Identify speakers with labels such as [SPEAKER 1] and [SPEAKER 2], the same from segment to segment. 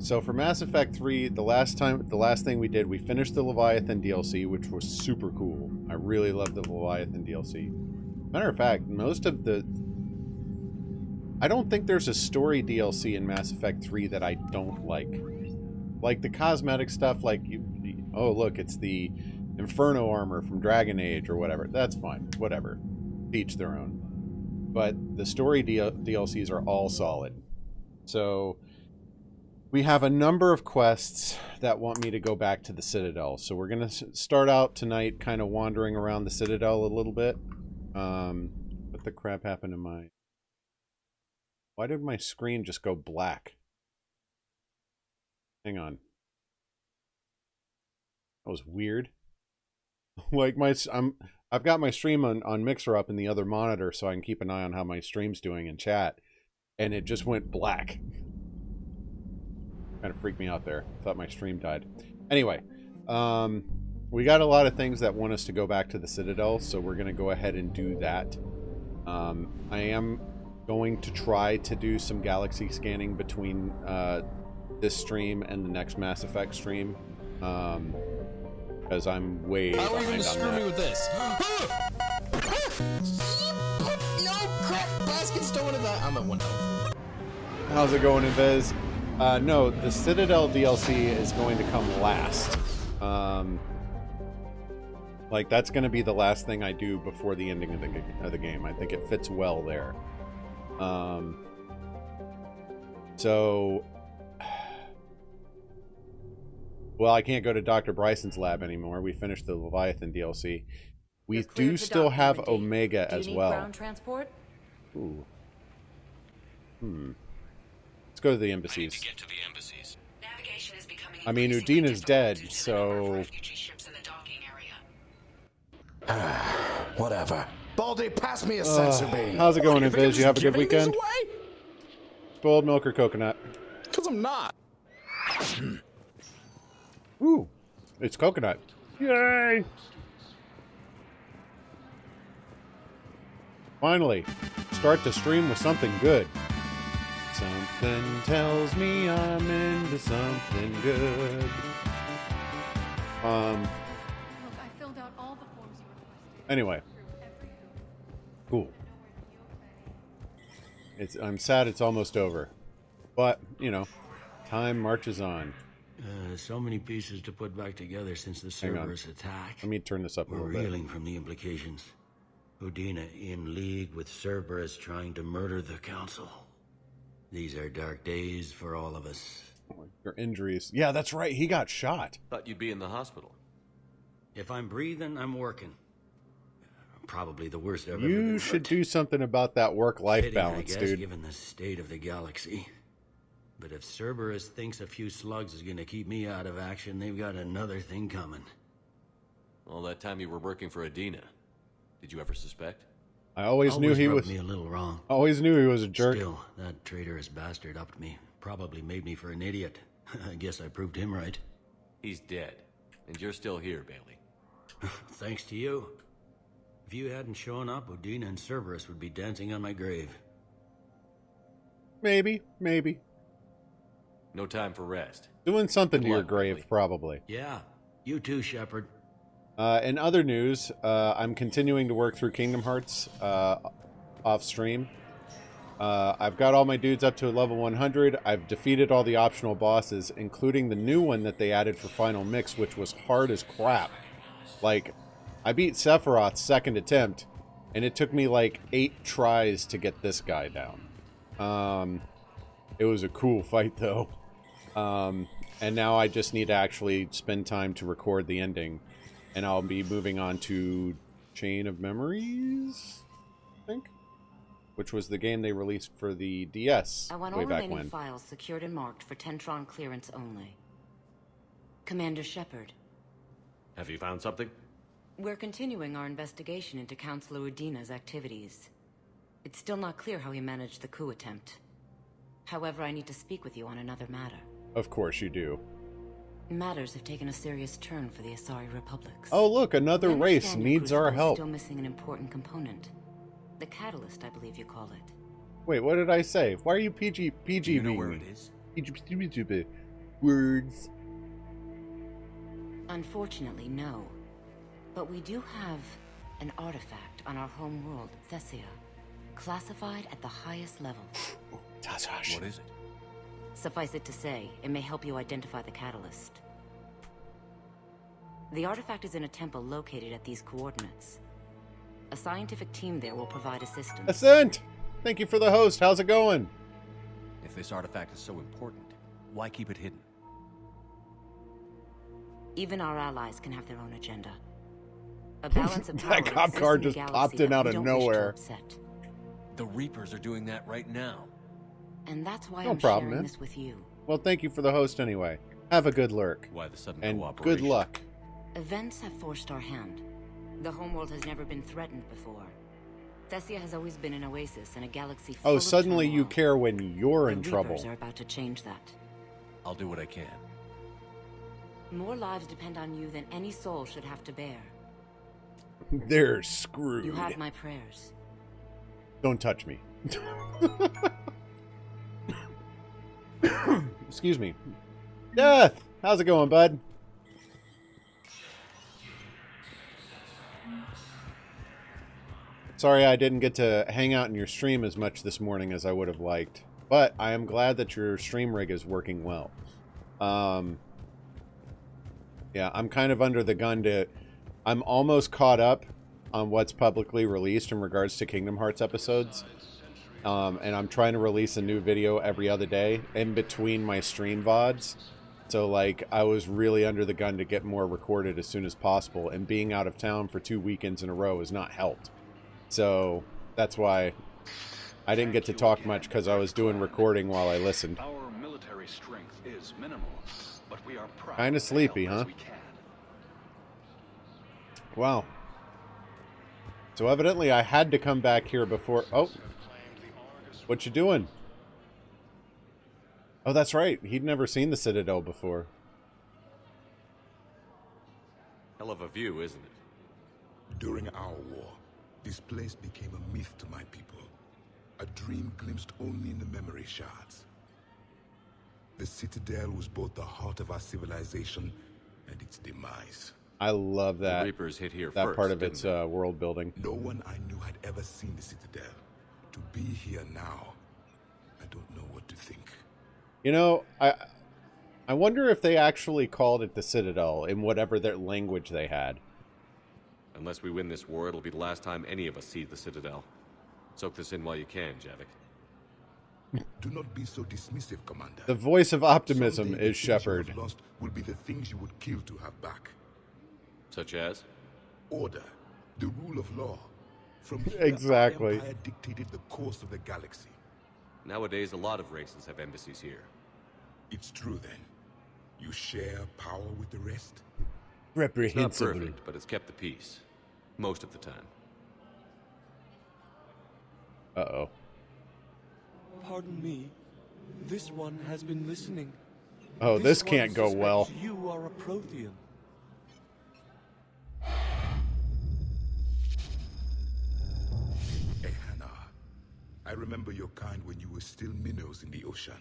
[SPEAKER 1] So for Mass Effect 3, the last thing we did, we finished the Leviathan DLC, which was super cool. I really loved the Leviathan DLC. Matter of fact, I don't think there's a story DLC in Mass Effect 3 that I don't like. Like the cosmetic stuff, like oh look, it's the Inferno armor from Dragon Age or whatever. That's fine. Whatever. Each their own. But the story DLCs are all solid. So we have a number of quests that want me to go back to the Citadel. So we're going to start out tonight kind of wandering around the Citadel a little bit. What the crap happened to my... Why did my screen just go black? Hang on. That was weird. Like I've got my stream on Mixer up in the other monitor so I can keep an eye on how my stream's doing in chat. And it just went black. Kind of freaked me out there. Thought my stream died. Anyway, we got a lot of things that want us to go back to the Citadel, so we're going to go ahead and do that. I am going to try to do some galaxy scanning between this stream and the next Mass Effect stream. Because I'm way behind on that. How are you going to screw me with this? No crap! Basket's going to that. I'm at 1 health. How's it going, Invis? No, the Citadel DLC is going to come last. Like, that's going to be the last thing I do before the ending of the game. I think it fits well there. So... Well, I can't go to Dr. Bryson's lab anymore. We finished the Leviathan DLC. We do still have Omega as well. Ground transport? Ooh. Let's go to the embassies. I need to get to the embassies. Navigation is becoming I mean, Udina's dead, so...
[SPEAKER 2] Whatever. Baldy, pass me a sensor beam.
[SPEAKER 1] How's it going, Invis? You have a good weekend? Spoiled milk or coconut?
[SPEAKER 2] Because I'm not.
[SPEAKER 1] Ooh, it's coconut. Yay! Finally, start the stream with something good. Something tells me I'm into something good. Look, I filled out all the forms you requested. Anyway. Cool. I'm sad it's almost over. But, you know, time marches on.
[SPEAKER 3] So many pieces to put back together since the Cerberus attack.
[SPEAKER 1] Let me turn this up a little bit.
[SPEAKER 3] We're reeling from the implications. Udina in league with Cerberus trying to murder the Council. These are dark days for all of us.
[SPEAKER 1] Your injuries. Yeah, that's right. He got shot.
[SPEAKER 4] Thought you'd be in the hospital.
[SPEAKER 3] If I'm breathing, I'm working. Probably the worst ever.
[SPEAKER 1] You should do something about that work-life balance,
[SPEAKER 3] I guess,
[SPEAKER 1] dude.
[SPEAKER 3] Given the state of the galaxy. But if Cerberus thinks a few slugs is going to keep me out of action, they've got another thing coming.
[SPEAKER 4] All that time you were working for Udina, did you ever suspect?
[SPEAKER 1] I always knew he was
[SPEAKER 3] me a little wrong.
[SPEAKER 1] Always knew he was a jerk.
[SPEAKER 3] Still, that traitorous bastard upped me. Probably made me for an idiot. I guess I proved him right.
[SPEAKER 4] He's dead, and you're still here, Bailey.
[SPEAKER 3] Thanks to you. If you hadn't shown up, Udina and Cerberus would be dancing on my grave.
[SPEAKER 1] Maybe.
[SPEAKER 4] No time for rest.
[SPEAKER 1] Doing something to your grave, probably.
[SPEAKER 3] Yeah, you too, Shepard.
[SPEAKER 1] In other news, I'm continuing to work through Kingdom Hearts off stream. I've got all my dudes up to level 100. I've defeated all the optional bosses, including the new one that they added for Final Mix, which was hard as crap. Like, I beat Sephiroth's second attempt, and it took me like 8 tries to get this guy down. It was a cool fight, though. And now I just need to actually spend time to record the ending. And I'll be moving on to Chain of Memories, I think? Which was the game they released for the DS
[SPEAKER 5] I want
[SPEAKER 1] way
[SPEAKER 5] all
[SPEAKER 1] back
[SPEAKER 5] remaining
[SPEAKER 1] when.
[SPEAKER 5] files secured and marked for Tentron clearance only. Commander Shepard.
[SPEAKER 4] Have you found something?
[SPEAKER 5] We're continuing our investigation into Councilor Udina's activities. It's still not clear how he managed the coup attempt. However, I need to speak with you on another matter.
[SPEAKER 1] Of course you do.
[SPEAKER 5] Matters have taken a serious turn for the Asari Republics.
[SPEAKER 1] Oh, look, another race needs our help.
[SPEAKER 5] Still missing an important component. The catalyst, I believe you call it.
[SPEAKER 1] Wait, what did I say? Why are you PG
[SPEAKER 3] Do you know where it is?
[SPEAKER 1] Words.
[SPEAKER 5] Unfortunately, no. But we do have an artifact on our home world, Thessia, classified at the highest level.
[SPEAKER 4] What is it?
[SPEAKER 5] Suffice it to say, it may help you identify the catalyst. The artifact is in a temple located at these coordinates. A scientific team there will provide assistance.
[SPEAKER 1] Ascent! Thank you for the host. How's it going?
[SPEAKER 4] If this artifact is so important, why keep it hidden?
[SPEAKER 5] Even our allies can have their own agenda. A balance of power
[SPEAKER 1] That cop
[SPEAKER 5] exists
[SPEAKER 1] car
[SPEAKER 5] in the
[SPEAKER 1] just
[SPEAKER 5] galaxy
[SPEAKER 1] popped in
[SPEAKER 5] that
[SPEAKER 1] out
[SPEAKER 5] we
[SPEAKER 1] of
[SPEAKER 5] don't wish to
[SPEAKER 1] nowhere.
[SPEAKER 5] upset.
[SPEAKER 4] The Reapers are doing that right now.
[SPEAKER 5] And that's why
[SPEAKER 1] No
[SPEAKER 5] I'm
[SPEAKER 1] problem,
[SPEAKER 5] sharing
[SPEAKER 1] man.
[SPEAKER 5] this with you.
[SPEAKER 1] Well, thank you for the host anyway. Have a good lurk.
[SPEAKER 4] Why the sudden
[SPEAKER 1] And
[SPEAKER 4] cooperation?
[SPEAKER 1] good luck.
[SPEAKER 5] Events have forced our hand. The homeworld has never been threatened before. Thessia has always been an oasis in a galaxy full
[SPEAKER 1] Oh,
[SPEAKER 5] of
[SPEAKER 1] suddenly you
[SPEAKER 5] turmoil.
[SPEAKER 1] care when you're in
[SPEAKER 5] The
[SPEAKER 1] trouble.
[SPEAKER 5] Reapers are about to change that.
[SPEAKER 4] I'll do what I can.
[SPEAKER 5] More lives depend on you than any soul should have to bear.
[SPEAKER 1] They're screwed.
[SPEAKER 5] You have my prayers.
[SPEAKER 1] Don't touch me. Excuse me. Death! How's it going, bud? Sorry I didn't get to hang out in your stream as much this morning as I would have liked. But I am glad that your stream rig is working well. Yeah, I'm kind of under the gun to... I'm almost caught up on what's publicly released in regards to Kingdom Hearts episodes. And I'm trying to release a new video every other day in between my stream VODs. So, like, I was really under the gun to get more recorded as soon as possible. And being out of town for 2 weekends in a row has not helped. So, that's why I didn't get to talk much, because I was doing recording while I listened.
[SPEAKER 6] Our military strength is minimal, but we are proud
[SPEAKER 1] Kinda
[SPEAKER 6] to
[SPEAKER 1] sleepy,
[SPEAKER 6] help as
[SPEAKER 1] huh?
[SPEAKER 6] we can.
[SPEAKER 1] Wow. So evidently I had to come back here before... Oh. What you doing? Oh, that's right. He'd never seen the Citadel before.
[SPEAKER 4] Hell of a view, isn't it?
[SPEAKER 7] During our war, this place became a myth to my people. A dream glimpsed only in the memory shards. The Citadel was both the heart of our civilization and its demise.
[SPEAKER 1] I love
[SPEAKER 4] The
[SPEAKER 1] that.
[SPEAKER 4] Reapers hit here
[SPEAKER 1] That
[SPEAKER 4] first,
[SPEAKER 1] part of
[SPEAKER 4] didn't
[SPEAKER 1] its
[SPEAKER 4] they?
[SPEAKER 1] world building.
[SPEAKER 7] No one I knew had ever seen the Citadel. To be here now, I don't know what to think.
[SPEAKER 1] You know, I wonder if they actually called it the Citadel in whatever their language they had.
[SPEAKER 4] Unless we win this war, it'll be the last time any of us see the Citadel. Soak this in while you can, Javik.
[SPEAKER 7] Do not be so dismissive, Commander.
[SPEAKER 1] The voice of optimism
[SPEAKER 7] Someday the
[SPEAKER 1] is
[SPEAKER 7] things you have
[SPEAKER 1] Shepard.
[SPEAKER 7] lost will be the things you would kill to have back.
[SPEAKER 4] Such as?
[SPEAKER 7] Order, the rule of law. From here,
[SPEAKER 1] Exactly.
[SPEAKER 7] our empire dictated the course of the galaxy.
[SPEAKER 4] Nowadays, a lot of races have embassies here.
[SPEAKER 7] It's true then. You share power with the rest?
[SPEAKER 4] It's not
[SPEAKER 1] Reprehensible.
[SPEAKER 4] perfect, but it's kept the peace. Most of the time.
[SPEAKER 1] Uh-oh.
[SPEAKER 8] Pardon me. This one has been listening.
[SPEAKER 1] Oh, this
[SPEAKER 8] one
[SPEAKER 1] can't go well.
[SPEAKER 8] suspects You are a Prothean.
[SPEAKER 7] Ehana, I remember your kind when you were still minnows in the ocean.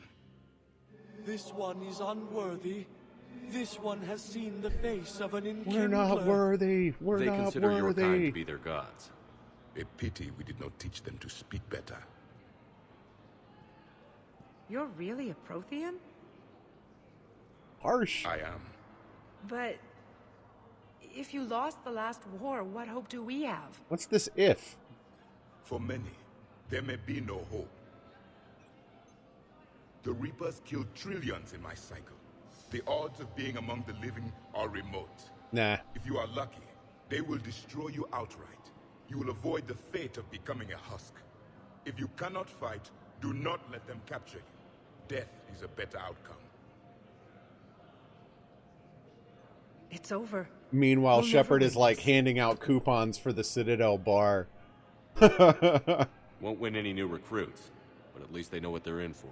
[SPEAKER 8] This one is unworthy. This one has seen the face of an enkindler.
[SPEAKER 1] We're not worthy. We're
[SPEAKER 4] They
[SPEAKER 1] not
[SPEAKER 4] consider your kind
[SPEAKER 1] worthy.
[SPEAKER 4] to be their gods.
[SPEAKER 7] A pity we did not teach them to speak better.
[SPEAKER 9] You're really a Prothean?
[SPEAKER 1] Harsh.
[SPEAKER 7] I am.
[SPEAKER 9] But if you lost the last war, what hope do we have?
[SPEAKER 1] What's this if?
[SPEAKER 7] For many, there may be no hope. The Reapers killed trillions in my cycle. The odds of being among the living are remote.
[SPEAKER 1] Nah.
[SPEAKER 7] If you are lucky, they will destroy you outright. You will avoid the fate of becoming a husk. If you cannot fight, do not let them capture you. Death is a better outcome.
[SPEAKER 9] It's over.
[SPEAKER 1] Meanwhile,
[SPEAKER 9] We'll
[SPEAKER 1] Shepard
[SPEAKER 9] never
[SPEAKER 1] is
[SPEAKER 9] win
[SPEAKER 1] like
[SPEAKER 9] this.
[SPEAKER 1] handing out coupons for the Citadel bar.
[SPEAKER 4] Won't win any new recruits, but at least they know what they're in for.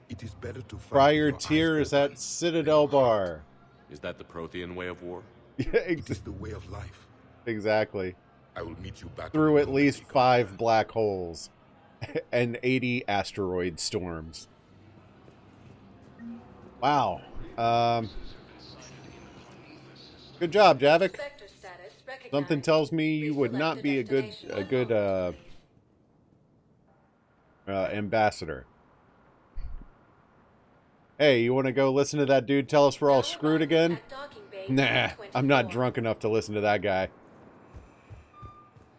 [SPEAKER 7] It is better to fight
[SPEAKER 1] Fry
[SPEAKER 7] with
[SPEAKER 1] your
[SPEAKER 7] your eyes
[SPEAKER 1] tears
[SPEAKER 7] open
[SPEAKER 1] at Citadel
[SPEAKER 7] than your heart.
[SPEAKER 1] bar.
[SPEAKER 4] Is that the Prothean way of war?
[SPEAKER 1] Yeah,
[SPEAKER 7] It is the way of life.
[SPEAKER 1] exactly.
[SPEAKER 7] I will meet you back
[SPEAKER 1] Through
[SPEAKER 7] in
[SPEAKER 1] at
[SPEAKER 7] the
[SPEAKER 1] least
[SPEAKER 7] Worldview.
[SPEAKER 1] 5 black holes and 80 asteroid storms. Wow. Good job, Javik.
[SPEAKER 5] Sector status recognized.
[SPEAKER 1] Something tells me you
[SPEAKER 5] Please
[SPEAKER 1] would
[SPEAKER 5] select
[SPEAKER 1] not be a good
[SPEAKER 5] destination.
[SPEAKER 1] ambassador. Hey, you want to go listen to that dude tell us we're all screwed again? Nah, I'm not drunk enough to listen to that guy.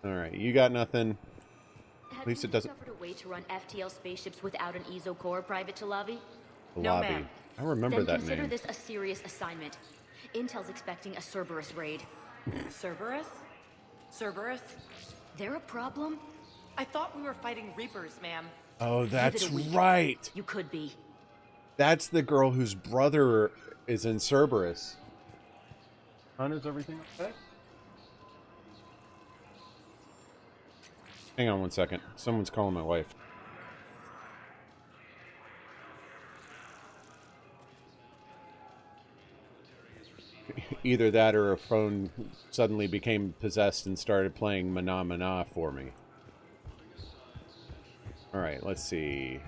[SPEAKER 1] All right, you got nothing. At least it doesn't.
[SPEAKER 10] Discovered a way to run FTL spaceships without an EZO core, Private Talavi?
[SPEAKER 5] No,
[SPEAKER 1] Lobby.
[SPEAKER 5] ma'am.
[SPEAKER 1] I remember
[SPEAKER 10] Then
[SPEAKER 1] that
[SPEAKER 10] consider
[SPEAKER 1] name.
[SPEAKER 10] this a serious assignment. Intel's expecting a Cerberus raid.
[SPEAKER 9] Cerberus? Cerberus?
[SPEAKER 10] They're a problem?
[SPEAKER 9] I thought we were fighting Reapers, ma'am.
[SPEAKER 1] Oh, that's
[SPEAKER 10] Give it a week.
[SPEAKER 1] right.
[SPEAKER 10] You could be.
[SPEAKER 1] That's the girl whose brother is in Cerberus. Hon, is everything okay? Hang on one second. Someone's calling my wife. Either that or a phone suddenly became possessed and started playing Mana Mana for me. Alright, let's see.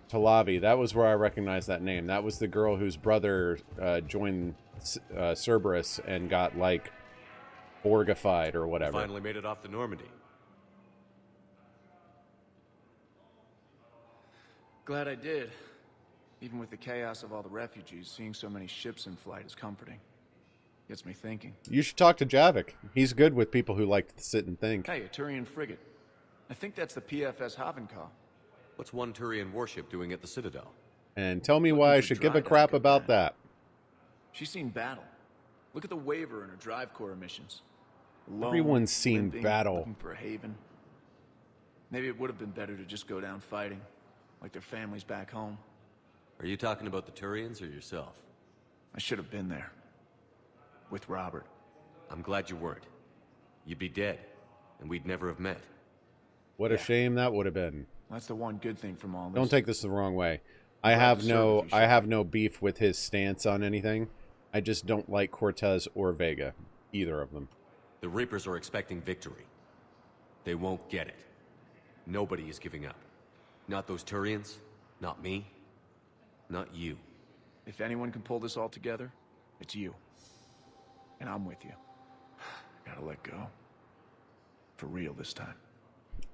[SPEAKER 1] Talavi, that was where I recognized that name. That was the girl whose brother joined Cerberus and got, like, Borgified or whatever.
[SPEAKER 4] Finally made it off the Normandy.
[SPEAKER 2] Glad I did. Even with the chaos of all the refugees, seeing so many ships in flight is comforting. Gets me thinking.
[SPEAKER 1] You should talk to Javik. He's good with people who like to sit and think.
[SPEAKER 2] Hey, a Turian frigate. I think that's the PFS Havenkaw.
[SPEAKER 4] What's one Turian warship doing at the Citadel?
[SPEAKER 1] And tell me why I should give a crap about that.
[SPEAKER 2] She's seen battle. Look at the waiver in her drive core emissions. Alone,
[SPEAKER 1] Everyone's seen
[SPEAKER 2] limping,
[SPEAKER 1] battle.
[SPEAKER 2] looking for a haven. Maybe it would have been better to just go down fighting, like their families back home.
[SPEAKER 4] Are you talking about the Turians or yourself?
[SPEAKER 2] I should have been there. With Robert.
[SPEAKER 4] I'm glad you weren't. You'd be dead, and we'd never have met.
[SPEAKER 1] What a shame that would have been.
[SPEAKER 2] That's the one good thing from all this.
[SPEAKER 1] Don't take this the wrong way. I have no beef with his stance on anything. I just don't like Cortez or Vega, either of them.
[SPEAKER 4] The Reapers are expecting victory. They won't get it. Nobody is giving up. Not those Turians, not me, not you.
[SPEAKER 2] If anyone can pull this all together, it's you. And I'm with you. Gotta let go. For real this time.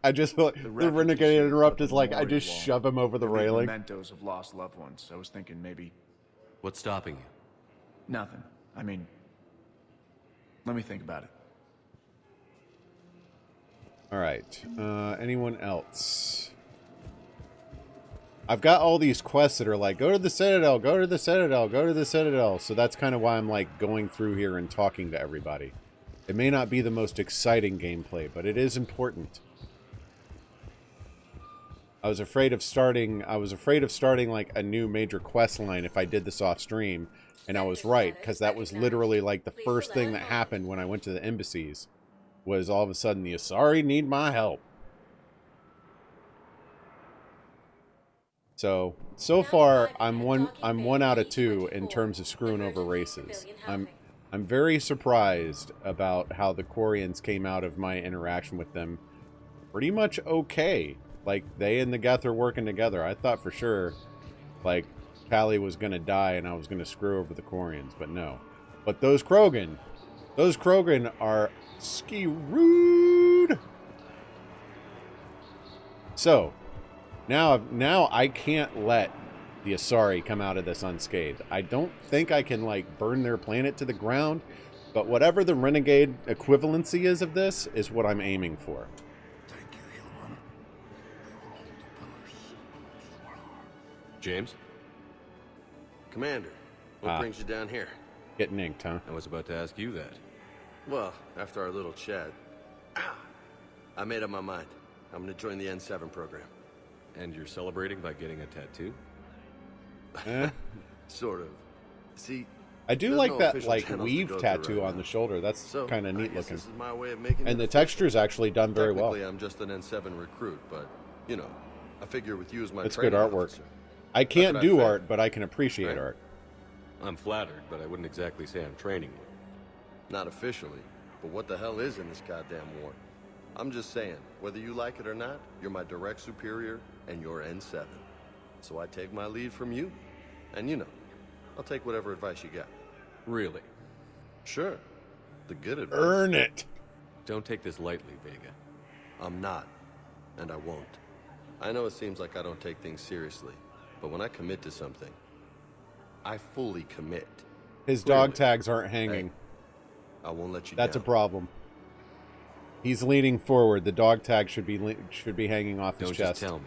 [SPEAKER 1] I just the renegade interrupt is like I just shove him over the railing.
[SPEAKER 2] Mementos of lost loved ones. I was thinking maybe.
[SPEAKER 4] What's stopping you?
[SPEAKER 2] Nothing. I mean, let me think about it.
[SPEAKER 1] All right. Anyone else? I've got all these quests that are like, go to the Citadel, go to the Citadel, go to the Citadel. So that's kind of why I'm like going through here and talking to everybody. It may not be the most exciting gameplay, but it is important. I was afraid of starting like a new major quest line if I did this off stream, and I was right, because that was literally like the first thing that happened when I went to the embassies, was all of a sudden the Asari need my help. So far I'm one out of 2 in terms of screwing over races. I'm very surprised about how the Quarians came out of my interaction with them pretty much okay. Like, they and the Geth are working together. I thought for sure, like, Pally was going to die and I was going to screw over the Quarians, but no. But those Krogan are ski-rude. So, now I can't let the Asari come out of this unscathed. I don't think I can, like, burn their planet to the ground, but whatever the renegade equivalency is of this is what I'm aiming for.
[SPEAKER 4] James?
[SPEAKER 3] Commander, what brings you down here?
[SPEAKER 1] Getting inked, huh?
[SPEAKER 4] I was about to ask you that.
[SPEAKER 3] Well, after our little chat, I made up my mind. I'm gonna join the N7 program.
[SPEAKER 4] And you're celebrating by getting a tattoo?
[SPEAKER 3] Sort of. See,
[SPEAKER 1] I do
[SPEAKER 3] there's
[SPEAKER 1] like
[SPEAKER 3] no
[SPEAKER 1] that,
[SPEAKER 3] official
[SPEAKER 1] like,
[SPEAKER 3] channels to
[SPEAKER 1] weave
[SPEAKER 3] go through
[SPEAKER 1] tattoo
[SPEAKER 3] right
[SPEAKER 1] on
[SPEAKER 3] now.
[SPEAKER 1] the shoulder. That's
[SPEAKER 3] So,
[SPEAKER 1] kind of
[SPEAKER 3] I
[SPEAKER 1] neat
[SPEAKER 3] guess
[SPEAKER 1] looking.
[SPEAKER 3] This is my way of making
[SPEAKER 1] And
[SPEAKER 3] it
[SPEAKER 1] the
[SPEAKER 3] official.
[SPEAKER 1] texture's actually done very well.
[SPEAKER 3] Technically, I'm just an N7 recruit, but, you know, I figure with you as my
[SPEAKER 1] It's good
[SPEAKER 3] training
[SPEAKER 1] artwork.
[SPEAKER 3] officer.
[SPEAKER 1] I can't
[SPEAKER 3] That's what I
[SPEAKER 1] do
[SPEAKER 3] said.
[SPEAKER 1] art, but I can appreciate
[SPEAKER 3] Right.
[SPEAKER 1] art.
[SPEAKER 4] I'm flattered, but I wouldn't exactly say I'm training you.
[SPEAKER 3] Not officially, but what the hell is in this goddamn war? I'm just saying, whether you like it or not, you're my direct superior, and you're N7. So I take my lead from you, and you know,
[SPEAKER 11] I'll take whatever advice you got.
[SPEAKER 4] Really?
[SPEAKER 11] Sure. The good advice.
[SPEAKER 1] Earn it.
[SPEAKER 4] Don't take this lightly, Vega.
[SPEAKER 11] I'm not. And I won't. I know it seems like I don't take things seriously, but when I commit to something, I fully commit.
[SPEAKER 1] His dog tags aren't hanging.
[SPEAKER 11] Hey, I won't let you
[SPEAKER 1] That's
[SPEAKER 11] down.
[SPEAKER 1] a problem. He's leaning forward. The dog tag should be hanging off his
[SPEAKER 4] Don't
[SPEAKER 1] chest.
[SPEAKER 4] just tell me.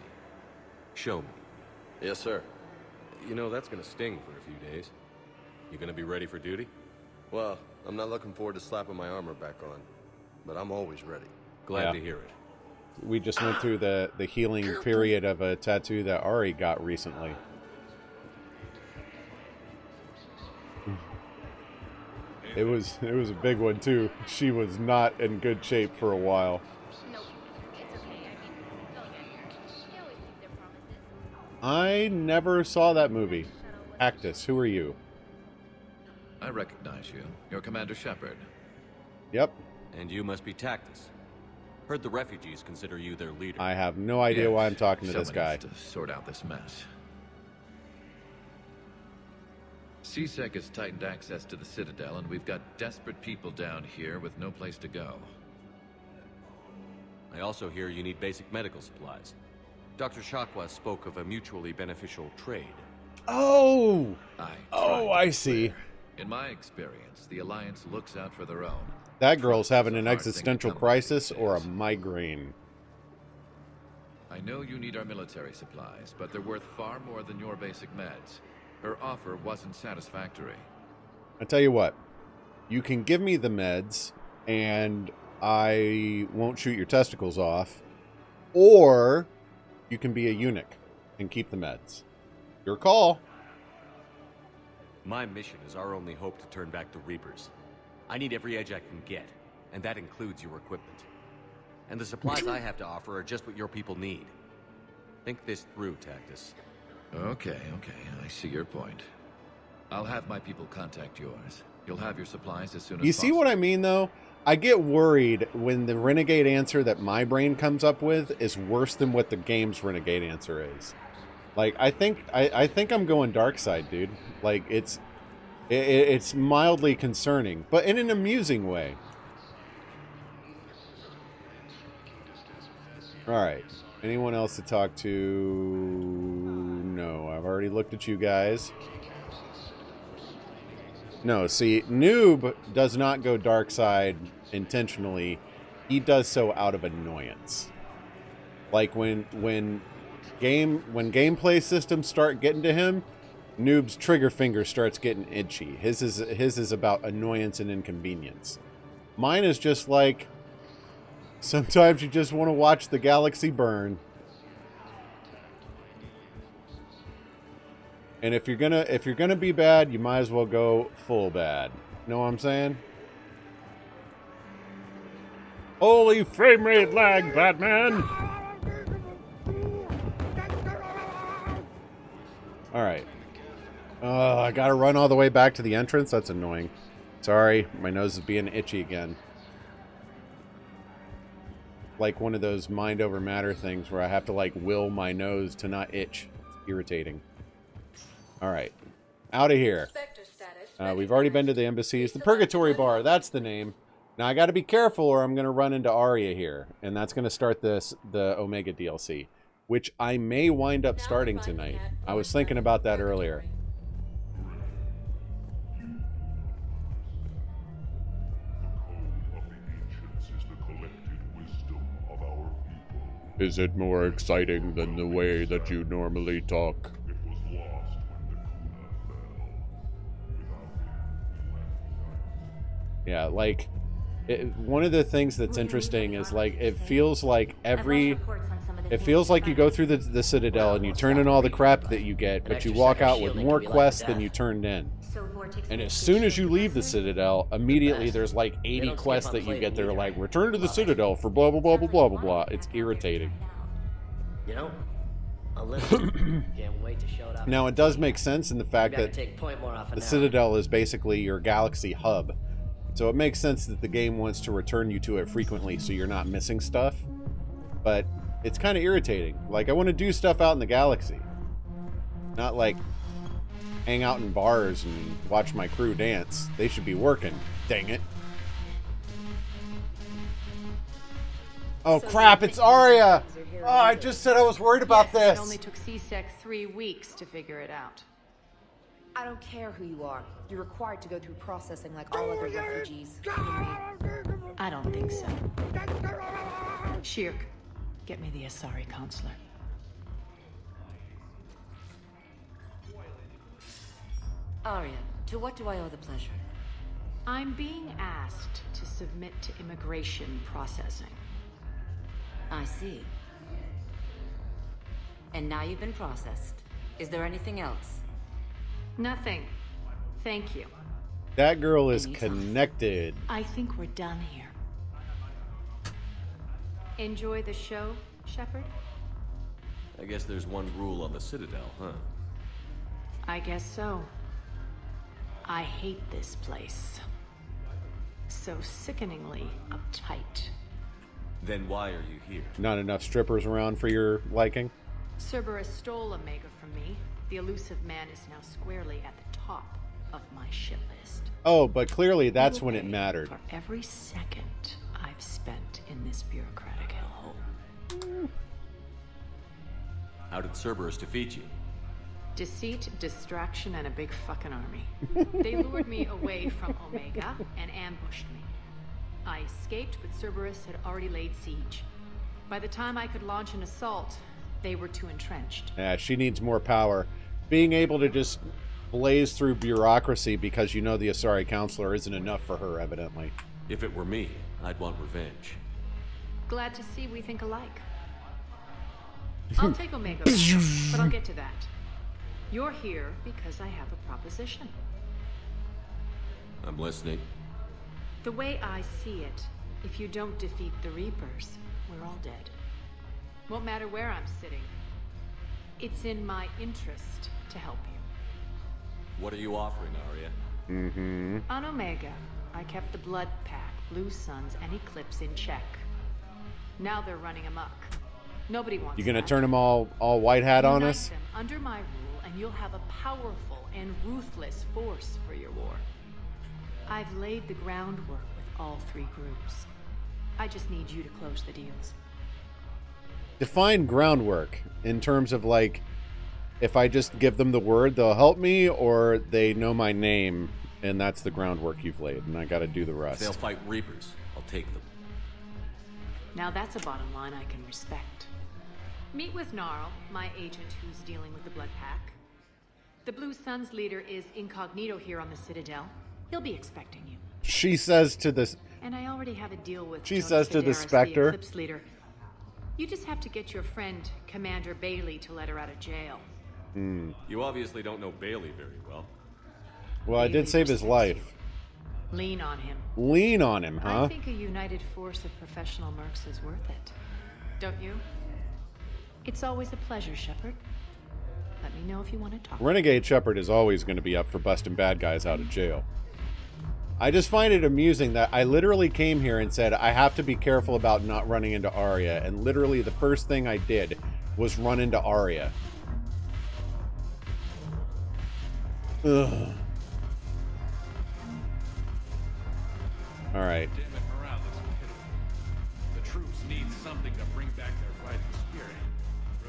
[SPEAKER 4] Show me.
[SPEAKER 11] Yes, sir.
[SPEAKER 4] You know, that's gonna sting for a few days. You gonna be ready for duty?
[SPEAKER 11] Well, I'm not looking forward to slapping my armor back on, but I'm always ready.
[SPEAKER 4] Glad to hear it.
[SPEAKER 1] We just went through the healing period of a tattoo that Ari got recently. It was a big one too. She was not in good shape for a while. I never saw that movie. Cactus, who are you?
[SPEAKER 12] I recognize you. You're Commander Shepard.
[SPEAKER 1] Yep.
[SPEAKER 4] And you must be Tactus. Heard the refugees consider you their leader.
[SPEAKER 1] I have no idea why I'm talking to this
[SPEAKER 12] Someone
[SPEAKER 1] guy.
[SPEAKER 12] needs to sort out this mess. CSEC has tightened access to the Citadel, and we've got desperate people down here with no place to go.
[SPEAKER 4] I also hear you need basic medical supplies. Dr. Shakwa spoke of a mutually beneficial trade.
[SPEAKER 1] Oh!
[SPEAKER 12] Oh,
[SPEAKER 1] I see.
[SPEAKER 12] In my experience, the Alliance looks out for their own.
[SPEAKER 1] That girl's having an existential crisis or a migraine.
[SPEAKER 12] I know you need our military supplies, but they're worth far more than your basic meds. Her offer wasn't satisfactory.
[SPEAKER 1] I tell you what, you can give me the meds and I won't shoot your testicles off, or you can be a eunuch and keep the meds. Your call.
[SPEAKER 4] My mission is our only hope to turn back the Reapers. I need every edge I can get, and that includes your equipment. And the supplies I have to offer are just what your people need. Think this through, Tactus.
[SPEAKER 12] Okay, I see your point. I'll have my people contact yours. You'll have your supplies as soon as
[SPEAKER 1] You
[SPEAKER 12] possible.
[SPEAKER 1] see what I mean, though? I get worried when the renegade answer that my brain comes up with is worse than what the game's renegade answer is. Like, I think I'm going dark side, dude. Like, it's mildly concerning, but in an amusing way. All right. Anyone else to talk to? No, I've already looked at you guys. No, see, Noob does not go dark side intentionally. He does so out of annoyance. Like when gameplay systems start getting to him, Noob's trigger finger starts getting itchy. His is about annoyance and inconvenience. Mine is just like, sometimes you just want to watch the galaxy burn. And if you're gonna be bad, you might as well go full bad. Know what I'm saying? Holy frame rate lag, Batman! Alright. I gotta run all the way back to the entrance? That's annoying. Sorry, my nose is being itchy again. Like one of those mind over matter things where I have to like will my nose to not itch. It's irritating. Alright. Out of here. We've already been to the embassies. The Purgatory Bar, that's the name. Now I gotta be careful or I'm gonna run into Arya here. And that's gonna start the Omega DLC. Which I may wind up starting tonight. I was thinking about that earlier. Is it more exciting than the way that you normally talk? Yeah, like, one of the things that's interesting is, like, it feels like you go through the Citadel and you turn in all the crap that you get, but you walk out with more quests than you turned in. And as soon as you leave the Citadel, immediately there's like 80 quests that you get that are like, return to the Citadel for blah, blah, blah, blah, blah, blah, blah. It's irritating.
[SPEAKER 13] You know, I'll listen. Can't wait to show it up.
[SPEAKER 1] Now, it does make sense in the fact that the Citadel is basically your galaxy hub. So it makes sense that the game wants to return you to it frequently so you're not missing stuff. But it's kind of irritating. Like, I want to do stuff out in the galaxy. Not like hang out in bars and watch my crew dance. They should be working. Dang it. Oh crap, it's Arya! Oh, I just said I was worried about this.
[SPEAKER 9] It only took C-Sec 3 weeks to figure it out.
[SPEAKER 14] I don't care who you are. You're required to go through processing like all other refugees.
[SPEAKER 9] I don't think so. Shirk, get me the Asari counselor.
[SPEAKER 5] Arya, to what do I owe the pleasure?
[SPEAKER 9] I'm being asked to submit to immigration processing.
[SPEAKER 5] I see. And now you've been processed. Is there anything else?
[SPEAKER 9] Nothing. Thank you.
[SPEAKER 1] That girl is connected.
[SPEAKER 9] I think we're done here. Enjoy the show, Shepard?
[SPEAKER 4] I guess there's one rule on the Citadel, huh?
[SPEAKER 9] I guess so. I hate this place. So sickeningly uptight.
[SPEAKER 4] Then why are you here?
[SPEAKER 1] Not enough strippers around for your liking?
[SPEAKER 9] Cerberus stole Omega from me. The elusive man is now squarely at the top of my shit list.
[SPEAKER 1] Oh, but clearly that's when it mattered.
[SPEAKER 9] For every second I've spent in this bureaucratic hellhole.
[SPEAKER 4] How did Cerberus defeat you?
[SPEAKER 9] Deceit, distraction, and a big fucking army. They lured me away from Omega and ambushed me. I escaped, but Cerberus had already laid siege. By the time I could launch an assault, they were too entrenched.
[SPEAKER 1] Yeah, she needs more power. Being able to just blaze through bureaucracy because you know the Asari counselor isn't enough for her, evidently.
[SPEAKER 4] If it were me, I'd want revenge.
[SPEAKER 9] Glad to see we think alike. I'll take Omega, but I'll get to that. You're here because I have a proposition.
[SPEAKER 4] I'm listening.
[SPEAKER 9] The way I see it, if you don't defeat the Reapers, we're all dead. Won't matter where I'm sitting. It's in my interest to help you.
[SPEAKER 4] What are you offering, Arya?
[SPEAKER 1] Mm-hmm.
[SPEAKER 9] On Omega, I kept the Blood Pack, Blue Suns, and Eclipse in check. Now they're running amok. Nobody wants
[SPEAKER 1] You gonna
[SPEAKER 9] that.
[SPEAKER 1] turn them all white hat on
[SPEAKER 9] Unite
[SPEAKER 1] us?
[SPEAKER 9] them under my rule, and you'll have a powerful and ruthless force for your war. I've laid the groundwork with all three groups. I just need you to close the deals.
[SPEAKER 1] Define groundwork in terms of, like, if I just give them the word, they'll help me, or they know my name, and that's the groundwork you've laid, and I gotta do the rest.
[SPEAKER 4] If they'll fight Reapers, I'll take them.
[SPEAKER 9] Now that's a bottom line I can respect. Meet with Gnarl, my agent who's dealing with the Blood Pack. The Blue Suns leader is incognito here on the Citadel. He'll be expecting you.
[SPEAKER 1] She says to this...
[SPEAKER 9] And I already have a deal with
[SPEAKER 1] She
[SPEAKER 9] Jonas
[SPEAKER 1] says to the
[SPEAKER 9] Sedaris,
[SPEAKER 1] Spectre.
[SPEAKER 9] Eclipse leader. You just have to get your friend, Commander Bailey, to let her out of jail.
[SPEAKER 4] You obviously don't know Bailey very well.
[SPEAKER 1] Well, I did save his life.
[SPEAKER 9] Lean on him.
[SPEAKER 1] Lean on him, huh?
[SPEAKER 9] I think a united force of professional mercs is worth it. Don't you? It's always a pleasure, Shepard. Let me know if you want to talk.
[SPEAKER 1] Renegade Shepard is always going to be up for busting bad guys out of jail. I just find it amusing that I literally came here and said I have to be careful about not running into Arya, and literally the first thing I did was run into Arya. Ugh. All right.
[SPEAKER 6] Damn it, morale looks pitiful. The troops need something to bring back their fighting spirit.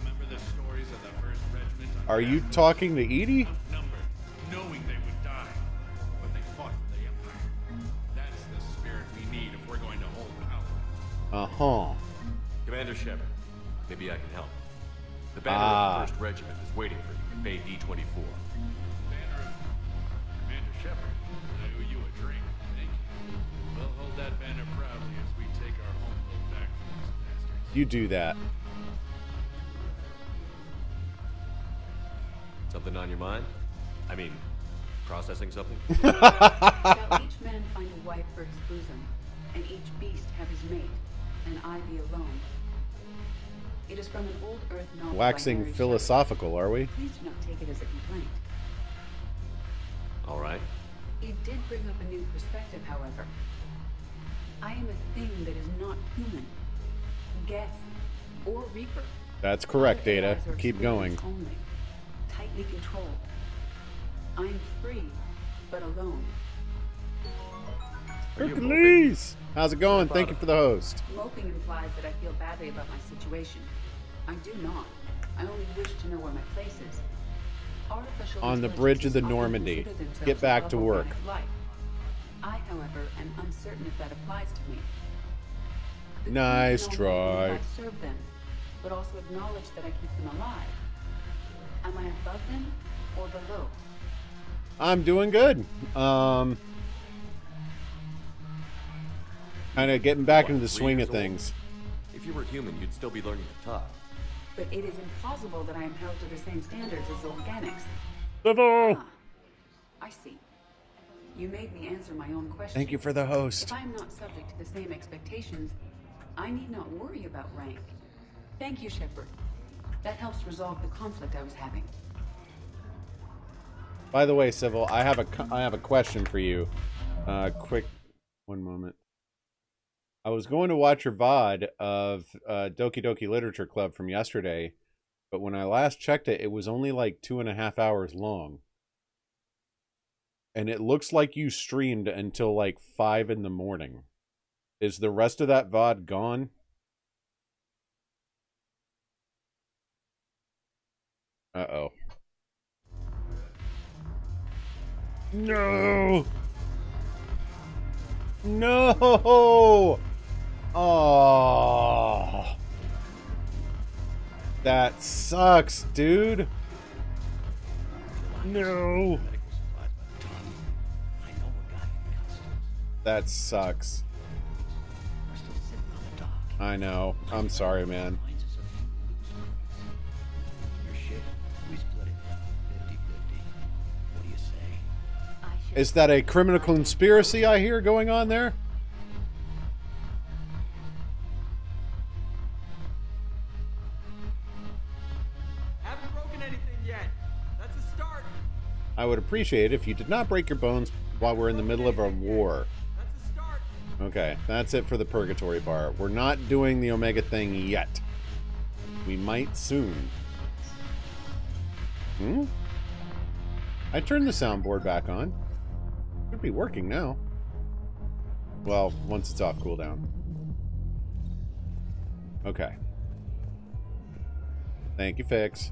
[SPEAKER 6] Remember the stories of the 1st Regiment?
[SPEAKER 1] Are you talking to Edie?
[SPEAKER 6] Number, knowing they would die, but they fought for the Empire. That's the spirit we need if we're going to hold power.
[SPEAKER 1] Uh-huh.
[SPEAKER 4] Commander Shepard, maybe I can help. The banner of the 1st Regiment is waiting for you in Bay D-24.
[SPEAKER 6] Banner of Commander Shepard, I owe you a drink. Thank you. We'll hold that banner proudly as we take our homeworld back from these bastards.
[SPEAKER 1] You do that.
[SPEAKER 4] Something on your mind? I mean, processing something?
[SPEAKER 15] Shall each man find a wife for his bosom, and each beast have his mate, and I be alone? It is from an old Earth novel by
[SPEAKER 1] Waxing
[SPEAKER 15] Mary
[SPEAKER 1] philosophical, are we?
[SPEAKER 15] Shelley. Please do not take it as a complaint.
[SPEAKER 4] All right.
[SPEAKER 15] It did bring up a new perspective, however. I am a thing that is not human, Geth, or Reaper.
[SPEAKER 1] That's correct,
[SPEAKER 15] All
[SPEAKER 1] Data.
[SPEAKER 15] AIs are
[SPEAKER 1] Keep going.
[SPEAKER 15] experiments only, tightly controlled. I'm free, but alone.
[SPEAKER 1] Hercules! How's it going? Thank you for the host.
[SPEAKER 15] Moping implies that I feel badly about my situation. I do not. I only wish to know where my place is. Artificial
[SPEAKER 1] On the bridge of the
[SPEAKER 15] intelligences often
[SPEAKER 1] Normandy.
[SPEAKER 15] consider themselves
[SPEAKER 1] Get back
[SPEAKER 15] above
[SPEAKER 1] to work.
[SPEAKER 15] organic life. I, however, am uncertain if that applies to me. The
[SPEAKER 1] Nice
[SPEAKER 15] crew can only believe
[SPEAKER 1] try.
[SPEAKER 15] I serve them, but also acknowledge that I keep them alive. Am I above them or below?
[SPEAKER 1] I'm doing good. Kind of getting back into the swing of things.
[SPEAKER 4] If you were human, you'd still be learning to talk.
[SPEAKER 15] But it is implausible that I am held to the same standards as organics.
[SPEAKER 1] Level!
[SPEAKER 15] I see. You made me answer my own question.
[SPEAKER 1] Thank you for the host.
[SPEAKER 15] If I am not subject to the same expectations, I need not worry about rank. Thank you, Shepard. That helps resolve the conflict I was having.
[SPEAKER 1] By the way, Civil, I have a question for you. Quick, one moment. I was going to watch your VOD of Doki Doki Literature Club from yesterday, but when I last checked it, it was only like 2.5 hours long. And it looks like you streamed until like 5 in the morning. Is the rest of that VOD gone? Uh-oh. No! No! Oh. That sucks, dude. No. That sucks. I know. I'm sorry, man. Is that a criminal conspiracy I hear going on there?
[SPEAKER 16] Haven't broken anything yet. That's a start.
[SPEAKER 1] I would appreciate it if you did not break your bones while we're in the middle of a war.
[SPEAKER 16] That's a start.
[SPEAKER 1] Okay, that's it for the purgatory bar. We're not doing the Omega thing yet. We might soon. I turned the soundboard back on. Should be working now. Well, once it's off cooldown. Okay. Thank you, Fix.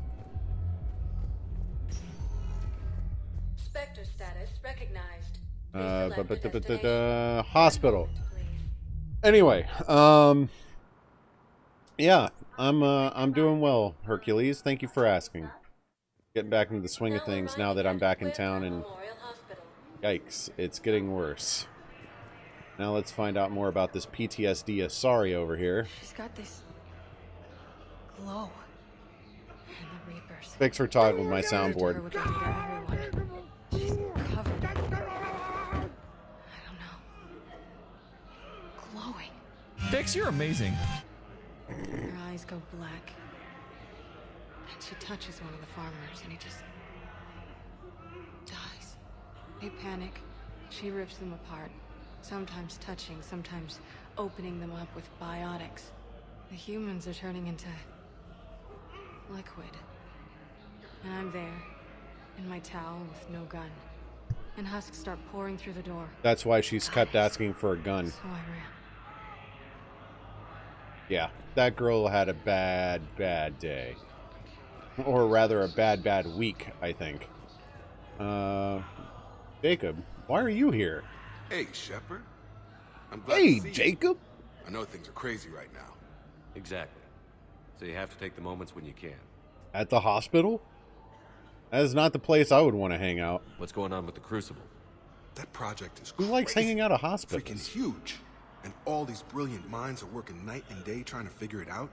[SPEAKER 5] Spectre status recognized.
[SPEAKER 1] Hospital. Anyway, yeah, I'm doing well, Hercules. Thank you for asking. Getting back into the swing of things now that I'm back in town, and yikes, it's getting worse. Now let's find out more about this PTSD Asari over here.
[SPEAKER 14] She's got this glow. And the Reapers.
[SPEAKER 1] Fix her toggle with my soundboard.
[SPEAKER 14] She's covered. I don't know. Glowing.
[SPEAKER 2] Fix, you're amazing.
[SPEAKER 14] Her eyes go black. And she touches one of the farmers and he just dies. They panic. She rips them apart. Sometimes touching, sometimes opening them up with biotics. The humans are turning into liquid. And I'm there, in my towel with no gun. And husks start pouring through the door.
[SPEAKER 1] That's why she's kept asking for a gun.
[SPEAKER 14] So I ran.
[SPEAKER 1] Yeah, that girl had a bad, bad day. Or rather, a bad, bad week, I think. Jacob, why are you here?
[SPEAKER 7] Hey, Shepard. I'm glad
[SPEAKER 1] Hey,
[SPEAKER 7] to see
[SPEAKER 1] Jacob.
[SPEAKER 7] You. I know things are crazy right now.
[SPEAKER 4] Exactly. So you have to take the moments when you can.
[SPEAKER 1] At the hospital? That is not the place I would want to hang out.
[SPEAKER 4] What's going on with the Crucible?
[SPEAKER 7] That project is
[SPEAKER 1] Who likes hanging out at hospitals?
[SPEAKER 7] freaking huge. And all these brilliant minds are working night and day trying to figure it out.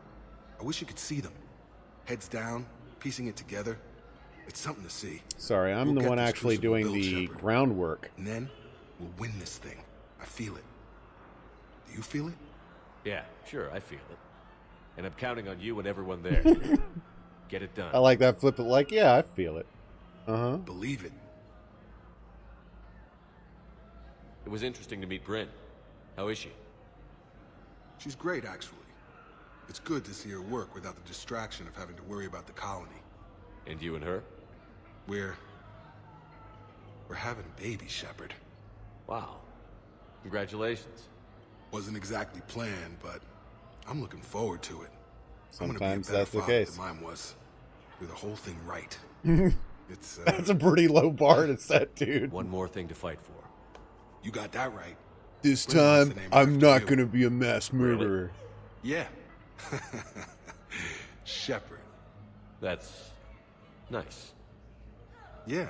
[SPEAKER 7] I wish you could see them. Heads down, piecing it together. It's something to see.
[SPEAKER 1] Sorry, I'm the one actually doing the groundwork.
[SPEAKER 7] And then we'll win this thing. I feel it. Do you feel it?
[SPEAKER 4] Yeah, sure, I feel it. And I'm counting on you and everyone there. Get it done.
[SPEAKER 1] I like that flip it like, yeah, I feel it. Uh-huh.
[SPEAKER 7] Believe it.
[SPEAKER 4] It was interesting to meet Bryn. How is she?
[SPEAKER 7] She's great, actually. It's good to see her work without the distraction of having to worry about the colony.
[SPEAKER 4] And you and her?
[SPEAKER 7] We're We're having a baby, Shepard.
[SPEAKER 4] Wow. Congratulations.
[SPEAKER 7] Wasn't exactly planned, but I'm looking forward to it.
[SPEAKER 1] Sometimes
[SPEAKER 7] I'm gonna be a better
[SPEAKER 1] that's the
[SPEAKER 7] father
[SPEAKER 1] case.
[SPEAKER 7] than mine was. Do the whole thing right. It's
[SPEAKER 1] That's a pretty low bar to set, dude.
[SPEAKER 4] One more thing to fight for.
[SPEAKER 7] You got that right.
[SPEAKER 1] This
[SPEAKER 7] Wait, what's the
[SPEAKER 1] time,
[SPEAKER 7] name
[SPEAKER 1] I'm
[SPEAKER 7] after
[SPEAKER 1] not
[SPEAKER 7] you?
[SPEAKER 1] gonna be a mass murderer.
[SPEAKER 7] Yeah. Shepard.
[SPEAKER 4] That's nice.
[SPEAKER 7] Yeah.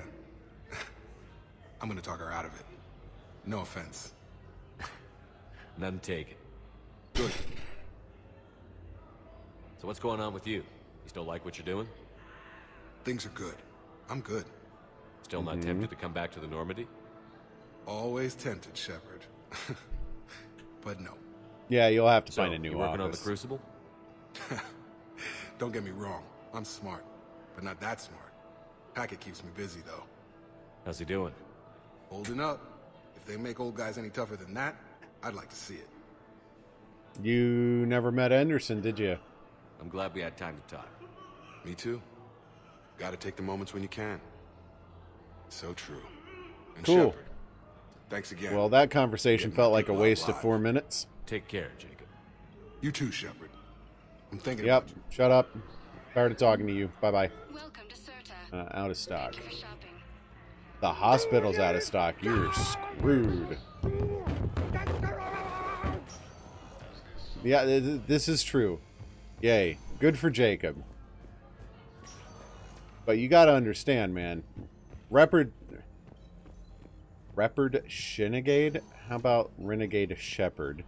[SPEAKER 7] I'm gonna talk her out of it. No offense.
[SPEAKER 4] None taken.
[SPEAKER 7] Good.
[SPEAKER 4] So what's going on with you? You still like what you're doing?
[SPEAKER 7] Things are good. I'm good.
[SPEAKER 4] Still not tempted to come back to the Normandy?
[SPEAKER 7] Always tempted, Shepard. But no.
[SPEAKER 1] Yeah, you'll have to
[SPEAKER 4] So,
[SPEAKER 1] find a new
[SPEAKER 4] you working on the
[SPEAKER 1] office.
[SPEAKER 4] Crucible?
[SPEAKER 7] Don't get me wrong. I'm smart, but not that smart. Hackett keeps me busy, though.
[SPEAKER 4] How's he doing?
[SPEAKER 7] Holding up. If they make old guys any tougher than that, I'd like to see it.
[SPEAKER 1] You never met Anderson, did you?
[SPEAKER 4] I'm glad we had time to talk.
[SPEAKER 7] Me too. Gotta take the moments when you can. So true. And
[SPEAKER 1] Cool.
[SPEAKER 7] Shepard, thanks again.
[SPEAKER 1] Well, that conversation felt like a waste of 4 minutes.
[SPEAKER 4] Take care, Jacob.
[SPEAKER 7] You too, Shepard. I'm thinking
[SPEAKER 1] Yep,
[SPEAKER 7] about you.
[SPEAKER 1] shut up. Tired of talking to you. Bye-bye.
[SPEAKER 14] Welcome to Serta.
[SPEAKER 1] Out of stock.
[SPEAKER 14] Thank you for shopping.
[SPEAKER 1] The hospital's out of stock. You're screwed. Yeah, this is true. Yay. Good for Jacob. But you gotta understand, man. Repard Shinigade? How about Renegade Shepard?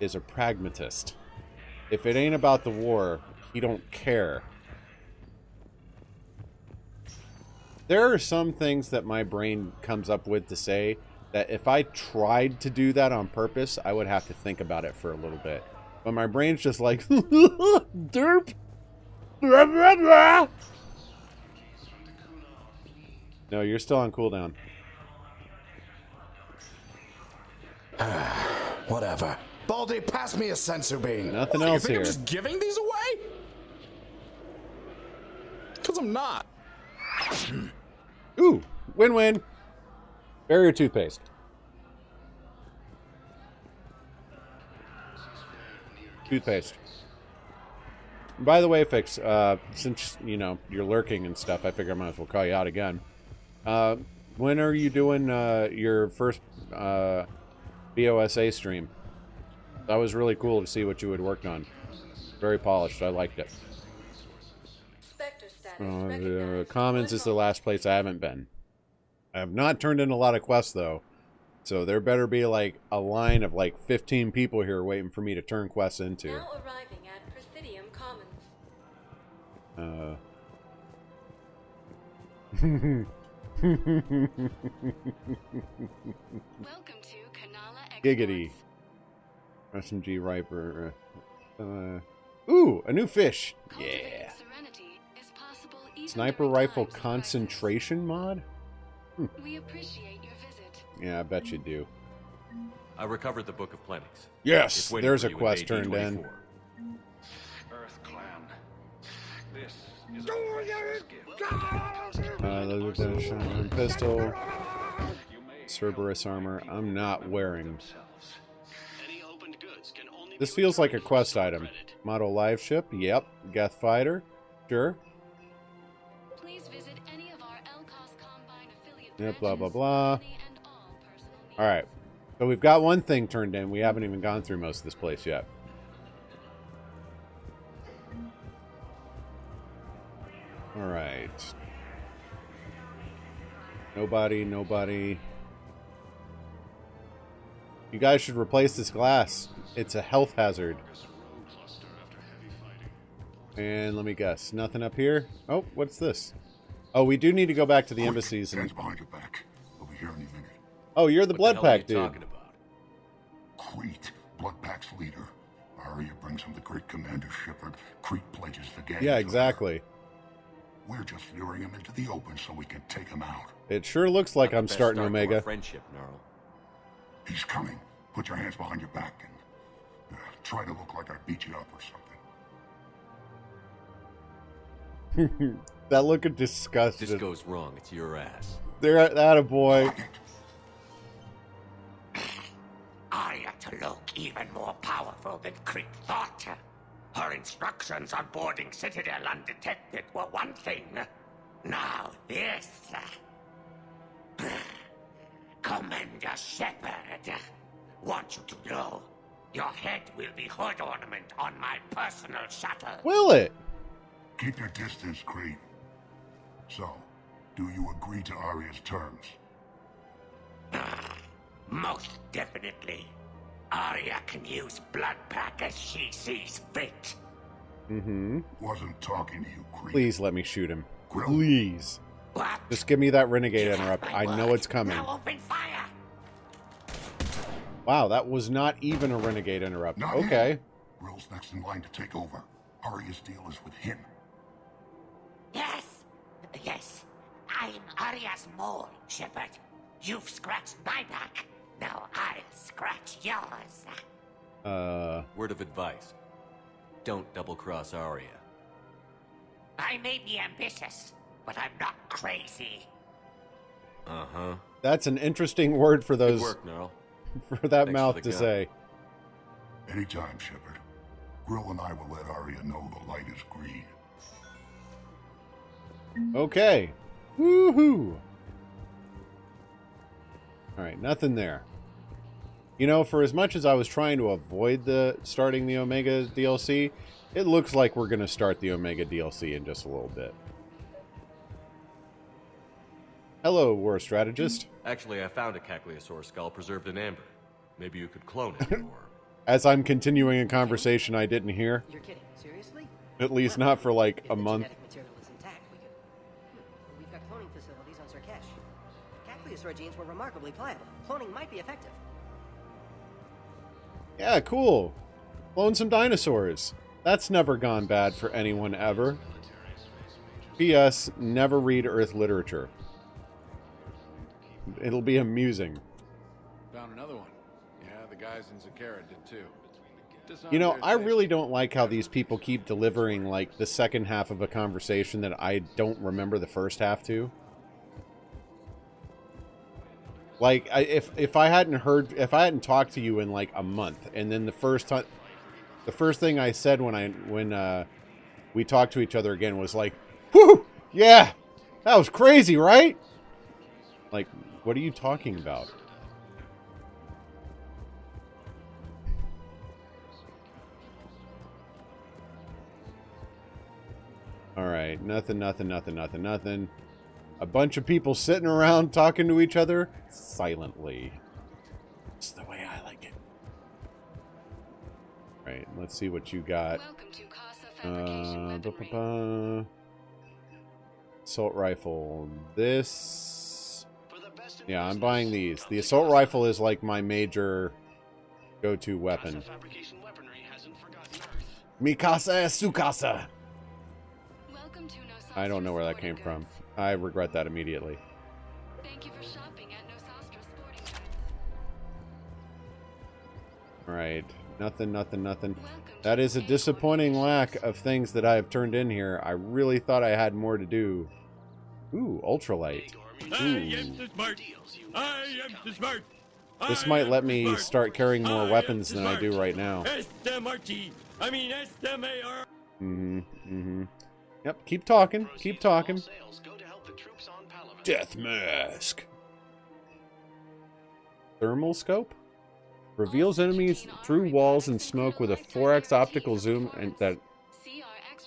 [SPEAKER 1] Is a pragmatist. If it ain't about the war, he don't care. There are some things that my brain comes up with to say that if I tried to do that on purpose, I would have to think about it for a little bit. But my brain's just like, derp. Blah, blah, blah. No, you're still on cooldown.
[SPEAKER 17] Whatever. Baldy, pass me a sensu bean.
[SPEAKER 1] Nothing
[SPEAKER 17] What,
[SPEAKER 1] else
[SPEAKER 17] you think
[SPEAKER 1] here.
[SPEAKER 17] I'm just giving these away? Because I'm not.
[SPEAKER 1] Ooh, win-win. Barrier toothpaste. Toothpaste. By the way, Fix, since, you know, you're lurking and stuff, I figure I might as well call you out again. When are you doing your first BOSA stream? That was really cool to see what you had worked on. Very polished. I liked it. Commons is the last place I haven't been. I have not turned in a lot of quests, though. So there better be, like, a line of, like, 15 people here waiting for me to turn quests into.
[SPEAKER 14] Now arriving at Presidium Commons. Welcome to Kanala
[SPEAKER 1] Giggity. SMG Riper. Ooh, a new fish. Yeah. Sniper rifle concentration mod?
[SPEAKER 14] We appreciate your visit.
[SPEAKER 1] Yeah, I bet you do.
[SPEAKER 4] I recovered the Book of Plenix.
[SPEAKER 1] Yes,
[SPEAKER 4] It's waiting
[SPEAKER 1] there's
[SPEAKER 4] for
[SPEAKER 1] a
[SPEAKER 4] you
[SPEAKER 1] quest
[SPEAKER 4] AD
[SPEAKER 1] turned in.
[SPEAKER 4] 24.
[SPEAKER 18] Earth Clan. This is
[SPEAKER 1] Shotgun pistol. Cerberus armor. I'm not wearing. This feels like a quest item. Model live ship. Yep. Geth fighter. Sure. Yep, blah, blah, blah. Alright. So we've got one thing turned in. We haven't even gone through most of this place yet. Alright. Nobody. You guys should replace this glass. It's a health hazard. And let me guess. Nothing up here? Oh, what's this? Oh, we do need to go back to the embassies. And...
[SPEAKER 19] behind your back. We'll be here any minute.
[SPEAKER 1] Oh, you're the Blood Pack dude.
[SPEAKER 19] Crete, Blood Pack's leader. Arya brings him the great Commander Shepard. Crete pledges the gang.
[SPEAKER 1] Yeah, exactly.
[SPEAKER 19] We're just luring him into the open so we can take him out.
[SPEAKER 1] It sure looks like I'm starting Omega.
[SPEAKER 4] Friendship, Gnarl.
[SPEAKER 19] He's coming. Put your hands behind your back and try to look like I beat you up or something.
[SPEAKER 1] That look of disgust.
[SPEAKER 4] If this goes wrong, it's your ass.
[SPEAKER 1] They're that a boy.
[SPEAKER 20] Arya to look even more powerful than Krieg thought. Her instructions on boarding Citadel undetected were one thing. Now this. Commander Shepard, want you to know, your head will be hood ornament on my personal shuttle.
[SPEAKER 1] Will it?
[SPEAKER 19] Keep your distance, Creed. So, do you agree to Arya's terms?
[SPEAKER 20] Most definitely. Arya can use Bloodpack as she sees fit.
[SPEAKER 1] Mm-hmm.
[SPEAKER 19] Wasn't talking to you, Creed.
[SPEAKER 1] Please let me shoot him. Please.
[SPEAKER 20] What?
[SPEAKER 1] Just give me that renegade interrupt. I know it's coming.
[SPEAKER 20] Now open fire.
[SPEAKER 1] Wow, that was not even a renegade interrupt.
[SPEAKER 19] Not
[SPEAKER 1] Okay.
[SPEAKER 19] him. Grill's next in line to take over. Arya's deal is with him.
[SPEAKER 20] Yes. Yes. I'm Arya's mole, Shepard. You've scratched my back. Now I'll scratch yours.
[SPEAKER 4] Word of advice. Don't double-cross Arya.
[SPEAKER 20] I may be ambitious, but I'm not crazy.
[SPEAKER 4] Uh-huh.
[SPEAKER 1] That's an interesting word for those.
[SPEAKER 4] Good work, Gnarl.
[SPEAKER 1] For that
[SPEAKER 4] Thanks
[SPEAKER 1] mouth
[SPEAKER 4] for
[SPEAKER 1] to
[SPEAKER 4] the gun.
[SPEAKER 1] say.
[SPEAKER 19] Anytime, Shepard. Grill and I will let Arya know the light is green.
[SPEAKER 1] Okay. Woohoo! Alright, nothing there. You know, for as much as I was trying to avoid starting the Omega DLC, it looks like we're going to start the Omega DLC in just a little bit. Hello, War Strategist.
[SPEAKER 4] Actually, I found a Cagliasaur skull preserved in amber. Maybe you could clone it, or...
[SPEAKER 1] As I'm continuing a conversation I didn't hear.
[SPEAKER 13] You're kidding. Seriously?
[SPEAKER 1] At least not for like a month.
[SPEAKER 13] Genetic material is intact. We've got cloning facilities on Surkesh. Cagliasaur genes were remarkably pliable. Cloning might be effective.
[SPEAKER 1] Yeah, cool. Clone some dinosaurs. That's never gone bad for anyone ever. P.S. Never read Earth literature. It'll be amusing.
[SPEAKER 6] Found another one. Yeah, the guys in Zakara did too.
[SPEAKER 1] You know, I really don't like how these people keep delivering, like, the second half of a conversation that I don't remember the first half to. Like, if I hadn't talked to you in, like, a month, and then the first thing I said when we talked to each other again was like, whew, yeah, that was crazy, right? Like, what are you talking about? Alright, nothing. A bunch of people sitting around talking to each other silently. It's the way I like it. Alright, let's see what you got. Assault rifle. This... Yeah, I'm buying these. The assault rifle is like my major go-to weapon. Mikasa Sukasa! I don't know where that came from. I regret that immediately.
[SPEAKER 14] Thank you for shopping at Nosastra Sporting Goods.
[SPEAKER 1] Alright, nothing. That is a disappointing lack of things that I have turned in here. I really thought I had more to do. Ooh, ultralight. This might let me start carrying more weapons than I do right now. Yep, keep talking. Death mask. Thermal scope? Reveals enemies through walls and smoke with a 4x optical zoom and that...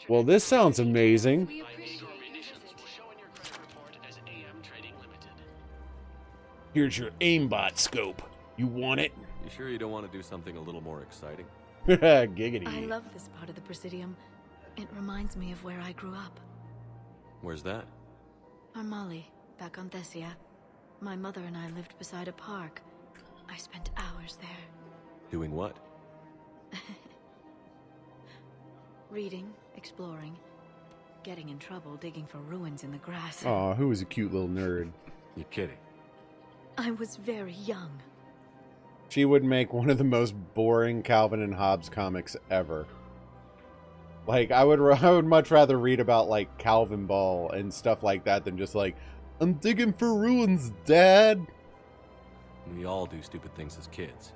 [SPEAKER 1] Well, this sounds amazing. Here's your aimbot scope. You want it?
[SPEAKER 4] You sure you don't want to do something a little more exciting?
[SPEAKER 1] Giggity.
[SPEAKER 14] I love this part of the Presidium. It reminds me of where I grew up.
[SPEAKER 4] Where's that?
[SPEAKER 14] Armali, back on Thessia. My mother and I lived beside a park. I spent hours there.
[SPEAKER 4] Doing what?
[SPEAKER 14] Reading, exploring, getting in trouble digging for ruins in the grass.
[SPEAKER 1] Aw, who was a cute little nerd?
[SPEAKER 4] You're kidding.
[SPEAKER 14] I was very young.
[SPEAKER 1] She would make one of the most boring Calvin and Hobbes comics ever. Like, I would much rather read about, like, Calvin Ball and stuff like that than just like, I'm digging for ruins, Dad.
[SPEAKER 4] We all do stupid things as kids.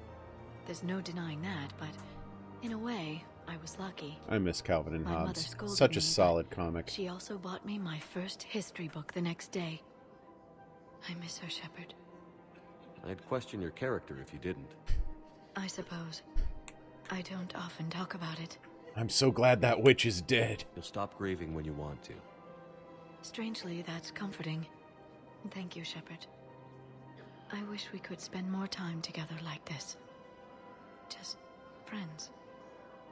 [SPEAKER 14] There's no denying that, but in a way, I was lucky.
[SPEAKER 1] I miss Calvin and
[SPEAKER 14] My mother
[SPEAKER 1] Hobbes.
[SPEAKER 14] scolded
[SPEAKER 1] Such a
[SPEAKER 14] me,
[SPEAKER 1] solid comic.
[SPEAKER 14] She also bought me my first history book the next day. I miss her, Shepard.
[SPEAKER 4] I'd question your character if you didn't.
[SPEAKER 14] I suppose. I don't often talk about it.
[SPEAKER 1] I'm so glad that witch is dead.
[SPEAKER 4] You'll stop grieving when you want to.
[SPEAKER 14] Strangely, that's comforting. Thank you, Shepard. I wish we could spend more time together like this. Just friends.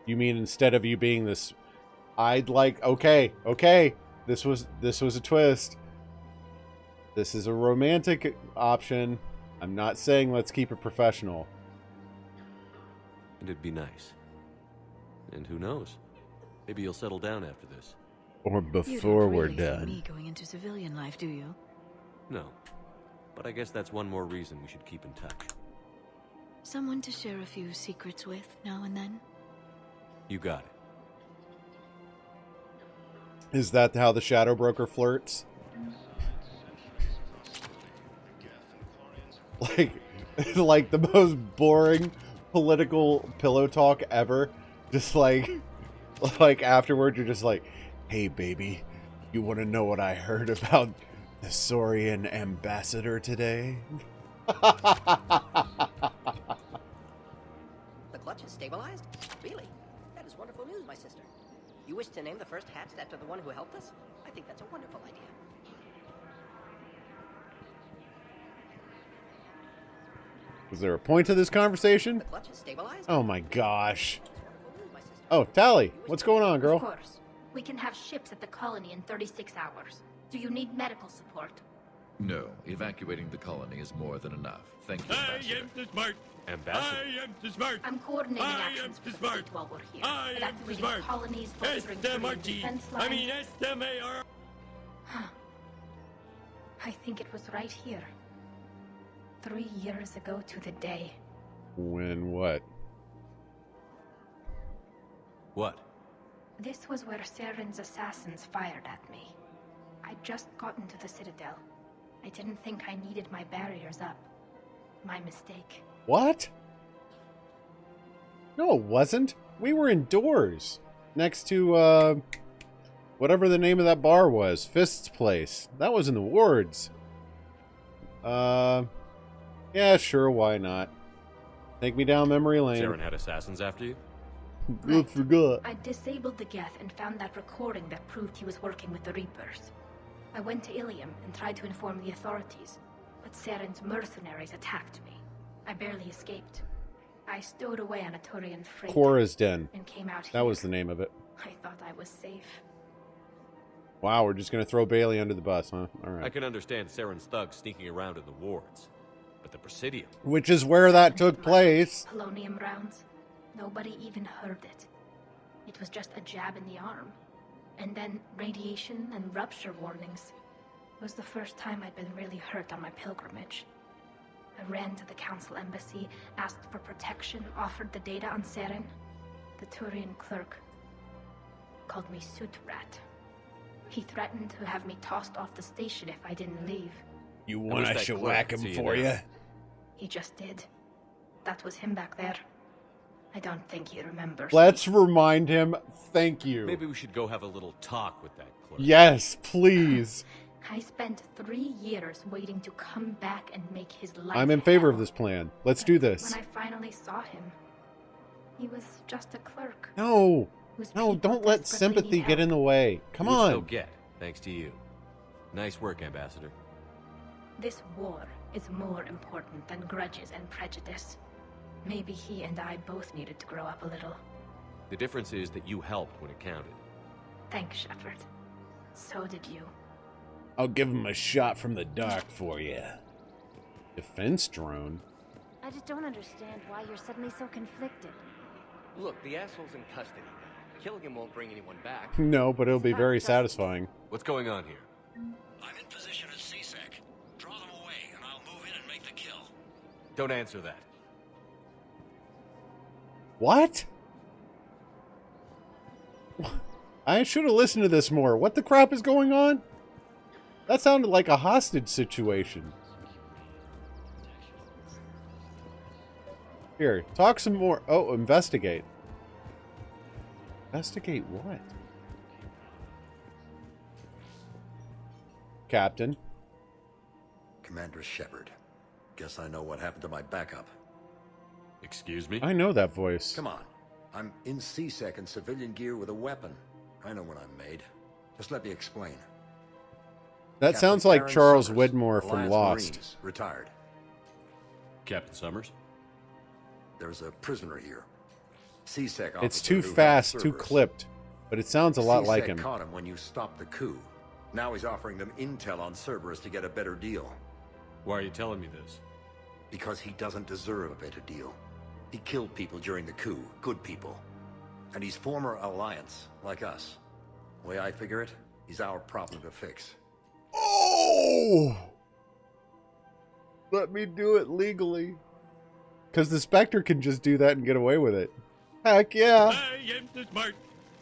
[SPEAKER 1] You mean instead of you being this, I'd like, okay, this was a twist. This is a romantic option. I'm not saying let's keep it professional.
[SPEAKER 4] And it'd be nice. And who knows? Maybe you'll settle down after this.
[SPEAKER 1] Or
[SPEAKER 14] You
[SPEAKER 1] before
[SPEAKER 14] don't
[SPEAKER 1] we're
[SPEAKER 14] really see
[SPEAKER 1] done.
[SPEAKER 14] me going into civilian life, do you?
[SPEAKER 4] No. But I guess that's one more reason we should keep in touch.
[SPEAKER 14] Someone to share a few secrets with now and then?
[SPEAKER 4] You got it.
[SPEAKER 1] Is that how the Shadow Broker flirts? Like the most boring political pillow talk ever. Just like afterward, you're just like, hey baby, you want to know what I heard about the Saurian ambassador today?
[SPEAKER 13] The clutch is stabilized? Really? That is wonderful news, my sister. You wish to name the first hatchet after the one who helped us? I think that's a wonderful idea.
[SPEAKER 1] Was there a point to this conversation?
[SPEAKER 13] The clutch is stabilized?
[SPEAKER 1] Oh my gosh. Oh, Tally, what's going on, girl?
[SPEAKER 21] Of course. We can have ships at the colony in 36 hours. Do you need medical support?
[SPEAKER 12] No, evacuating the colony is more than enough. Thank you, Ambassador.
[SPEAKER 6] I am too smart.
[SPEAKER 4] Ambassador.
[SPEAKER 6] I am too smart.
[SPEAKER 21] I'm coordinating
[SPEAKER 6] I
[SPEAKER 21] actions
[SPEAKER 6] am
[SPEAKER 21] for
[SPEAKER 6] too
[SPEAKER 21] the
[SPEAKER 6] smart.
[SPEAKER 21] fleet while we're here.
[SPEAKER 6] I am too
[SPEAKER 21] Evacuating
[SPEAKER 6] smart.
[SPEAKER 21] colonies, bolstering Korean defense lines.
[SPEAKER 6] I mean S-M-A-R.
[SPEAKER 21] I think it was right here. 3 years ago to the day.
[SPEAKER 1] When what?
[SPEAKER 4] What?
[SPEAKER 21] This was where Saren's assassins fired at me. I'd just gotten to the Citadel. I didn't think I needed my barriers up. My mistake.
[SPEAKER 1] What? No, it wasn't. We were indoors. Next to, whatever the name of that bar was. Fist's place. That was in the wards. Yeah, sure, why not? Take me down memory lane.
[SPEAKER 4] Saren had assassins after you?
[SPEAKER 1] I forgot.
[SPEAKER 21] I disabled the Geth and found that recording that proved he was working with the Reapers. I went to Ilium and tried to inform the authorities, but Saren's mercenaries attacked me. I barely escaped. I stowed away on a Turian freighter
[SPEAKER 1] Cora's Den.
[SPEAKER 21] and came out here.
[SPEAKER 1] That was the name of it.
[SPEAKER 21] I thought I was safe.
[SPEAKER 1] Wow, we're just gonna throw Bailey under the bus, huh? Alright.
[SPEAKER 4] I can understand Saren's thugs sneaking around in the wards. But the Presidium...
[SPEAKER 1] Which is where that took place.
[SPEAKER 21] Polonium rounds. Nobody even heard it. It was just a jab in the arm. And then radiation and rupture warnings. It was the first time I'd been really hurt on my pilgrimage. I ran to the council embassy, asked for protection, offered the data on Saren. The Turian clerk called me Soot Rat. He threatened to have me tossed off the station if I didn't leave.
[SPEAKER 1] You want I should whack him for you?
[SPEAKER 21] He just did. That was him back there. I don't think he remembers.
[SPEAKER 1] Let's remind him. Thank you.
[SPEAKER 4] Maybe we should go have a little talk with that clerk.
[SPEAKER 1] Yes, please.
[SPEAKER 21] I spent 3 years waiting to come back and make his life
[SPEAKER 1] I'm in favor of this plan. Let's do this.
[SPEAKER 21] When I finally saw him, he was just a clerk.
[SPEAKER 1] No. No, don't let sympathy get in the way. Come
[SPEAKER 4] Which
[SPEAKER 1] on.
[SPEAKER 4] they'll get, thanks to you. Nice work, Ambassador.
[SPEAKER 21] This war is more important than grudges and prejudice. Maybe he and I both needed to grow up a little.
[SPEAKER 4] The difference is that you helped when it counted.
[SPEAKER 21] Thanks, Shepard. So did you.
[SPEAKER 1] I'll give him a shot from the dark for you. Defense drone?
[SPEAKER 10] I just don't understand why you're suddenly so conflicted.
[SPEAKER 11] Look, the asshole's in custody now. Killing him won't bring anyone back.
[SPEAKER 1] No, but it'll be very satisfying.
[SPEAKER 4] What's going on here?
[SPEAKER 3] I'm in position at CSEC. Draw them away, and I'll move in and make the kill.
[SPEAKER 4] Don't answer that.
[SPEAKER 1] What? I should have listened to this more. What the crap is going on? That sounded like a hostage situation. Here, talk some more. Oh, investigate. Investigate what? Captain.
[SPEAKER 8] Commander Shepard. Guess I know what happened to my backup.
[SPEAKER 4] Excuse me?
[SPEAKER 1] I know that voice.
[SPEAKER 8] Come on. I'm in C-Sec in civilian gear with a weapon. I know what I'm made. Just let me explain.
[SPEAKER 1] That
[SPEAKER 8] Captain
[SPEAKER 1] sounds like
[SPEAKER 8] Aaron
[SPEAKER 1] Charles
[SPEAKER 8] Summers,
[SPEAKER 1] Widmore from
[SPEAKER 8] Alliance
[SPEAKER 1] Lost.
[SPEAKER 8] Marines, retired.
[SPEAKER 4] Captain Summers?
[SPEAKER 8] There's a prisoner here. C-Sec
[SPEAKER 1] It's
[SPEAKER 8] officer
[SPEAKER 1] too
[SPEAKER 8] who helped
[SPEAKER 1] fast, too
[SPEAKER 8] Cerberus.
[SPEAKER 1] clipped, but it sounds a lot like
[SPEAKER 8] C-Sec
[SPEAKER 1] him.
[SPEAKER 8] caught him when you stopped the coup. Now he's offering them intel on Cerberus to get a better deal.
[SPEAKER 4] Why are you telling me this?
[SPEAKER 8] Because he doesn't deserve a better deal. He killed people during the coup, good people. And he's former Alliance, like us. The way I figure it, he's our problem to fix.
[SPEAKER 1] Oh! Let me do it legally. Because the Spectre can just do that and get away with it. Heck yeah.
[SPEAKER 6] I am too smart.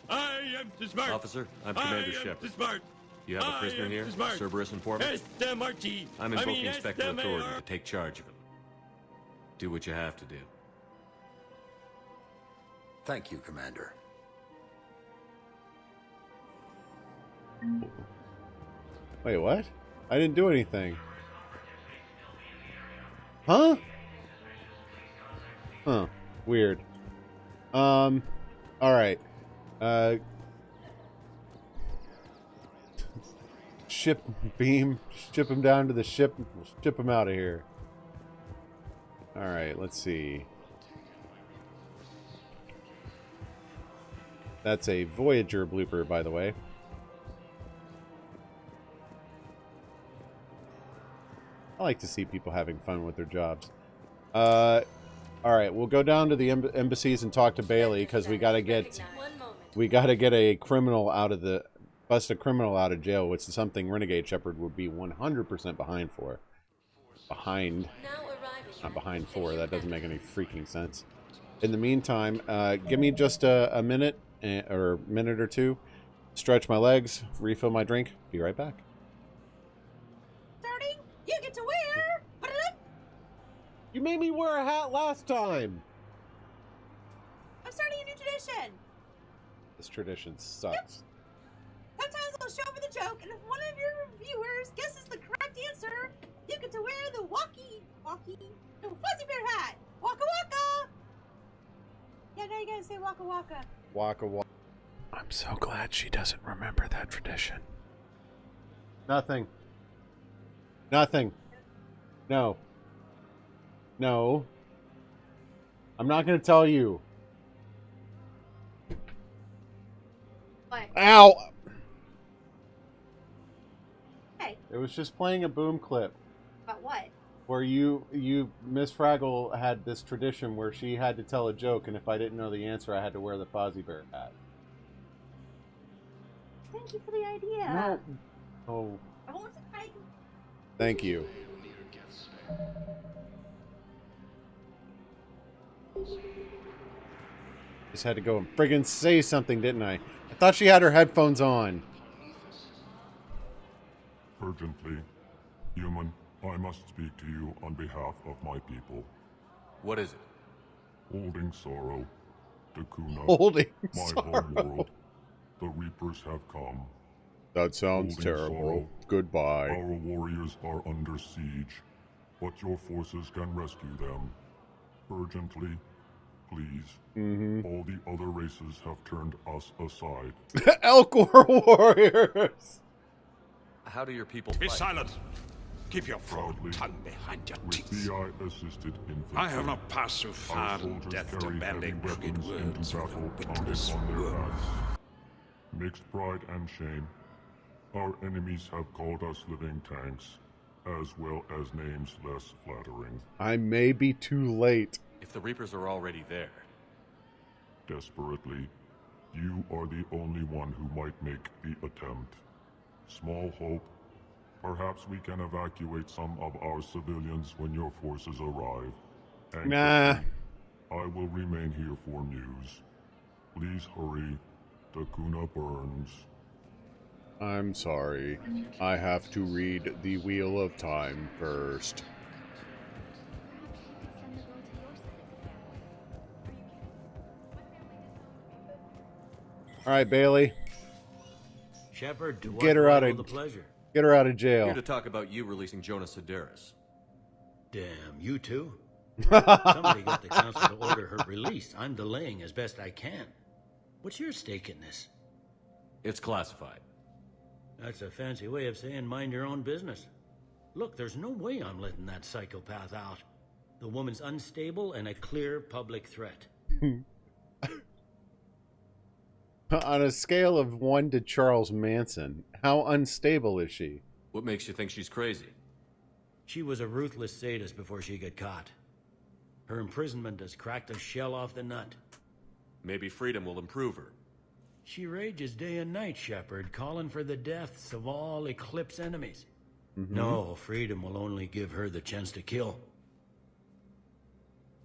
[SPEAKER 6] I am too smart.
[SPEAKER 4] Officer, I'm Commander Shepard.
[SPEAKER 6] Too smart.
[SPEAKER 4] You have a prisoner here? Cerberus informant? I'm invoking Spectre authority to take charge of him. Do what you have to do.
[SPEAKER 8] Thank you, Commander.
[SPEAKER 1] Wait, what? I didn't do anything. Huh? Huh. Weird. Alright. Ship beam. Ship him down to the ship. Ship him out of here. Alright, let's see. That's a Voyager blooper, by the way. I like to see people having fun with their jobs. Alright, we'll go down to the embassies and talk to Bailey, because we gotta get a criminal out of the... bust a criminal out of jail, which is something Renegade Shepard would be 100% behind for. Behind. Not behind for, that doesn't make any freaking sense. In the meantime, give me just a minute, or minute or two. Stretch my legs, refill my drink. Be right back.
[SPEAKER 22] Starting, you get to wear.
[SPEAKER 1] You made me wear a hat last time.
[SPEAKER 22] I'm starting a new tradition.
[SPEAKER 1] This tradition sucks.
[SPEAKER 22] Sometimes I'll show up with a joke, and if one of your viewers guesses the correct answer, you get to wear the fuzzy bear hat. Waka waka. Yeah, now you gotta say waka waka.
[SPEAKER 1] Waka waka. I'm so glad she doesn't remember that tradition. Nothing. Nothing. No. No. I'm not going to tell you.
[SPEAKER 22] What?
[SPEAKER 1] Ow!
[SPEAKER 22] Hey.
[SPEAKER 1] It was just playing a boom clip.
[SPEAKER 22] About what?
[SPEAKER 1] Where Miss Fraggle had this tradition where she had to tell a joke, and if I didn't know the answer, I had to wear the Fozzie Bear hat.
[SPEAKER 22] Thank you for the idea.
[SPEAKER 1] No. Oh.
[SPEAKER 22] I want to try.
[SPEAKER 1] Thank you. Just had to go and friggin' say something, didn't I? I thought she had her headphones on.
[SPEAKER 19] Urgently, human, I must speak to you on behalf of my people.
[SPEAKER 4] What is it?
[SPEAKER 19] Holding sorrow, Dakuna,
[SPEAKER 1] Holding
[SPEAKER 19] my
[SPEAKER 1] sorrow.
[SPEAKER 19] homeworld. The Reapers have come.
[SPEAKER 1] That sounds
[SPEAKER 19] Holding
[SPEAKER 1] terrible.
[SPEAKER 19] sorrow,
[SPEAKER 1] Goodbye.
[SPEAKER 19] Our warriors are under siege, but your forces can rescue them. Urgently, please. All the other races have turned us aside.
[SPEAKER 1] Elcor warriors!
[SPEAKER 4] How do your people
[SPEAKER 20] Be
[SPEAKER 4] fight?
[SPEAKER 20] silent. Keep your foul tongue behind your
[SPEAKER 19] With
[SPEAKER 20] teeth.
[SPEAKER 19] BI-assisted infantry,
[SPEAKER 20] I have not passed so far
[SPEAKER 19] our
[SPEAKER 20] in
[SPEAKER 19] soldiers
[SPEAKER 20] death to
[SPEAKER 19] carry
[SPEAKER 20] bandy
[SPEAKER 19] heavy
[SPEAKER 20] crooked
[SPEAKER 19] weapons
[SPEAKER 20] words
[SPEAKER 19] into
[SPEAKER 20] with a
[SPEAKER 19] battle mounted
[SPEAKER 20] witless
[SPEAKER 19] on their
[SPEAKER 20] worm.
[SPEAKER 19] backs. Mixed pride and shame, our enemies have called us living tanks, as well as names less flattering.
[SPEAKER 1] I may be too late.
[SPEAKER 4] If the Reapers are already there.
[SPEAKER 19] Desperately, you are the only one who might make the attempt. Small hope. Perhaps we can evacuate some of our civilians when your forces arrive.
[SPEAKER 1] Nah.
[SPEAKER 19] I will remain here for news. Please hurry. Dakuna burns.
[SPEAKER 1] I'm sorry. I have to read the Wheel of Time first. Alright, Bailey.
[SPEAKER 3] Shepard, to
[SPEAKER 1] Get her
[SPEAKER 3] what
[SPEAKER 1] out
[SPEAKER 3] owe
[SPEAKER 1] of
[SPEAKER 3] the pleasure?
[SPEAKER 1] Get her out of
[SPEAKER 4] Here
[SPEAKER 1] jail.
[SPEAKER 4] to talk about you releasing Jonas Sedaris.
[SPEAKER 3] Damn, you too? Somebody got the council to order her release. I'm delaying as best I can. What's your stake in this?
[SPEAKER 4] It's classified.
[SPEAKER 3] That's a fancy way of saying mind your own business. Look, there's no way I'm letting that psychopath out. The woman's unstable and a clear public threat.
[SPEAKER 1] On a scale of 1 to Charles Manson, how unstable is she?
[SPEAKER 4] What makes you think she's crazy?
[SPEAKER 3] She was a ruthless sadist before she got caught. Her imprisonment has cracked the shell off the nut.
[SPEAKER 4] Maybe freedom will improve her.
[SPEAKER 3] She rages day and night, Shepard, calling for the deaths of all Eclipse enemies. No, freedom will only give her the chance to kill.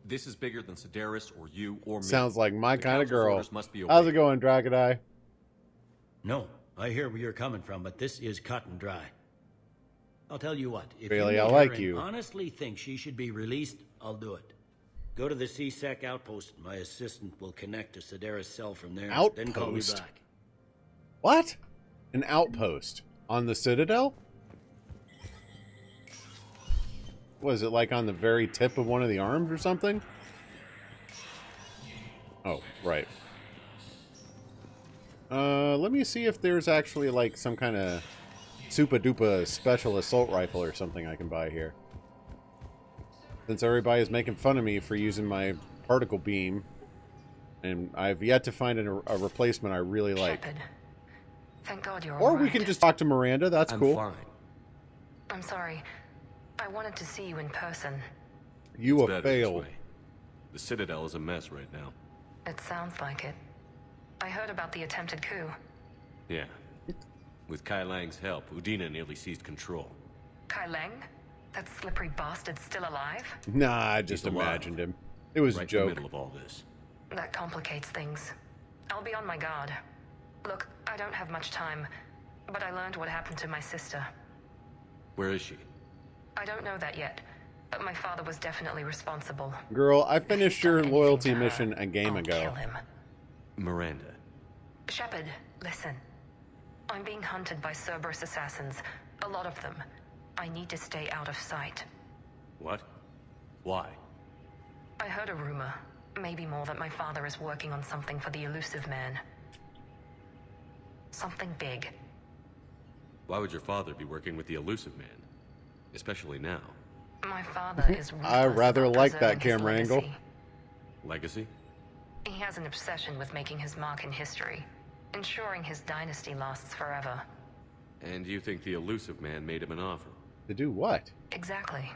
[SPEAKER 4] This is bigger than Sedaris or you or me.
[SPEAKER 1] Sounds like my
[SPEAKER 4] The
[SPEAKER 1] kind of
[SPEAKER 4] Council's
[SPEAKER 1] girl.
[SPEAKER 4] orders must be
[SPEAKER 1] How's it
[SPEAKER 4] obeyed.
[SPEAKER 1] going, Dragoneye?
[SPEAKER 3] No, I hear where you're coming from, but this is cut and dry. I'll tell you what, if
[SPEAKER 1] Bailey,
[SPEAKER 3] you
[SPEAKER 1] I
[SPEAKER 3] meet
[SPEAKER 1] like
[SPEAKER 3] her and
[SPEAKER 1] you.
[SPEAKER 3] honestly think she should be released, I'll do it. Go to the C-Sec outpost. My assistant will connect to Sedaris' cell from there. Then call me
[SPEAKER 1] Outpost?
[SPEAKER 3] back.
[SPEAKER 1] What? An outpost? On the Citadel? Was it like on the very tip of one of the arms or something? Oh, right. Let me see if there's actually like some kind of super-duper special assault rifle or something I can buy here. Since everybody is making fun of me for using my particle beam, and I've yet to find a replacement I really like.
[SPEAKER 5] Shepard, thank God you're
[SPEAKER 1] Or
[SPEAKER 5] all
[SPEAKER 1] we
[SPEAKER 5] right.
[SPEAKER 1] can just talk to Miranda, that's
[SPEAKER 4] I'm
[SPEAKER 1] cool.
[SPEAKER 4] fine.
[SPEAKER 5] I'm sorry. I wanted to see you in person.
[SPEAKER 1] You
[SPEAKER 4] It's
[SPEAKER 1] a
[SPEAKER 4] better this
[SPEAKER 1] fail.
[SPEAKER 4] way. The Citadel is a mess right now.
[SPEAKER 5] It sounds like it. I heard about the attempted coup.
[SPEAKER 4] Yeah. With Kai Lang's help, Udina nearly seized control.
[SPEAKER 5] Kai Leng? That slippery bastard's still alive?
[SPEAKER 1] Nah, I just
[SPEAKER 4] He's alive.
[SPEAKER 1] imagined him. It was
[SPEAKER 4] Right
[SPEAKER 1] a
[SPEAKER 4] in
[SPEAKER 1] joke.
[SPEAKER 4] the middle of all this.
[SPEAKER 5] That complicates things. I'll be on my guard. Look, I don't have much time, but I learned what happened to my sister.
[SPEAKER 4] Where is she?
[SPEAKER 5] I don't know that yet, but my father was definitely responsible.
[SPEAKER 1] Girl, I finished your loyalty mission a game ago.
[SPEAKER 5] Kill him.
[SPEAKER 4] Miranda.
[SPEAKER 5] Shepard, listen. I'm being hunted by Cerberus assassins. A lot of them. I need to stay out of sight.
[SPEAKER 4] What? Why?
[SPEAKER 5] I heard a rumor, maybe more, that my father is working on something for the Elusive Man. Something big.
[SPEAKER 4] Why would your father be working with the Elusive Man? Especially now.
[SPEAKER 5] My father is
[SPEAKER 1] I rather
[SPEAKER 5] about
[SPEAKER 1] like that
[SPEAKER 5] preserving his
[SPEAKER 1] camera angle.
[SPEAKER 5] legacy.
[SPEAKER 4] Legacy?
[SPEAKER 5] He has an obsession with making his mark in history, ensuring his dynasty lasts forever.
[SPEAKER 4] And you think the Elusive Man made him an offer?
[SPEAKER 1] To do what?
[SPEAKER 5] Exactly.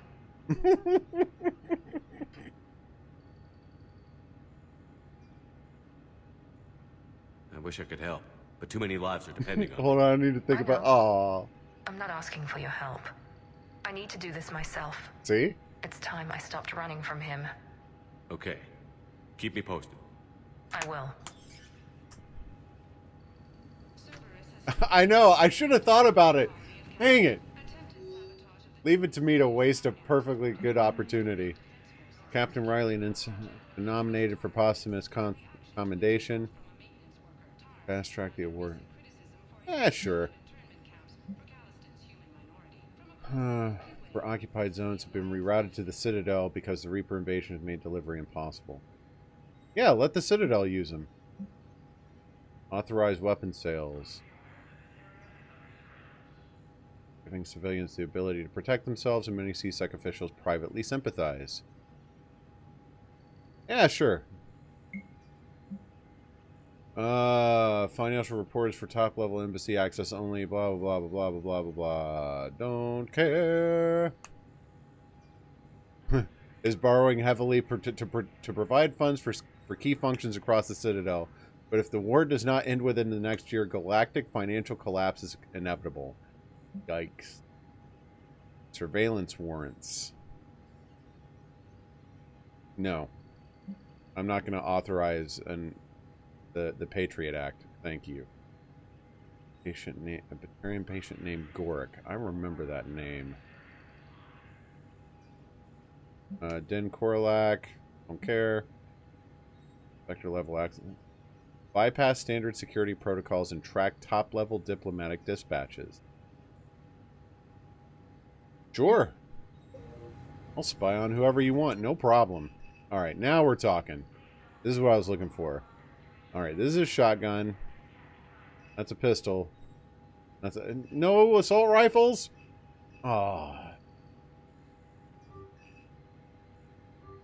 [SPEAKER 4] I wish I could help, but too many lives are depending on it.
[SPEAKER 1] Hold on, I need to think about... Aw.
[SPEAKER 5] I'm not asking for your help. I need to do this myself.
[SPEAKER 1] See?
[SPEAKER 5] It's time I stopped running from him.
[SPEAKER 4] Okay. Keep me posted.
[SPEAKER 5] I will.
[SPEAKER 1] I know, I should have thought about it. Dang it. Leave it to me to waste a perfectly good opportunity. Captain Riley nominated for posthumous commendation. Fast track the award. Sure. For occupied zones have been rerouted to the Citadel because the Reaper invasion has made delivery impossible. Yeah, let the Citadel use them. Authorized weapon sales. Giving civilians the ability to protect themselves, and many C-Sec officials privately sympathize. Yeah, sure. Financial reports for top-level embassy access only, blah, blah, blah, blah, blah, blah, blah, blah. Don't care. Is borrowing heavily to provide funds for key functions across the Citadel. But if the war does not end within the next year, galactic financial collapse is inevitable. Yikes. Surveillance warrants. No. I'm not going to authorize the Patriot Act. Thank you. A Batarian patient named Goric. I remember that name. Den Korlak. Don't care. Vector level access. Bypass standard security protocols and track top-level diplomatic dispatches. Sure. I'll spy on whoever you want. No problem. Alright, now we're talking. This is what I was looking for. Alright, this is a shotgun. That's a pistol. That's a... No assault rifles? Oh.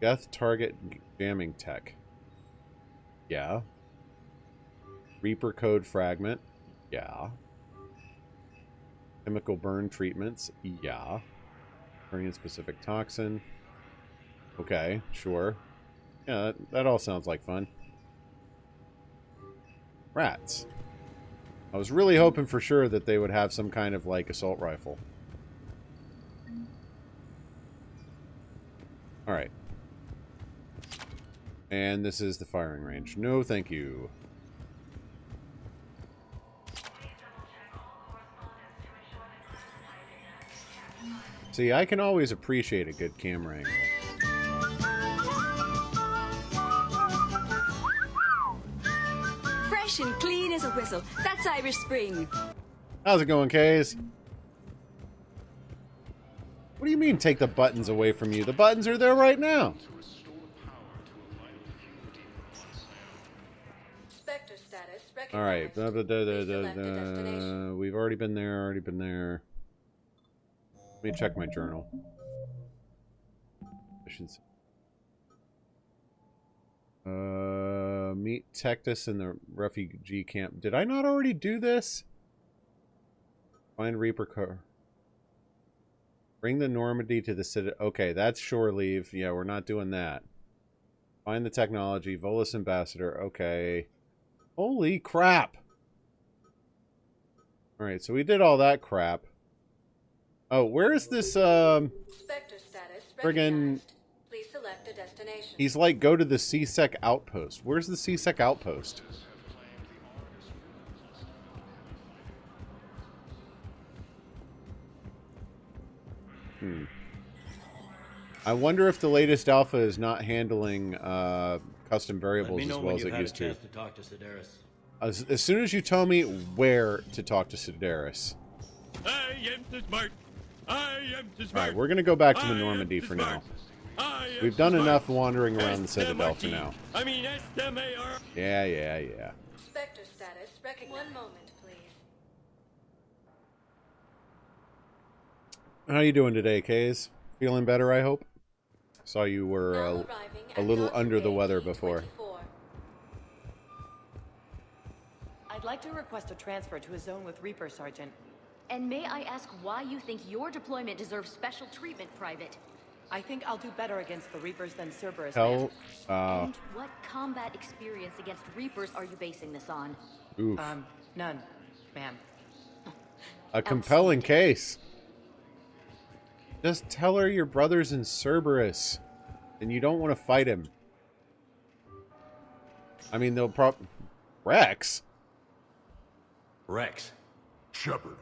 [SPEAKER 1] Death target jamming tech. Yeah. Reaper code fragment. Yeah. Chemical burn treatments. Yeah. Variant specific toxin. Okay, sure. Yeah, that all sounds like fun. Rats. I was really hoping for sure that they would have some kind of, like, assault rifle. Alright. And this is the firing range. No, thank you. See, I can always appreciate a good camera angle.
[SPEAKER 9] Fresh and clean as a whistle. That's Irish Spring.
[SPEAKER 1] How's it going, Kays? What do you mean take the buttons away from you? The buttons are there right now. Alright. We've already been there, Let me check my journal. Meet Tectus in the refugee camp. Did I not already do this? Find Reaper car. Bring the Normandy to the Citadel. Okay, that's shore leave. Yeah, we're not doing that. Find the technology. Volus ambassador. Okay. Holy crap. Alright, so we did all that crap. Oh, where is this, friggin...
[SPEAKER 5] Please select a destination.
[SPEAKER 1] He's like, go to the CSEC outpost. Where's the CSEC outpost? I wonder if the latest alpha is not handling custom variables as well as it used to.
[SPEAKER 3] To talk to Sedaris.
[SPEAKER 1] As soon as you tell me where to talk to Sedaris.
[SPEAKER 6] I am too smart. I am too smart.
[SPEAKER 1] Alright, we're going to go back to the Normandy for now. We've done enough wandering around the Citadel for now.
[SPEAKER 6] I mean, S-M-A-R.
[SPEAKER 1] Yeah.
[SPEAKER 5] Spectre status. One moment, please.
[SPEAKER 1] How you doing today, Kays? Feeling better, I hope? Saw you were a little under the weather before.
[SPEAKER 15] I'd like to request a transfer to a zone with Reaper, Sergeant.
[SPEAKER 10] And may I ask why you think your deployment deserves special treatment, Private?
[SPEAKER 15] I think I'll do better against the Reapers than Cerberus.
[SPEAKER 1] Hell,
[SPEAKER 10] And what combat experience against Reapers are you basing this on?
[SPEAKER 1] Oof.
[SPEAKER 15] None, ma'am.
[SPEAKER 1] A compelling case. Just tell her your brother's in Cerberus, and you don't want to fight him. I mean, they'll Rex?
[SPEAKER 11] Rex.
[SPEAKER 18] Shepard.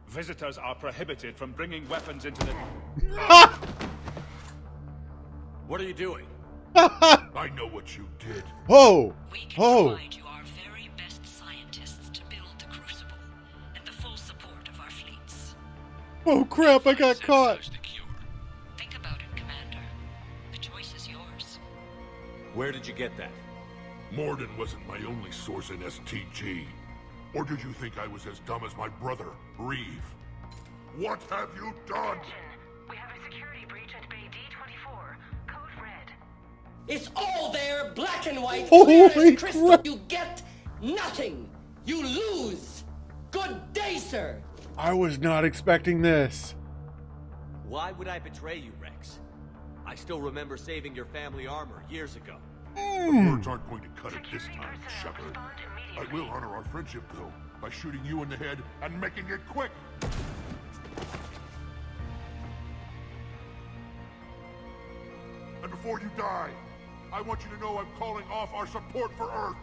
[SPEAKER 18] Visitors are prohibited from bringing weapons into the...
[SPEAKER 11] What are you doing?
[SPEAKER 18] I know what you did.
[SPEAKER 1] Whoa!
[SPEAKER 23] We can provide you our very best scientists to build the Crucible, and the full support of our fleets.
[SPEAKER 1] Oh crap, I got caught!
[SPEAKER 23] Think about it, Commander. The choice is yours.
[SPEAKER 11] Where did you get that?
[SPEAKER 18] Morden wasn't my only source in STG. Or did you think I was as dumb as my brother, Reeve? What have you done?
[SPEAKER 23] We have a security breach at Bay D-24. Code red.
[SPEAKER 13] It's all there, black and white,
[SPEAKER 1] Holy
[SPEAKER 13] clear as crystal.
[SPEAKER 1] crap.
[SPEAKER 13] You get nothing. You lose. Good day, sir.
[SPEAKER 1] I was not expecting this.
[SPEAKER 11] Why would I betray you, Rex? I still remember saving your family armor years ago.
[SPEAKER 18] The words aren't going to cut it this time, Shepard. I will honor our friendship, though, by shooting you in the head and making it quick. And before you die, I want you to know I'm calling off our support for Earth.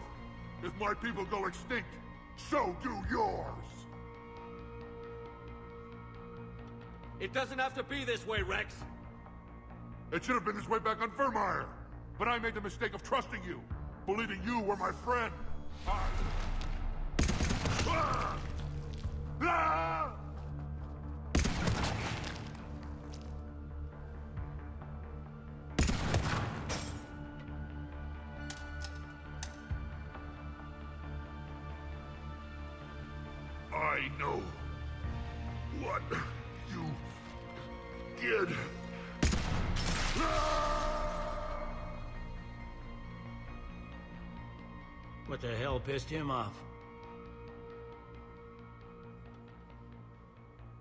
[SPEAKER 18] If my people go extinct, so do yours.
[SPEAKER 4] It doesn't have to be this way, Rex.
[SPEAKER 18] It should have been this way back on Vermeer. But I made the mistake of trusting you, believing you were my friend. I know what you did.
[SPEAKER 3] What the hell pissed him off?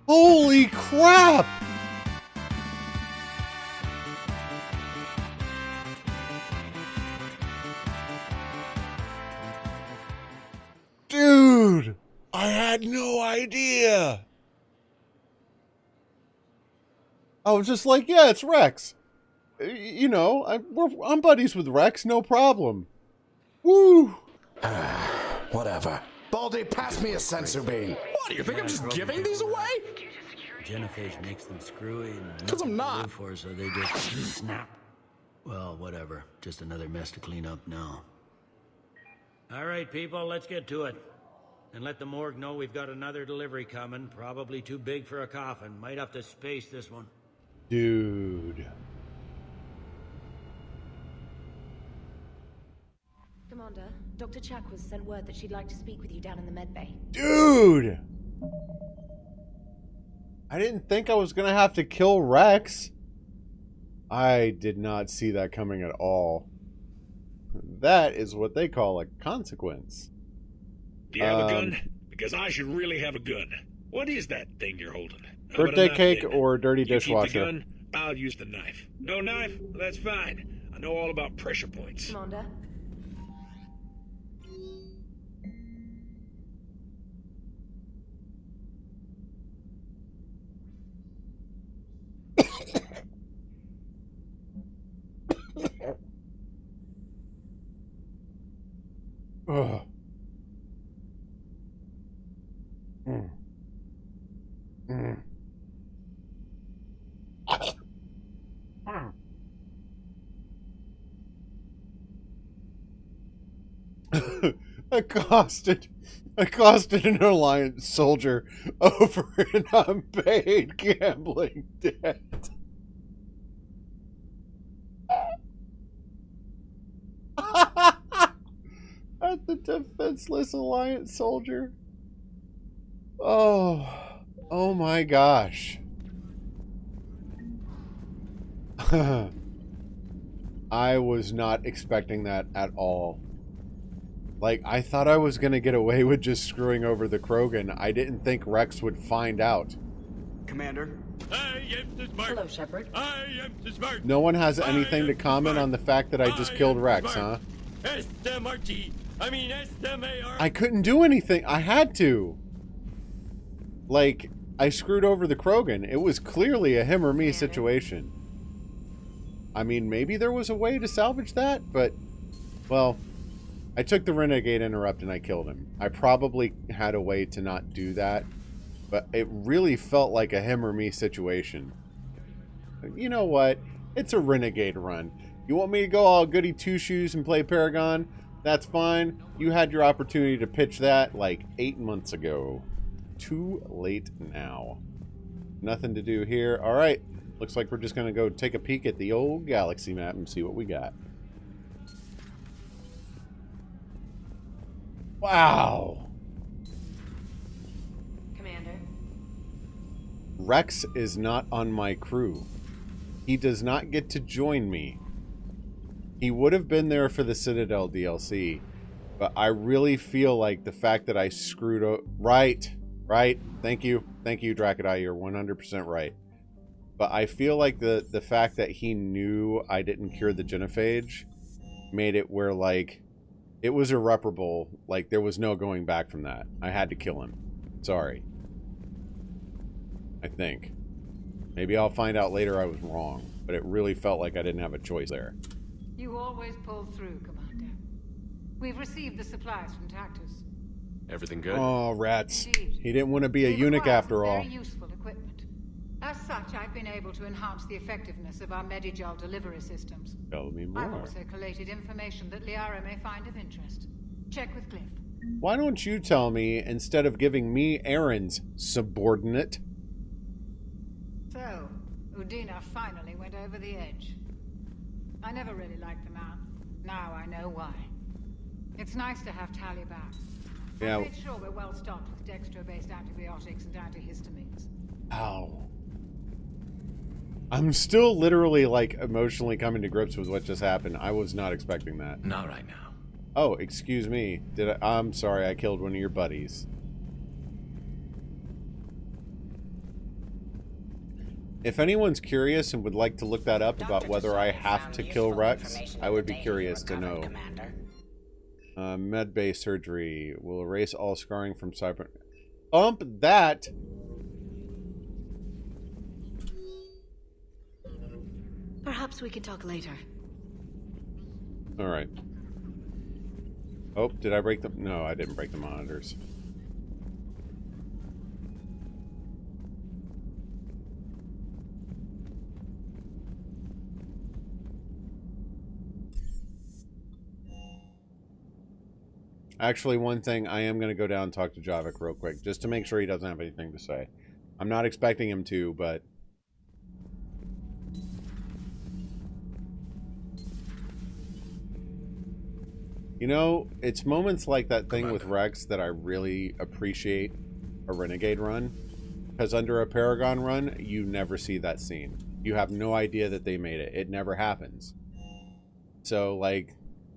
[SPEAKER 1] Holy crap! Dude! I had no idea! I was just like, yeah, it's Rex. You know, I'm buddies with Rex, no problem. Woo!
[SPEAKER 17] Whatever. Baldy, pass me a sensu bean. What, do you think I'm just giving these away?
[SPEAKER 3] Genophage makes them screwy and
[SPEAKER 17] 'Cause I'm not.
[SPEAKER 3] nothing to live for, so they just snap. Well, whatever. Just another mess to clean up now. All right, people, let's get to it. And let the morgue know we've got another delivery coming. Probably too big for a coffin. Might have to space this one.
[SPEAKER 1] Dude.
[SPEAKER 10] Commander, Dr. Chakwas sent word that she'd like to speak with you down in the med bay.
[SPEAKER 1] Dude! I didn't think I was gonna have to kill Rex. I did not see that coming at all. That is what they call a consequence.
[SPEAKER 2] Do you have a gun? Because I should really have a gun. What is that thing you're holding? How about a
[SPEAKER 1] Birthday
[SPEAKER 2] knife,
[SPEAKER 1] cake
[SPEAKER 2] then?
[SPEAKER 1] or dirty
[SPEAKER 2] You keep the
[SPEAKER 1] dishwasher?
[SPEAKER 2] gun, I'll use the knife. No knife? That's fine. I know all about pressure points.
[SPEAKER 10] Commander?
[SPEAKER 1] Ugh. Mm. Mm. accosted an Alliance soldier over an unpaid gambling debt. At the defenseless Alliance soldier. Oh my gosh. I was not expecting that at all. Like, I thought I was going to get away with just screwing over the Krogan. I didn't think Rex would find out.
[SPEAKER 7] Commander?
[SPEAKER 6] I am the smart.
[SPEAKER 10] Hello, Shepard.
[SPEAKER 6] I am the smart.
[SPEAKER 1] No one has anything to comment on the fact that I just killed Rex, huh?
[SPEAKER 6] SMRT. I mean SMAR.
[SPEAKER 1] I couldn't do anything. I had to. Like, I screwed over the Krogan. It was clearly a him or me situation. I mean, maybe there was a way to salvage that, but, well, I took the Renegade Interrupt and I killed him. I probably had a way to not do that, but it really felt like a him or me situation. You know what? It's a Renegade run. You want me to go all goody two-shoes and play Paragon? That's fine. You had your opportunity to pitch that like 8 months ago. Too late now. Nothing to do here. All right. Looks like we're just going to go take a peek at the old galaxy map and see what we got. Wow.
[SPEAKER 10] Commander?
[SPEAKER 1] Rex is not on my crew. He does not get to join me. He would have been there for the Citadel DLC, but I really feel like the fact that I screwed up... Right. Thank you, Drakadai. You're 100% right. But I feel like the fact that he knew I didn't cure the genophage made it where, like, it was irreparable. Like, there was no going back from that. I had to kill him. Sorry. I think. Maybe I'll find out later I was wrong, but it really felt like I didn't have a choice there.
[SPEAKER 16] You always pull through, Commander. We've received the supplies from Tactus.
[SPEAKER 4] Everything good?
[SPEAKER 1] Oh, rats.
[SPEAKER 7] Indeed.
[SPEAKER 1] He didn't want to be a
[SPEAKER 7] We've
[SPEAKER 1] eunuch
[SPEAKER 7] acquired
[SPEAKER 1] after
[SPEAKER 7] some
[SPEAKER 1] all.
[SPEAKER 7] Very useful equipment. As such, I've been able to enhance the effectiveness of our Medigel delivery systems.
[SPEAKER 1] Tell me
[SPEAKER 7] I've
[SPEAKER 1] more.
[SPEAKER 7] also collated information that Liara may find of interest. Check with Cliff.
[SPEAKER 1] Why don't you tell me instead of giving me errands, subordinate?
[SPEAKER 7] So, Udina finally went over the edge. I never really liked the man. Now I know why. It's nice to have Tally back.
[SPEAKER 1] Yeah.
[SPEAKER 7] I made sure we're well stocked with dextro-based antibiotics and antihistamines.
[SPEAKER 1] Ow. I'm still literally, like, emotionally coming to grips with what just happened. I was not expecting that.
[SPEAKER 12] Not right now.
[SPEAKER 1] Oh, excuse me. I'm sorry, I killed one of your buddies. If anyone's curious and would like to look that up about whether I have to kill Rex, I would be curious to know. Med bay surgery will erase all scarring from cyber. Bump that!
[SPEAKER 5] Perhaps we can talk later.
[SPEAKER 1] Alright. Oh, did I break them? No, I didn't break the monitors. Actually, one thing, I am going to go down and talk to Javik real quick, just to make sure he doesn't have anything to say. I'm not expecting him to, but... You know, it's moments like that thing with Rex that I really appreciate a Renegade run. Because under a Paragon run, you never see that scene. You have no idea that they made it. It never happens. So, like,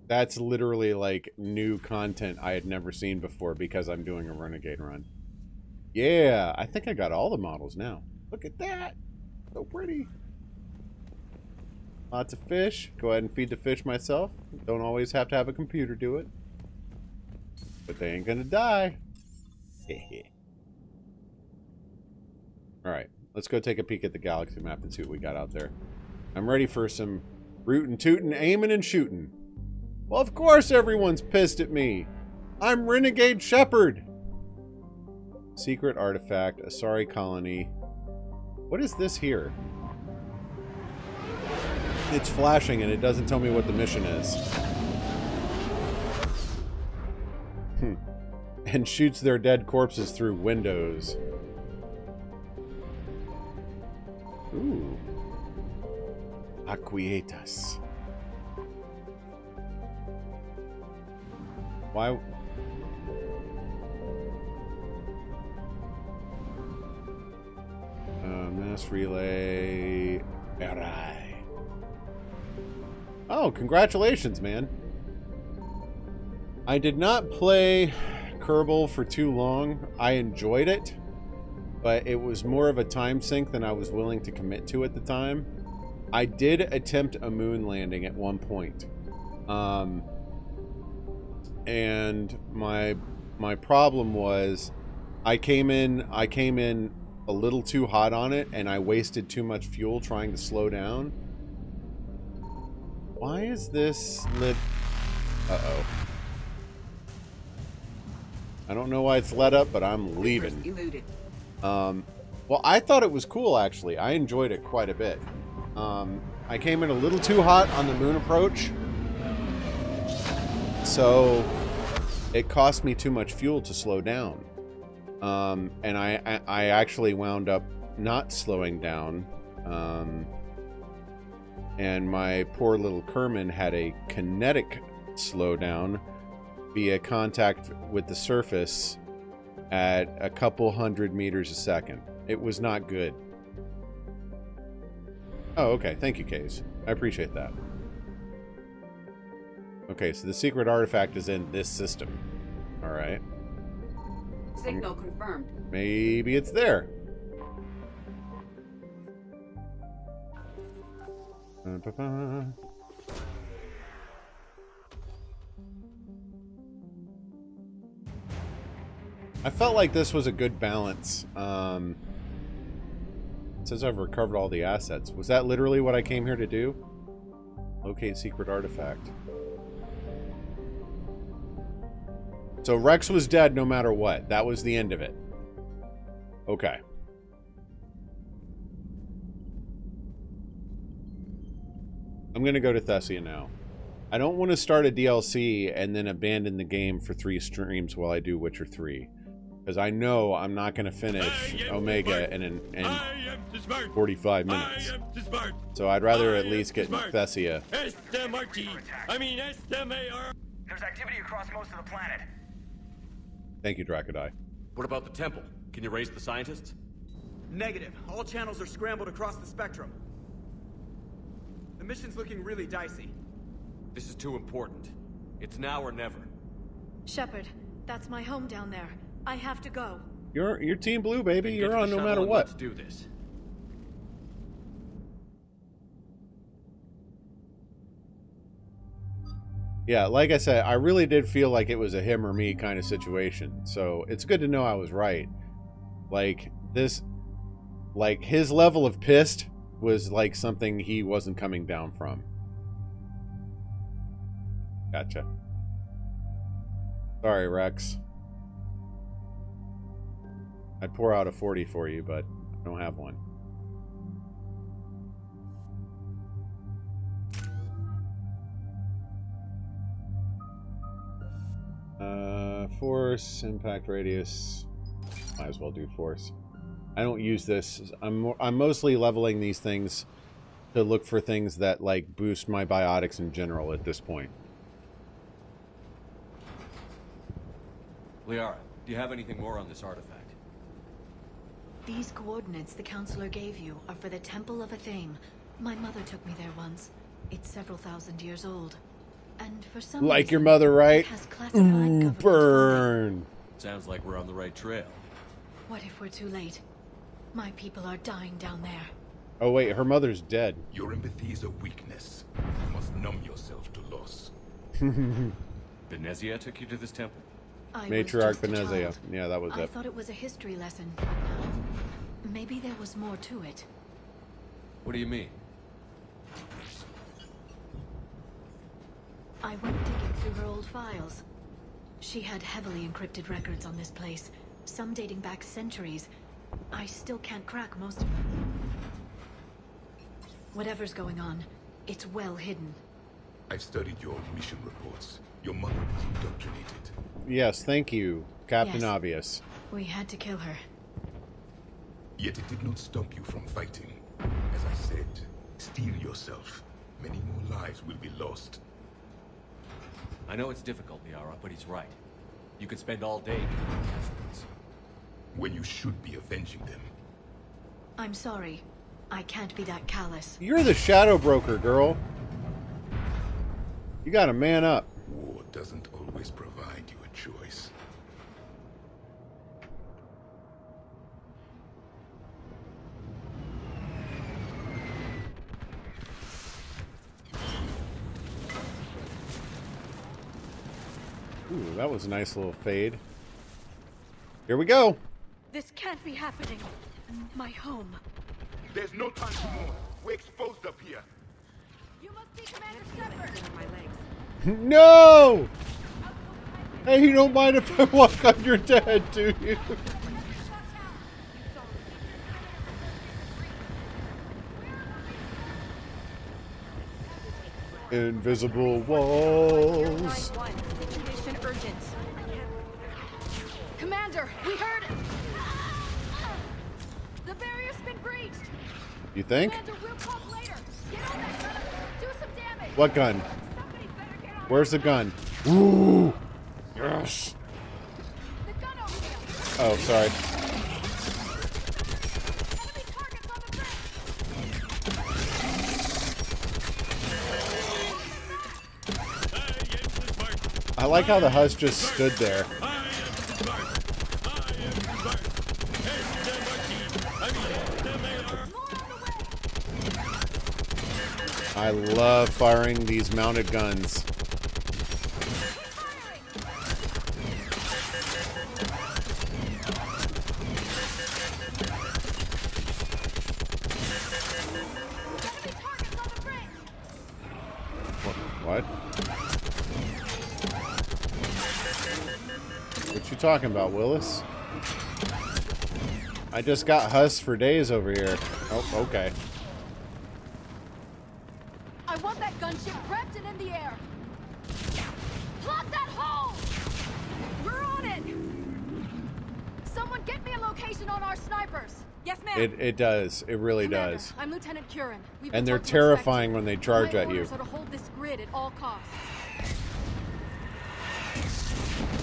[SPEAKER 1] that's literally, like, new content I had never seen before because I'm doing a Renegade run. Yeah, I think I got all the models now. Look at that. So pretty. Lots of fish. Go ahead and feed the fish myself. Don't always have to have a computer do it. But they ain't gonna die. Alright, let's go take a peek at the galaxy map and see what we got out there. I'm ready for some rootin' tootin', aiming and shooting. Well, of course everyone's pissed at me. I'm Renegade Shepherd. Secret artifact, Asari colony. What is this here? It's flashing and it doesn't tell me what the mission is. And shoots their dead corpses through windows. Ooh. Aquietas. Why? Mass relay. Arai. Oh, congratulations, man. I did not play Kerbal for too long. I enjoyed it, but it was more of a time sink than I was willing to commit to at the time. I did attempt a moon landing at one point. And my problem was I came in a little too hot on it and I wasted too much fuel trying to slow down. Why is this lit? Uh-oh. I don't know why it's lit up, but I'm leaving. Well, I thought it was cool, actually. I enjoyed it quite a bit. I came in a little too hot on the moon approach. So it cost me too much fuel to slow down. And I actually wound up not slowing down. And my poor little Kerman had a kinetic slowdown via contact with the surface at a couple hundred meters a second. It was not good. Oh, okay. Thank you, Kaze. I appreciate that. Okay, so the secret artifact is in this system. Alright.
[SPEAKER 5] Signal confirmed.
[SPEAKER 1] Maybe it's there. I felt like this was a good balance. It says I've recovered all the assets. Was that literally what I came here to do? Locate secret artifact. So Rex was dead no matter what. That was the end of it. Okay. I'm going to go to Thessia now. I don't want to start a DLC and then abandon the game for 3 streams while I do Witcher 3. Because I know I'm not going to finish Omega in 45 minutes. So I'd rather at least get Thessia.
[SPEAKER 14] There's activity across most of the planet.
[SPEAKER 1] Thank you, Dracodai.
[SPEAKER 4] What about the temple? Can you raise the scientists?
[SPEAKER 16] Negative. All channels are scrambled across the spectrum. The mission's looking really dicey.
[SPEAKER 4] This is too important. It's now or never.
[SPEAKER 21] Shepard, that's my home down there. I have to go.
[SPEAKER 1] You're Team Blue, baby. You're on no matter what.
[SPEAKER 4] Let's do this.
[SPEAKER 1] Yeah, like I said, I really did feel like it was a him or me kind of situation. So it's good to know I was right. Like this, like his level of pissed was like something he wasn't coming down from. Gotcha. Sorry, Rex. I'd pour out a 40 for you, but I don't have one. Force, impact radius. Might as well do force. I don't use this. I'm mostly leveling these things to look for things that like boost my biotics in general at this point.
[SPEAKER 4] Liara, do you have anything more on this artifact?
[SPEAKER 21] These coordinates the counselor gave you are for the Temple of Athame. My mother took me there once. It's several thousand years old. And for some
[SPEAKER 1] like
[SPEAKER 21] reason,
[SPEAKER 1] your mother, right?
[SPEAKER 21] It has classified
[SPEAKER 1] Burn.
[SPEAKER 4] Sounds like we're on the right trail.
[SPEAKER 21] What if we're too late? My people are dying down there.
[SPEAKER 1] Oh wait, her mother's dead.
[SPEAKER 18] Your empathy is a weakness. You must numb yourself to loss.
[SPEAKER 4] Benezia took you to this temple?
[SPEAKER 1] Matriarch Benezia. Yeah, that was
[SPEAKER 21] I
[SPEAKER 1] it.
[SPEAKER 21] thought it was a history lesson, but no. Maybe there was more to it.
[SPEAKER 4] What do you mean?
[SPEAKER 21] I went digging through her old files. She had heavily encrypted records on this place, some dating back centuries. I still can't crack most of them. Whatever's going on, it's well hidden.
[SPEAKER 18] I've studied your mission reports. Your mother was indoctrinated.
[SPEAKER 1] Yes, thank you, Captain
[SPEAKER 21] Yes.
[SPEAKER 1] Obvious.
[SPEAKER 21] We had to kill her.
[SPEAKER 18] Yet it did not stop you from fighting. As I said, steel yourself. Many more lives will be lost.
[SPEAKER 4] I know it's difficult, Liara, but he's right. You could spend all day being casualties.
[SPEAKER 18] When you should be avenging them.
[SPEAKER 21] I'm sorry. I can't be that callous.
[SPEAKER 1] You're the shadow broker, girl. You gotta man up.
[SPEAKER 18] War doesn't always provide you a choice.
[SPEAKER 1] Ooh, that was a nice little fade. Here we go.
[SPEAKER 21] This can't be happening. My home.
[SPEAKER 18] There's no time for more. We're exposed up here.
[SPEAKER 22] You must be Commander Shepard.
[SPEAKER 1] No! Hey, you don't mind if I walk on your dad, do you? Invisible walls.
[SPEAKER 22] Situation urgent. Commander, we heard. The barrier's been breached.
[SPEAKER 1] You think?
[SPEAKER 22] Commander, we'll pump later. Get on that gun. Do some damage.
[SPEAKER 1] What gun? Where's the gun? Ooh! Yes! Oh, sorry. I like how the husk just stood there. I love firing these mounted guns. What? What you talking about, Willis? I just got Huss for days over here. Oh, okay.
[SPEAKER 8] I want that gunship prepped and in the air. Plug that hole! We're on it! Someone get me a location on our snipers. Yes, ma'am.
[SPEAKER 1] It does. It really
[SPEAKER 8] Commander,
[SPEAKER 1] does.
[SPEAKER 8] I'm Lieutenant Curran.
[SPEAKER 1] And they're terrifying when they charge at you.
[SPEAKER 8] My orders are to hold this grid at all costs.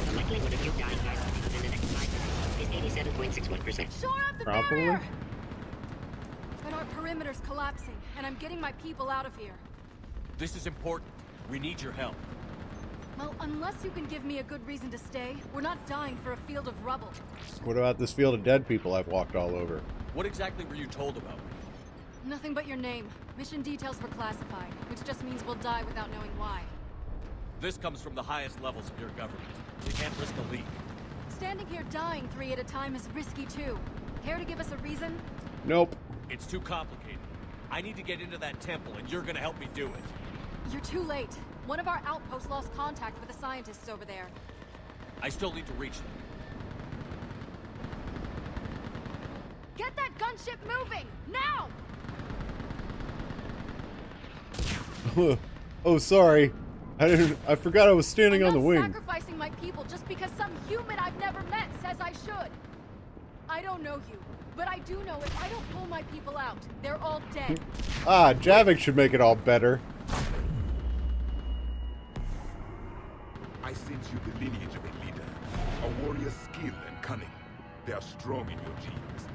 [SPEAKER 19] The likelihood of you dying within the next 5 minutes is 87.61%.
[SPEAKER 8] Shore up the
[SPEAKER 1] Probably.
[SPEAKER 8] barrier! But our perimeter's collapsing, and I'm getting my people out of here.
[SPEAKER 4] This is important. We need your help.
[SPEAKER 8] Well, unless you can give me a good reason to stay, we're not dying for a field of rubble.
[SPEAKER 1] What about this field of dead people I've walked all over?
[SPEAKER 4] What exactly were you told about me?
[SPEAKER 8] Nothing but your name. Mission details were classified, which just means we'll die without knowing why.
[SPEAKER 4] This comes from the highest levels of your government. You can't risk a leak.
[SPEAKER 8] Standing here dying 3 at a time is risky too. Care to give us a reason?
[SPEAKER 1] Nope.
[SPEAKER 4] It's too complicated. I need to get into that temple, and you're gonna help me do it.
[SPEAKER 8] You're too late. One of our outposts lost contact with the scientists over there.
[SPEAKER 4] I still need to reach them.
[SPEAKER 8] Get that gunship moving! Now!
[SPEAKER 1] Oh, sorry. I forgot I was standing on the wing.
[SPEAKER 8] I'm not sacrificing my people just because some human I've never met says I should. I don't know you, but I do know if I don't pull my people out, they're all dead.
[SPEAKER 1] Ah, Javik should make it all better.
[SPEAKER 18] I sense you the lineage of a leader, a warrior's skill and cunning. They are strong in your genes.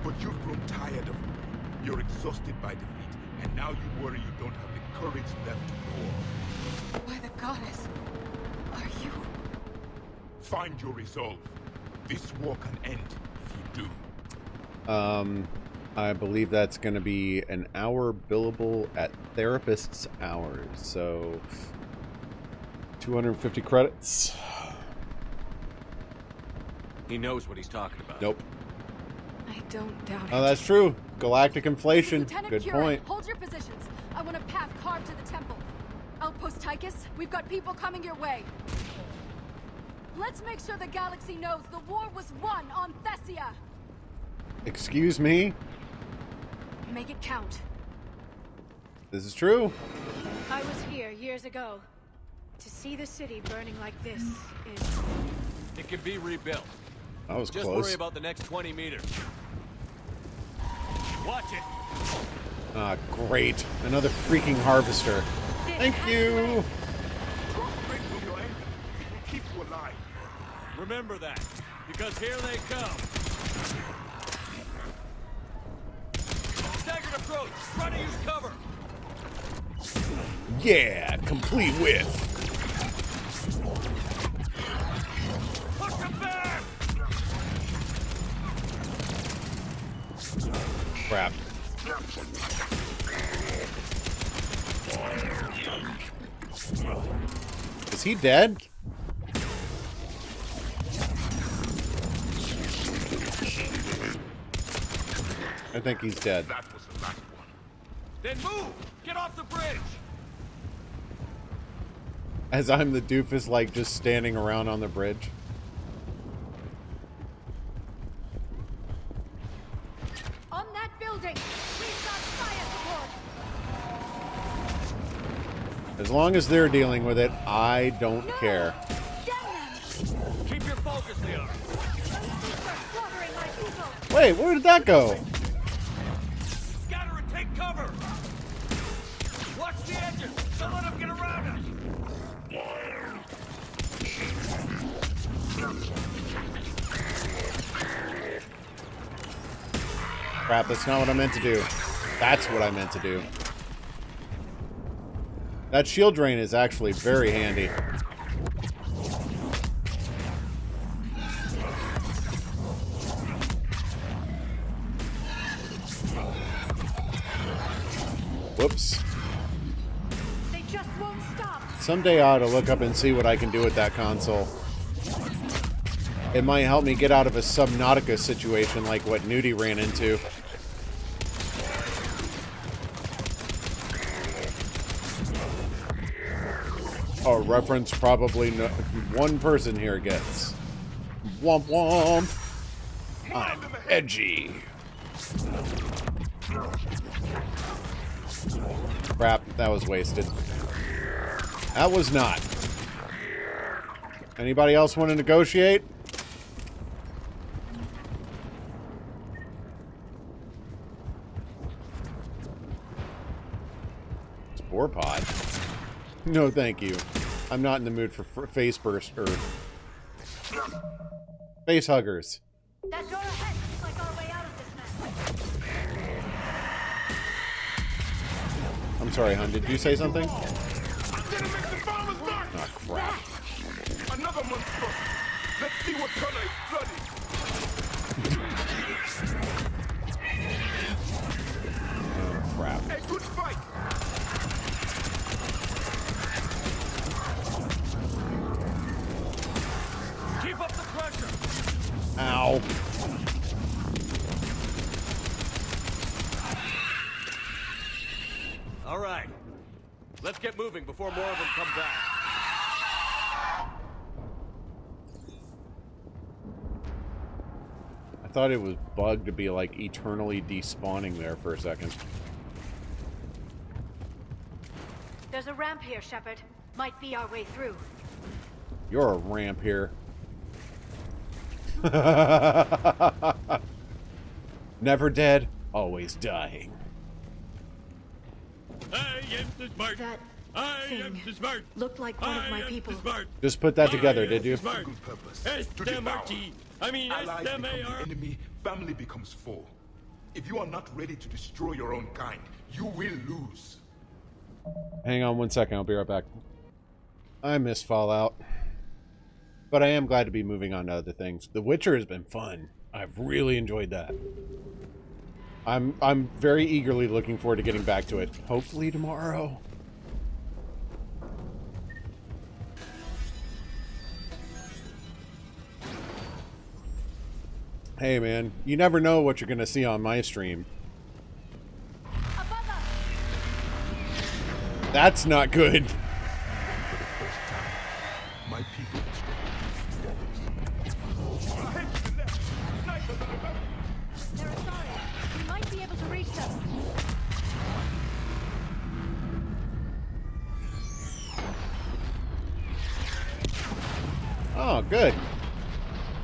[SPEAKER 18] But you've grown tired of war. You're exhausted by defeat, and now you worry you don't have the courage left to war.
[SPEAKER 8] By the goddess, are you?
[SPEAKER 18] Find your resolve. This war can end if you do.
[SPEAKER 1] I believe that's going to be an hour billable at therapist's hours, so 250 credits.
[SPEAKER 4] He knows what he's talking about.
[SPEAKER 1] Nope.
[SPEAKER 8] I don't doubt it.
[SPEAKER 1] Oh, that's true. Galactic inflation.
[SPEAKER 8] Lieutenant
[SPEAKER 1] Good
[SPEAKER 8] Curran,
[SPEAKER 1] point.
[SPEAKER 8] hold your positions. I want a path carved to the temple. Outpost Tychus, we've got people coming your way. Let's make sure the galaxy knows the war was won on Thessia.
[SPEAKER 1] Excuse me?
[SPEAKER 8] Make it count.
[SPEAKER 1] This is true.
[SPEAKER 21] I was here years ago. To see the city burning like this is...
[SPEAKER 4] It can be rebuilt.
[SPEAKER 1] That was
[SPEAKER 4] Just
[SPEAKER 1] close.
[SPEAKER 4] worry about the next 20 meters. Watch it.
[SPEAKER 1] Ah, great. Another freaking harvester. Thank you.
[SPEAKER 18] Keep you alive.
[SPEAKER 4] Remember that, because here they come. Staggered approach. Try to use cover.
[SPEAKER 1] Yeah, complete with.
[SPEAKER 4] Push them back.
[SPEAKER 1] Crap. Is he dead? I think he's dead.
[SPEAKER 18] That was the last one.
[SPEAKER 4] Then move. Get off the bridge.
[SPEAKER 1] As I'm the doofus, like, just standing around on the bridge.
[SPEAKER 8] On that building, we've got fire support.
[SPEAKER 1] As long as they're dealing with it, I don't care.
[SPEAKER 4] Keep your focus, Leon.
[SPEAKER 1] Wait, where did that go?
[SPEAKER 4] Scatter and take cover. Watch the edges. Don't let them get around us.
[SPEAKER 1] Crap, that's not what I meant to do. That's what I meant to do. That shield drain is actually very handy. Whoops.
[SPEAKER 8] They just won't stop.
[SPEAKER 1] Someday I ought to look up and see what I can do with that console. It might help me get out of a Subnautica situation like what Nudie ran into. A reference probably no one person here gets. Womp womp. I'm edgy. Crap, that was wasted. That was not. Anybody else want to negotiate? Spore pod? No, thank you. I'm not in the mood for face burst or face huggers.
[SPEAKER 8] That door ahead looks like our way out of this mess.
[SPEAKER 1] I'm sorry, hon. Did you say something?
[SPEAKER 18] I'm gonna make the farmers march!
[SPEAKER 1] Oh, crap.
[SPEAKER 18] Another monstrosity. Let's see what color is flooded.
[SPEAKER 1] Oh, crap.
[SPEAKER 18] A good fight.
[SPEAKER 14] Keep up the pressure.
[SPEAKER 1] Ow.
[SPEAKER 4] All right. Let's get moving before more of them come back.
[SPEAKER 1] I thought it was bugged to be like eternally despawning there for a second.
[SPEAKER 8] There's a ramp here, Shepard. Might be our way through.
[SPEAKER 1] You're a ramp here. Never dead, always dying.
[SPEAKER 8] I am the smart. That thing looked like one of my people.
[SPEAKER 1] Just put that together, did you?
[SPEAKER 18] To devour. Allies become the enemy, family becomes foe. If you are not ready to destroy your own kind, you will lose.
[SPEAKER 1] Hang on one second, I'll be right back. I miss Fallout. But I am glad to be moving on to other things. The Witcher has been fun. I've really enjoyed that. I'm very eagerly looking forward to getting back to it. Hopefully tomorrow. Hey man, you never know what you're gonna see on my stream. That's not good.
[SPEAKER 18] My people.
[SPEAKER 8] They're Asari. We might be able to reach them.
[SPEAKER 1] Oh, good.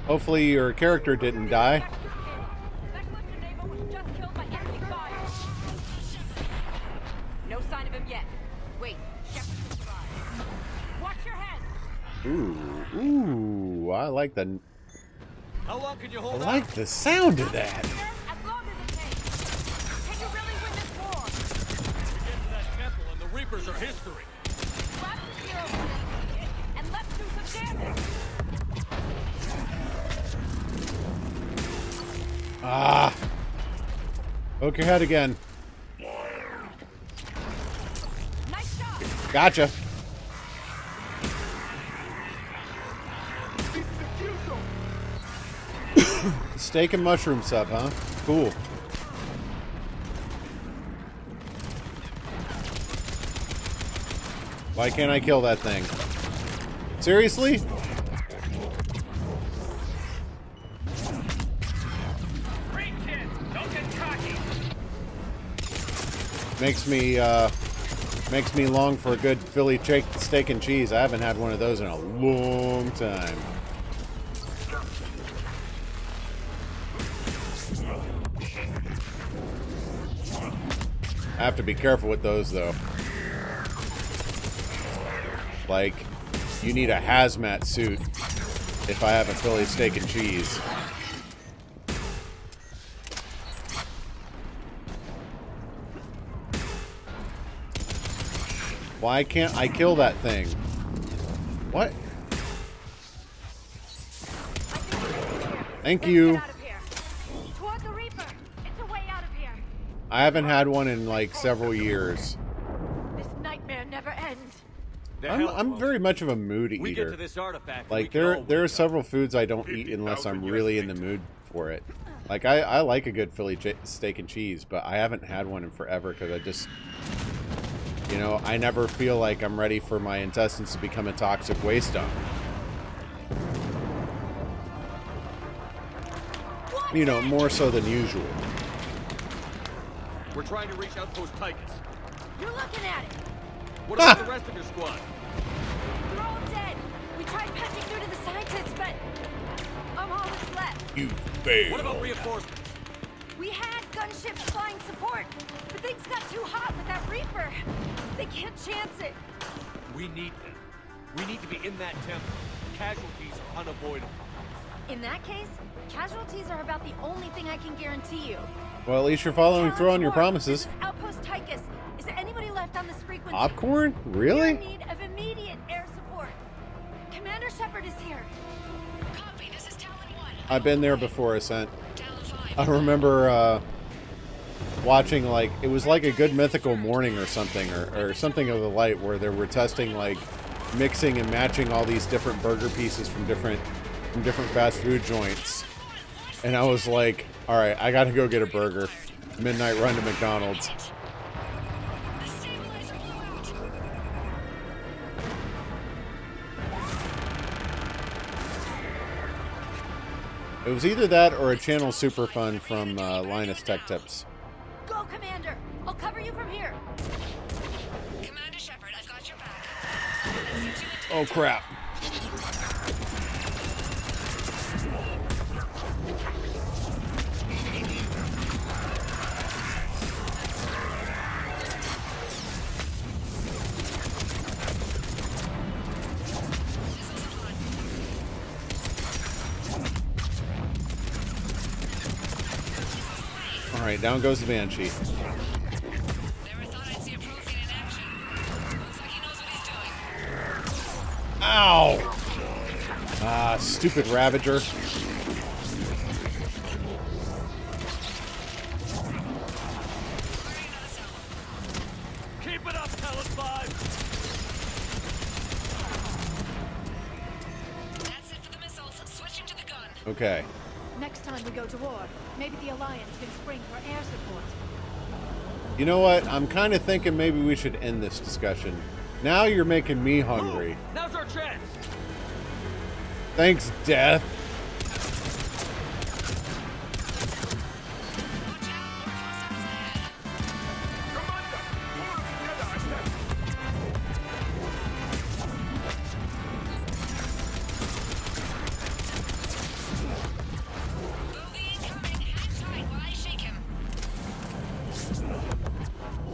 [SPEAKER 1] Hopefully your character didn't die.
[SPEAKER 5] No sign of him yet. Wait, Shepard can survive. Watch your head.
[SPEAKER 1] Ooh, I like the.
[SPEAKER 4] How long can you
[SPEAKER 1] I
[SPEAKER 4] hold
[SPEAKER 1] like the sound of that.
[SPEAKER 8] As long as it takes. Can you really win this war?
[SPEAKER 4] We get to that temple and the Reapers are history.
[SPEAKER 8] Grab the hero and let's do some damage.
[SPEAKER 1] Ah. Poke your head again.
[SPEAKER 8] Nice shot.
[SPEAKER 1] Gotcha. Steak and mushroom sub, huh? Cool. Why can't I kill that thing? Seriously? Makes me long for a good Philly steak and cheese. I haven't had one of those in a long time. I have to be careful with those, though. Like, you need a hazmat suit if I have a Philly steak and cheese. Why can't I kill that thing? What? Thank you.
[SPEAKER 8] Toward the Reaper. It's a way out of here.
[SPEAKER 1] I haven't had one in like several years.
[SPEAKER 8] This nightmare never ends.
[SPEAKER 1] I'm very much of a mood eater.
[SPEAKER 4] We get to this artifact.
[SPEAKER 1] Like there are several foods I don't eat unless I'm really in the mood for it. Like I like a good Philly steak and cheese, but I haven't had one in forever because You know, I never feel like I'm ready for my intestines to become a toxic waste dump. You know, more so than usual.
[SPEAKER 4] We're trying to reach Outpost Tychus.
[SPEAKER 8] You're looking at it.
[SPEAKER 4] What about the rest of your squad?
[SPEAKER 8] They're all dead. We tried punching through to the scientists, but I'm all that's left.
[SPEAKER 1] You failed.
[SPEAKER 4] What about reinforcements?
[SPEAKER 8] We had gunships flying support, but things got too hot with that Reaper. They can't chance it.
[SPEAKER 4] We need them. We need to be in that temple. Casualties are unavoidable.
[SPEAKER 8] In that case, casualties are about the only thing I can guarantee you.
[SPEAKER 1] Well, at least you're following through on your promises.
[SPEAKER 8] Outpost Tychus. Is there anybody left on this frequency?
[SPEAKER 1] Popcorn? Really?
[SPEAKER 8] We're in need of immediate air support. Commander Shepard is here.
[SPEAKER 23] Copy, this is Talon 1.
[SPEAKER 1] I've been there before, Ascent. I remember watching, like, it was like a Good Mythical Morning or something, or something of the light, where they were testing, like, mixing and matching all these different burger pieces from different fast food joints. And I was like, alright, I gotta go get a burger. Midnight run to McDonald's. It was either that or a channel super fun from Linus Tech Tips.
[SPEAKER 8] Go, Commander! I'll cover you from here.
[SPEAKER 23] Commander Shepard, I've got your back.
[SPEAKER 1] Oh crap. Alright, down goes the Banshee.
[SPEAKER 23] Never thought I'd see a Prothean in action. Looks like he knows what he's doing.
[SPEAKER 1] Ow! Ah, stupid Ravager.
[SPEAKER 14] Keep it up, Talon 5!
[SPEAKER 23] That's it for the missiles. Switching to the gun.
[SPEAKER 1] Okay.
[SPEAKER 21] Next time we go to war, maybe the Alliance can spring for air support.
[SPEAKER 1] You know what? I'm kind of thinking maybe we should end this discussion. Now you're making me hungry.
[SPEAKER 14] Now's our chance!
[SPEAKER 1] Thanks, Death.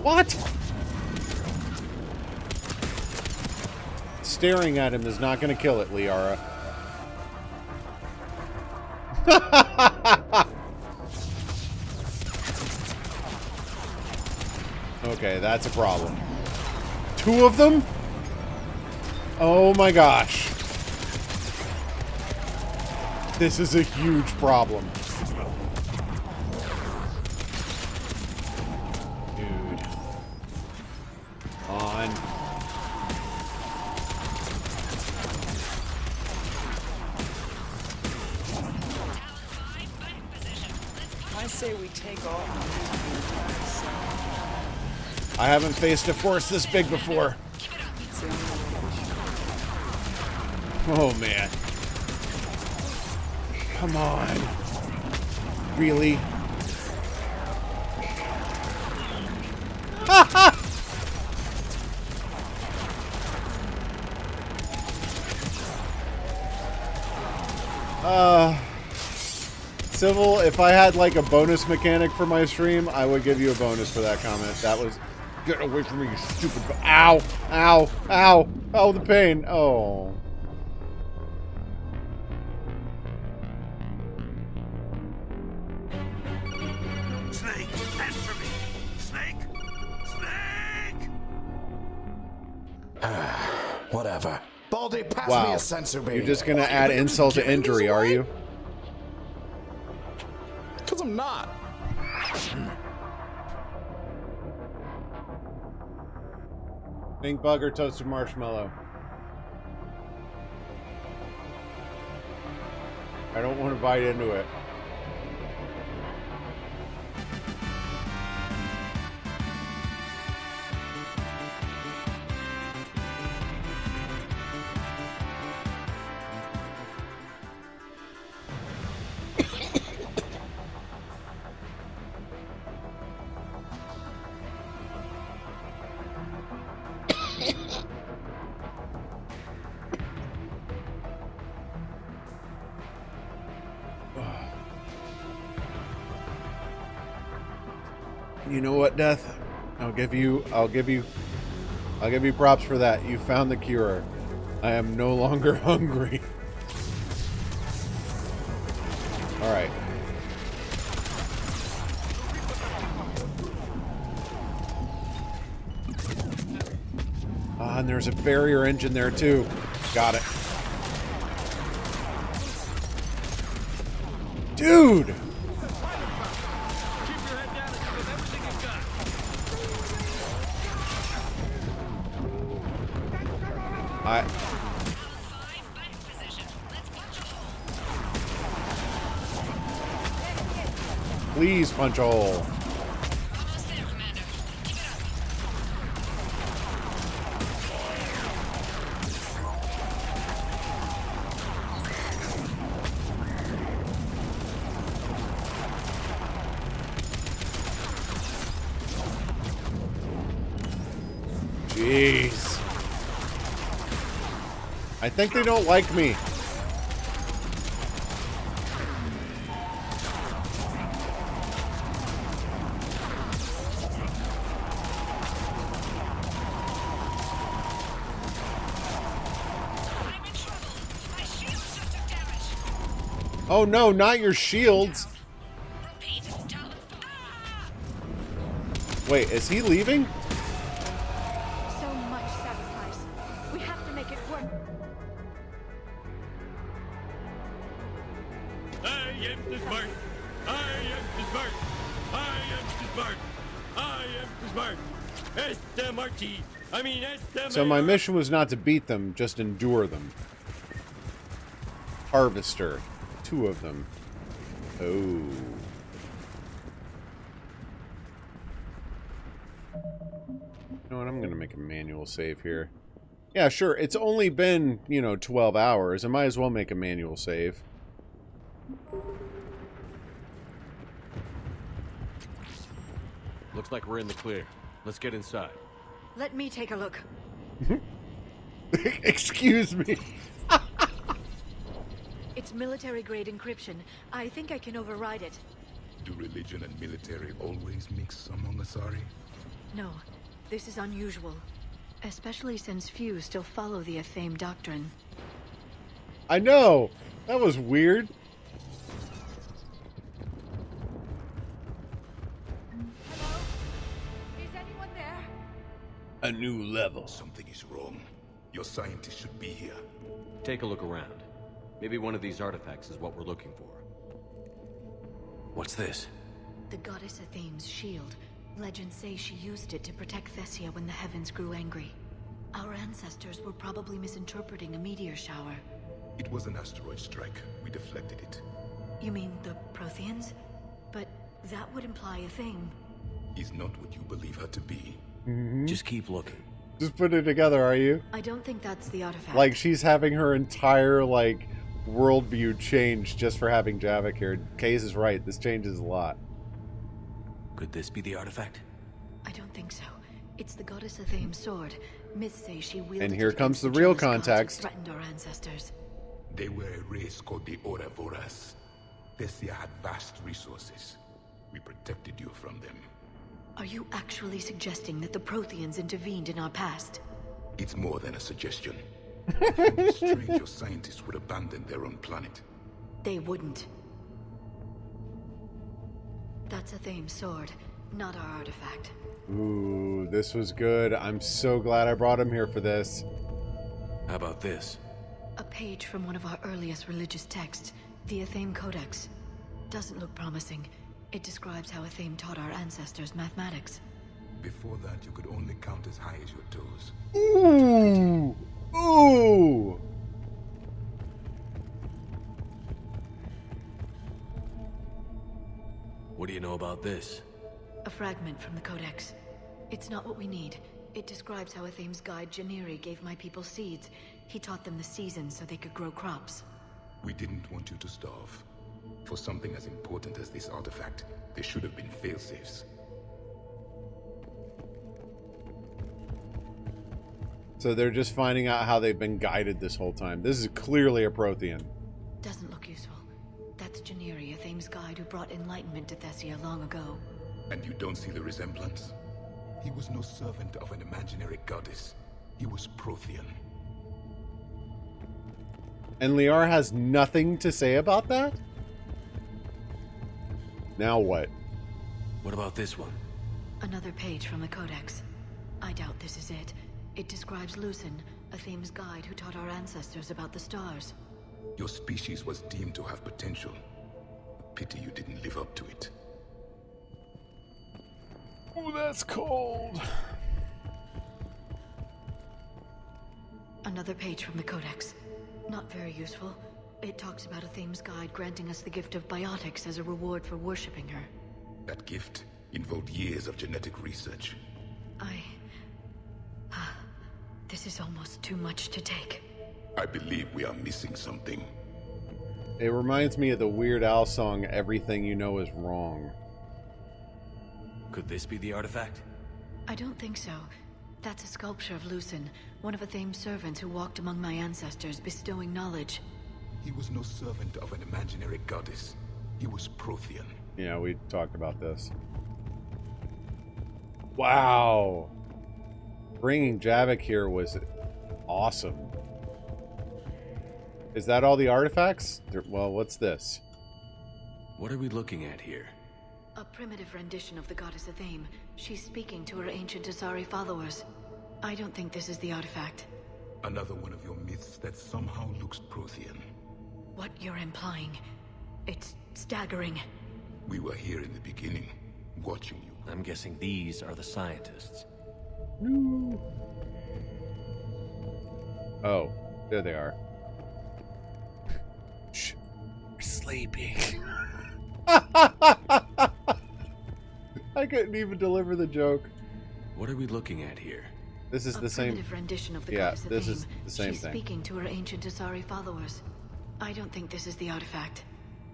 [SPEAKER 1] What? Staring at him is not going to kill it, Liara. Okay, that's a problem. Two of them? Oh my gosh. This is a huge problem. Dude. On.
[SPEAKER 9] I say we take off.
[SPEAKER 1] I haven't faced a force this big before. Oh man. Come on. Really? Civil, if I had like a bonus mechanic for my stream, I would give you a bonus for that comment. That was... Get away from me, you stupid... Ow! Ow! Ow! Oh, the pain! Oh.
[SPEAKER 14] Snake, answer me! Snake! Snake!
[SPEAKER 17] Whatever. Baldy, pass me
[SPEAKER 1] Wow.
[SPEAKER 17] a sensor beam.
[SPEAKER 1] You're just gonna add insult to injury, are you?
[SPEAKER 17] Because I'm not.
[SPEAKER 1] Pink bug or toasted marshmallow? I don't want to bite into it. You know what, Death? I'll give you props for that. You found the cure. I am no longer hungry. All right. Ah, and there's a barrier engine there too. Got it. Dude! Please punch a hole. Jeez. I think they don't like me. Oh no, not your shields. Wait, is he leaving?
[SPEAKER 8] So much sacrifice. We have to make it work.
[SPEAKER 14] I am the smart. I am the smart. I am the smart. I am the smart. S-M-R-T. I mean S-M-A-R.
[SPEAKER 1] So my mission was not to beat them, just endure them. Harvester. 2 of them. Oh. You know what? I'm going to make a manual save here. Yeah, sure. It's only been, 12 hours. I might as well make a manual save.
[SPEAKER 4] Looks like we're in the clear. Let's get inside.
[SPEAKER 21] Let me take a look.
[SPEAKER 1] Excuse me.
[SPEAKER 21] It's military-grade encryption. I think I can override it.
[SPEAKER 18] Do religion and military always mix among Asari?
[SPEAKER 21] No, this is unusual. Especially since few still follow the Athame doctrine.
[SPEAKER 1] I know! That was weird.
[SPEAKER 8] Hello? Is anyone there?
[SPEAKER 1] A new level.
[SPEAKER 18] Something is wrong. Your scientists should be here.
[SPEAKER 4] Take a look around. Maybe one of these artifacts is what we're looking for. What's this?
[SPEAKER 21] The goddess Athame's shield. Legends say she used it to protect Thessia when the heavens grew angry. Our ancestors were probably misinterpreting a meteor shower.
[SPEAKER 18] It was an asteroid strike. We deflected it.
[SPEAKER 21] You mean the Protheans? But that would imply Athame.
[SPEAKER 18] Is not what you believe her to be.
[SPEAKER 4] Just keep looking.
[SPEAKER 1] Just put it together, are you?
[SPEAKER 21] I don't think that's the artifact.
[SPEAKER 1] Like, she's having her entire, worldview change just for having Javik here. Case is right. This changes a lot.
[SPEAKER 4] Could this be the artifact?
[SPEAKER 21] I don't think so. It's the goddess Athame's sword. Myths say she wielded
[SPEAKER 1] And here
[SPEAKER 21] it
[SPEAKER 1] comes the
[SPEAKER 21] against
[SPEAKER 1] real
[SPEAKER 21] jealous gods who
[SPEAKER 1] context.
[SPEAKER 21] threatened our ancestors.
[SPEAKER 18] They were a race called the Ouroboros. Thessia had vast resources. We protected you from them.
[SPEAKER 21] Are you actually suggesting that the Protheans intervened in our past?
[SPEAKER 18] It's more than a suggestion. I find it strange your scientists would abandon their own planet.
[SPEAKER 21] They wouldn't. That's Athame's sword, not our artifact.
[SPEAKER 1] Ooh, this was good. I'm so glad I brought him here for this.
[SPEAKER 4] How about this?
[SPEAKER 21] A page from one of our earliest religious texts, the Athame Codex. Doesn't look promising. It describes how Athame taught our ancestors mathematics.
[SPEAKER 18] Before that, you could only count as high as your toes.
[SPEAKER 1] Ooh! Ooh!
[SPEAKER 4] What do you know about this?
[SPEAKER 21] A fragment from the Codex. It's not what we need. It describes how Athame's guide Janiri gave my people seeds. He taught them the seasons so they could grow crops.
[SPEAKER 18] We didn't want you to starve. For something as important as this artifact, there should have been failsafes.
[SPEAKER 1] So they're just finding out how they've been guided this whole time. This is clearly a Prothean.
[SPEAKER 21] Doesn't look useful. That's Janiri, a Thames guide who brought enlightenment to Thessia long ago.
[SPEAKER 18] And you don't see the resemblance? He was no servant of an imaginary goddess. He was Prothean.
[SPEAKER 1] And Liar has nothing to say about that? Now what?
[SPEAKER 4] What about this one?
[SPEAKER 21] Another page from the Codex. I doubt this is it. It describes Lucen, a Thames guide who taught our ancestors about the stars.
[SPEAKER 18] Your species was deemed to have potential. Pity you didn't live up to it.
[SPEAKER 1] Oh, that's cold.
[SPEAKER 21] Another page from the Codex. Not very useful. It talks about a Thames guide granting us the gift of biotics as a reward for worshipping her.
[SPEAKER 18] That gift involved years of genetic research.
[SPEAKER 21] This is almost too much to take.
[SPEAKER 18] I believe we are missing something.
[SPEAKER 1] It reminds me of the Weird Al song, Everything You Know Is Wrong.
[SPEAKER 4] Could this be the artifact?
[SPEAKER 21] I don't think so. That's a sculpture of Lucen, one of a Thames servants who walked among my ancestors, bestowing knowledge.
[SPEAKER 18] He was no servant of an imaginary goddess. He was Prothean.
[SPEAKER 1] Yeah, we talked about this. Wow. Bringing Javik here was awesome. Is that all the artifacts? Well, what's this?
[SPEAKER 4] What are we looking at here?
[SPEAKER 21] A primitive rendition of the goddess Athame. She's speaking to her ancient Asari followers. I don't think this is the artifact.
[SPEAKER 18] Another one of your myths that somehow looks Prothean.
[SPEAKER 21] What you're implying, it's staggering.
[SPEAKER 18] We were here in the beginning, watching you.
[SPEAKER 4] I'm guessing these are the scientists.
[SPEAKER 1] No. Oh, there they are. Shh. We're sleeping. I couldn't even deliver the joke.
[SPEAKER 4] What are we looking at here?
[SPEAKER 1] This is the same.
[SPEAKER 21] A primitive rendition of the
[SPEAKER 1] Yeah,
[SPEAKER 21] goddess
[SPEAKER 1] this
[SPEAKER 21] Athame.
[SPEAKER 1] is the same
[SPEAKER 21] She's
[SPEAKER 1] thing.
[SPEAKER 21] speaking to her ancient Asari followers. I don't think this is the artifact.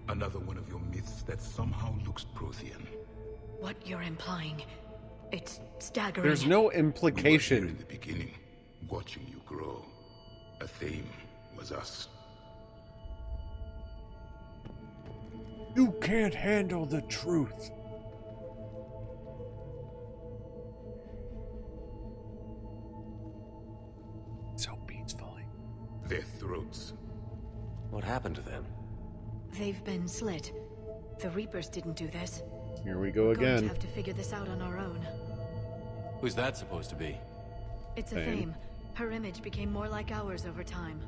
[SPEAKER 18] Another one of your myths that somehow looks Prothean.
[SPEAKER 21] What you're implying, it's staggering.
[SPEAKER 1] There's no
[SPEAKER 18] We were here
[SPEAKER 1] implication.
[SPEAKER 18] in the beginning, watching you grow. Athame was us.
[SPEAKER 1] You can't handle the truth. So peacefully.
[SPEAKER 18] Their throats.
[SPEAKER 4] What happened to them?
[SPEAKER 21] They've been slit. The Reapers didn't do this.
[SPEAKER 1] Here we go
[SPEAKER 21] We're going to
[SPEAKER 1] again.
[SPEAKER 21] have to figure this out on our own.
[SPEAKER 4] Who's that supposed to be?
[SPEAKER 21] It's a
[SPEAKER 1] Athame.
[SPEAKER 21] Athame. Her image became more like ours over time.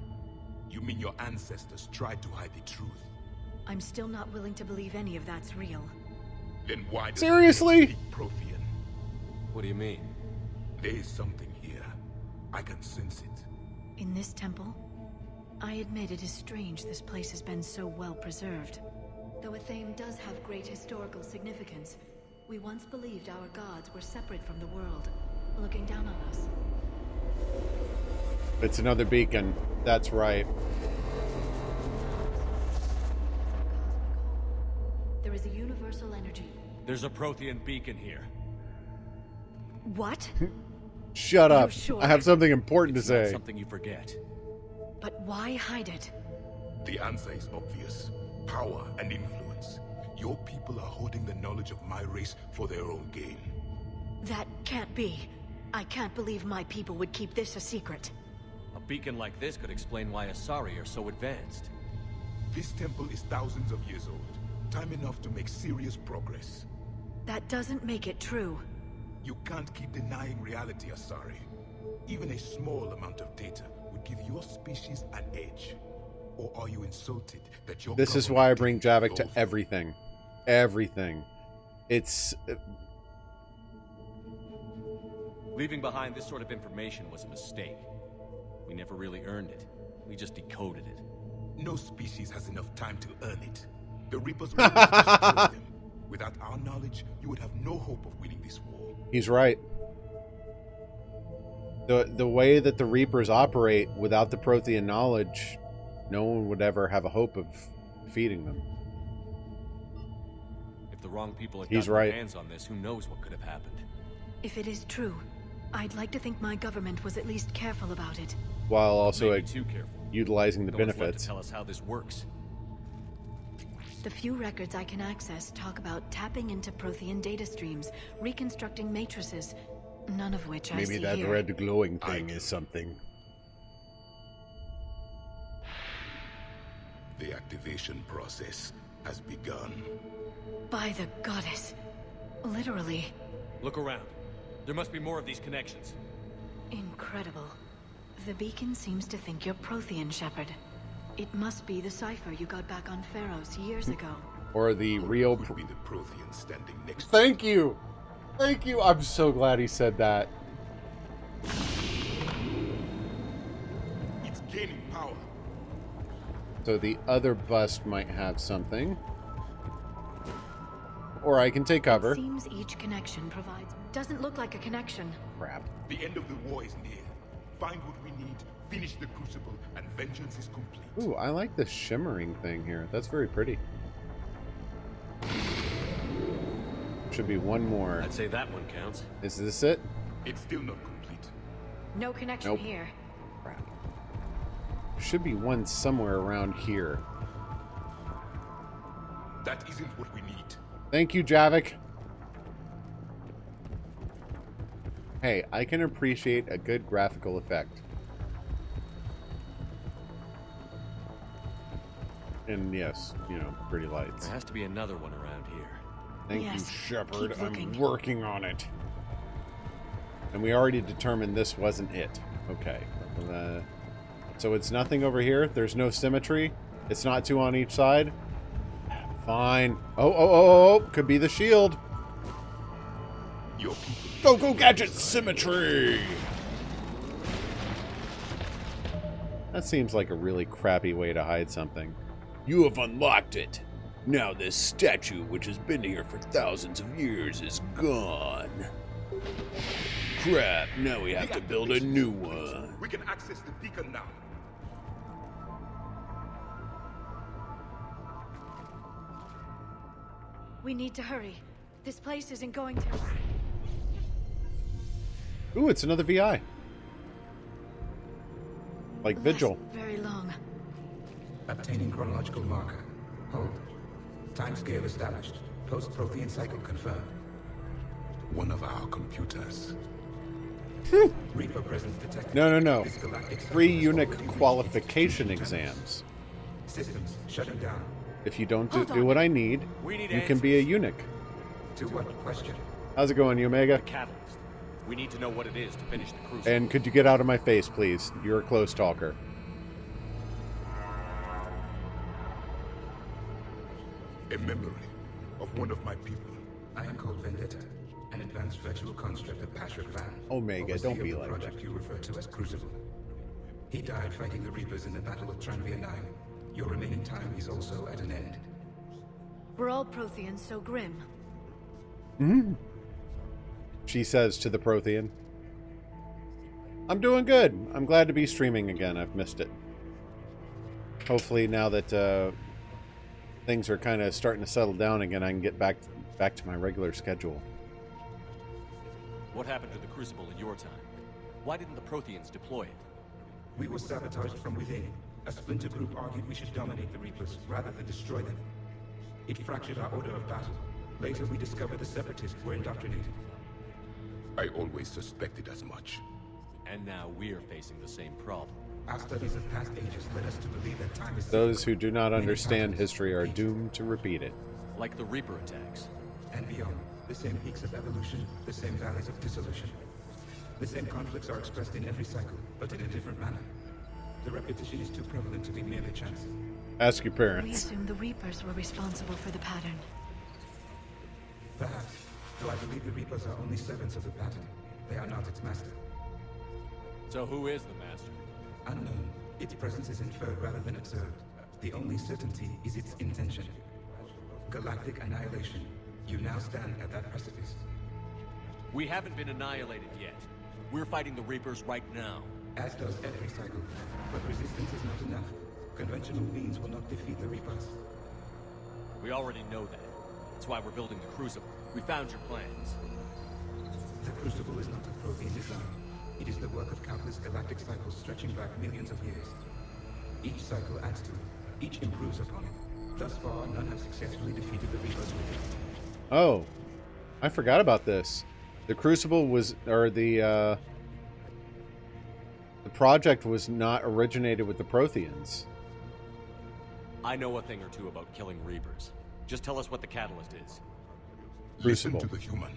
[SPEAKER 18] You mean your ancestors tried to hide the truth?
[SPEAKER 21] I'm still not willing to believe any of that's real.
[SPEAKER 18] Then why does
[SPEAKER 1] Seriously?
[SPEAKER 18] it speak Prothean?
[SPEAKER 4] What do you mean?
[SPEAKER 18] There is something here. I can sense it.
[SPEAKER 21] In this temple, I admit it is strange this place has been so well preserved. Though Athame does have great historical significance, we once believed our gods were separate from the world, looking down on us.
[SPEAKER 1] It's another beacon. That's right.
[SPEAKER 21] There is a universal energy.
[SPEAKER 4] There's a Prothean beacon here.
[SPEAKER 21] What?
[SPEAKER 1] Shut
[SPEAKER 21] You're
[SPEAKER 1] up.
[SPEAKER 21] sure?
[SPEAKER 1] I have something important
[SPEAKER 4] It's
[SPEAKER 1] to
[SPEAKER 4] not
[SPEAKER 1] say.
[SPEAKER 4] something you forget.
[SPEAKER 21] But why hide it?
[SPEAKER 18] The answer is obvious. Power and influence. Your people are holding the knowledge of my race for their own gain.
[SPEAKER 21] That can't be. I can't believe my people would keep this a secret.
[SPEAKER 4] A beacon like this could explain why Asari are so advanced.
[SPEAKER 18] This temple is thousands of years old. Time enough to make serious progress.
[SPEAKER 21] That doesn't make it true.
[SPEAKER 18] You can't keep denying reality, Asari. Even a small amount of data would give your species an edge. Or are you insulted that your
[SPEAKER 1] This is why I bring Javik to everything. Everything. It's...
[SPEAKER 4] Leaving behind this sort of information was a mistake. We never really earned it. We just decoded it.
[SPEAKER 18] No species has enough time to earn it. The Reapers will destroy them. Without our knowledge, you would have no hope of winning this war.
[SPEAKER 1] He's right. The way that the Reapers operate without the Prothean knowledge, no one would ever have a hope of defeating them.
[SPEAKER 4] If the wrong people had
[SPEAKER 1] He's
[SPEAKER 4] gotten
[SPEAKER 1] right.
[SPEAKER 4] their hands on this, who knows what could have happened.
[SPEAKER 21] If it is true, I'd like to think my government was at least careful about it.
[SPEAKER 1] While also
[SPEAKER 4] Maybe too careful.
[SPEAKER 1] utilizing the
[SPEAKER 4] No one's left
[SPEAKER 1] benefits.
[SPEAKER 4] to tell us how this works.
[SPEAKER 21] The few records I can access talk about tapping into Prothean data streams, reconstructing matrices, none of which I see
[SPEAKER 1] Maybe that
[SPEAKER 21] here.
[SPEAKER 1] red glowing thing is something.
[SPEAKER 18] The activation process has begun.
[SPEAKER 21] By the goddess. Literally.
[SPEAKER 4] Look around. There must be more of these connections.
[SPEAKER 21] Incredible. The beacon seems to think you're Prothean, Shepard. It must be the cipher you got back on Pharaohs years ago.
[SPEAKER 1] Or the real...
[SPEAKER 18] Could be the Prothean standing next
[SPEAKER 1] Thank you! Thank you! I'm so glad he said that.
[SPEAKER 18] It's gaining power.
[SPEAKER 1] So the other bust might have something. Or I can take cover.
[SPEAKER 21] It seems each connection provides... Doesn't look like a connection.
[SPEAKER 1] Crap.
[SPEAKER 18] The end of the war is near. Find what we need, finish the Crucible, and vengeance is complete.
[SPEAKER 1] Ooh, I like the shimmering thing here. That's very pretty. Should be one more.
[SPEAKER 4] I'd say that one counts.
[SPEAKER 1] Is this it?
[SPEAKER 18] It's still not complete.
[SPEAKER 21] No connection
[SPEAKER 1] Nope.
[SPEAKER 21] here.
[SPEAKER 1] Crap. Should be one somewhere around here.
[SPEAKER 18] That isn't what we need.
[SPEAKER 1] Thank you, Javik. Hey, I can appreciate a good graphical effect. And yes, you know, pretty lights.
[SPEAKER 4] There has to be another one around here.
[SPEAKER 1] Thank
[SPEAKER 21] Yes,
[SPEAKER 1] you, Shepard.
[SPEAKER 21] keep
[SPEAKER 1] I'm
[SPEAKER 21] looking.
[SPEAKER 1] working on it. And we already determined this wasn't it. Okay. So it's nothing over here. There's no symmetry. It's not two on each side. Fine. Oh. Could be the shield. Go, Gadget Symmetry! That seems like a really crappy way to hide something. You have unlocked it. Now this statue, which has been here for thousands of years, is gone. Crap, now we have to build a new one.
[SPEAKER 18] We can access the beacon now.
[SPEAKER 21] We need to hurry. This place isn't going to...
[SPEAKER 1] Ooh, it's another VI. Like Vigil.
[SPEAKER 21] Very long.
[SPEAKER 13] Obtaining chronological marker. Hold. Timescale established. Post-Prothean cycle confirmed.
[SPEAKER 18] One of our computers.
[SPEAKER 13] Reaper presence detected.
[SPEAKER 1] No.
[SPEAKER 13] This galactic
[SPEAKER 1] 3
[SPEAKER 13] cycle is
[SPEAKER 1] eunuch
[SPEAKER 13] already
[SPEAKER 1] qualification
[SPEAKER 13] reaching
[SPEAKER 1] exams.
[SPEAKER 13] Systems shutting down.
[SPEAKER 1] If you don't do what I need, you can be a eunuch.
[SPEAKER 13] To what question?
[SPEAKER 1] How's it going, you Omega?
[SPEAKER 4] Catalyst. We need to know what it is to finish the crucible.
[SPEAKER 1] And could you get out of my face, please? You're a close talker.
[SPEAKER 18] A memory of one of my people.
[SPEAKER 13] I am called Vendetta, an advanced virtual construct of Patrick Van.
[SPEAKER 1] Omega,
[SPEAKER 13] overseer
[SPEAKER 1] don't be
[SPEAKER 13] of the
[SPEAKER 1] like
[SPEAKER 13] project
[SPEAKER 1] that.
[SPEAKER 13] you refer to as Crucible. He died fighting the Reapers in the Battle of Tranvia 9. Your remaining time is also at an end.
[SPEAKER 21] We're all Protheans, so grim.
[SPEAKER 1] She says to the Prothean. I'm doing good. I'm glad to be streaming again. I've missed it. Hopefully now that things are kind of starting to settle down again, I can get back to my regular schedule.
[SPEAKER 4] What happened to the crucible in your time? Why didn't the Protheans deploy it?
[SPEAKER 13] We were sabotaged from within. A splinter group argued we should dominate the Reapers rather than destroy them. It fractured our order of battle. Later we discovered the Separatists were indoctrinated.
[SPEAKER 18] I always suspected as much.
[SPEAKER 4] And now we're facing the same problem.
[SPEAKER 13] Our studies of past ages led us to believe that time is...
[SPEAKER 1] Those who do not understand history are doomed to repeat it.
[SPEAKER 4] Like the Reaper attacks.
[SPEAKER 13] And beyond, the same peaks of evolution, the same valleys of dissolution. The same conflicts are expressed in every cycle, but in a different manner. The repetition is too prevalent to be merely chance.
[SPEAKER 1] Ask your
[SPEAKER 21] We
[SPEAKER 1] parents.
[SPEAKER 21] assumed the Reapers were responsible for the pattern.
[SPEAKER 13] Perhaps, though I believe the Reapers are only servants of the pattern. They are not its master.
[SPEAKER 4] So who is the master?
[SPEAKER 13] Unknown. Its presence is inferred rather than observed. The only certainty is its intention. Galactic annihilation. You now stand at that precipice.
[SPEAKER 4] We haven't been annihilated yet. We're fighting the Reapers right now.
[SPEAKER 13] As does every cycle. But resistance is not enough. Conventional means will not defeat the Reapers.
[SPEAKER 4] We already know that. That's why we're building the Crucible. We found your plans.
[SPEAKER 13] The Crucible is not a Prothean design. It is the work of countless galactic cycles stretching back millions of years. Each cycle adds to it. Each improves upon it. Thus far, none have successfully defeated the Reapers with it.
[SPEAKER 1] Oh, I forgot about this. The Crucible was, or the project was not originated with the Protheans.
[SPEAKER 4] I know a thing or two about killing Reapers. Just tell us what the catalyst is.
[SPEAKER 18] Listen to the human.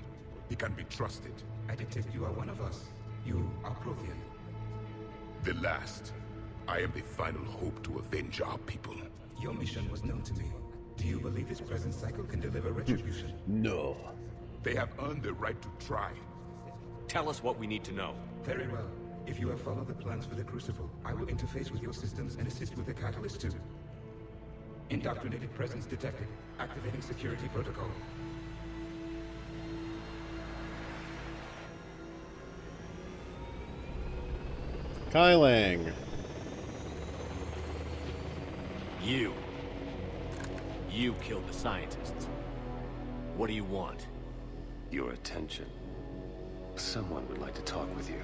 [SPEAKER 18] He can be trusted.
[SPEAKER 13] I detect you are one of us. You are Prothean.
[SPEAKER 18] The last. I am the final hope to avenge our people.
[SPEAKER 13] Your mission was known to me. Do you believe this present cycle can deliver retribution?
[SPEAKER 1] No.
[SPEAKER 18] They have earned the right to try.
[SPEAKER 4] Tell us what we need to know.
[SPEAKER 13] Very well. If you have followed the plans for the Crucible, I will interface with your systems and assist with the catalyst too. Indoctrinated presence detected. Activating security protocol.
[SPEAKER 1] Kylang.
[SPEAKER 4] You killed the scientists. What do you want?
[SPEAKER 11] Your attention. Someone would like to talk with you.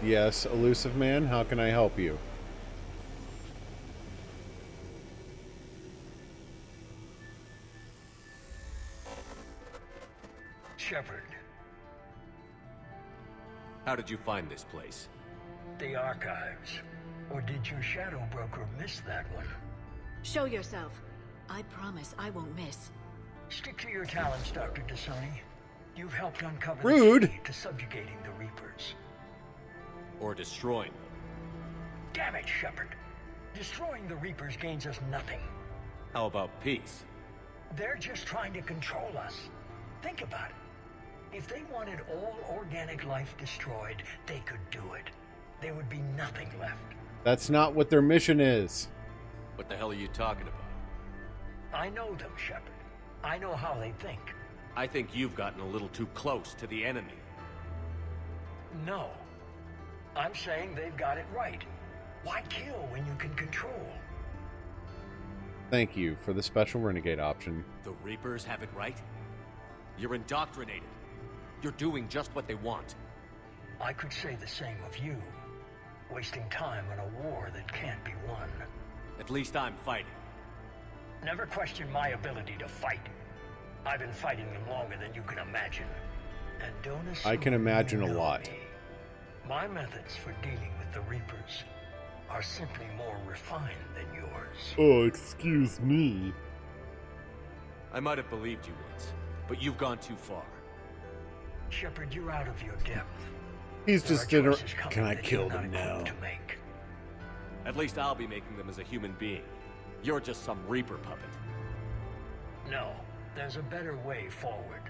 [SPEAKER 1] Yes, elusive man, how can I help you?
[SPEAKER 15] Shepard.
[SPEAKER 4] How did you find this place?
[SPEAKER 15] The archives. Or did your shadow broker miss that one?
[SPEAKER 21] Show yourself. I promise I won't miss.
[SPEAKER 15] Stick to your talents, Dr. Dasani. You've helped uncover
[SPEAKER 1] Rude.
[SPEAKER 15] the key to subjugating the Reapers.
[SPEAKER 4] Or destroying them.
[SPEAKER 15] Damn it, Shepard. Destroying the Reapers gains us nothing.
[SPEAKER 4] How about peace?
[SPEAKER 15] They're just trying to control us. Think about it. If they wanted all organic life destroyed, they could do it. There would be nothing left.
[SPEAKER 1] That's not what their mission is.
[SPEAKER 4] What the hell are you talking about?
[SPEAKER 15] I know them, Shepard. I know how they think.
[SPEAKER 4] I think you've gotten a little too close to the enemy.
[SPEAKER 15] No. I'm saying they've got it right. Why kill when you can control?
[SPEAKER 1] Thank you for the special renegade option.
[SPEAKER 4] The Reapers have it right? You're indoctrinated. You're doing just what they want.
[SPEAKER 15] I could say the same of you. Wasting time on a war that can't be won.
[SPEAKER 4] At least I'm fighting.
[SPEAKER 15] Never question my ability to fight. I've been fighting them longer than you can imagine. And don't assume
[SPEAKER 1] I can imagine
[SPEAKER 15] you
[SPEAKER 1] a
[SPEAKER 15] know
[SPEAKER 1] lot.
[SPEAKER 15] me. My methods for dealing with the Reapers are simply more refined than yours.
[SPEAKER 1] Oh, excuse me.
[SPEAKER 4] I might have believed you once, but you've gone too far.
[SPEAKER 15] Shepard, you're out of your depth.
[SPEAKER 1] He's
[SPEAKER 15] There
[SPEAKER 1] just
[SPEAKER 15] are
[SPEAKER 1] in a...
[SPEAKER 15] choices coming
[SPEAKER 1] Can I
[SPEAKER 15] that
[SPEAKER 1] kill
[SPEAKER 15] you're not
[SPEAKER 1] them now?
[SPEAKER 15] equipped to make.
[SPEAKER 4] At least I'll be making them as a human being. You're just some Reaper puppet.
[SPEAKER 15] No, there's a better way forward.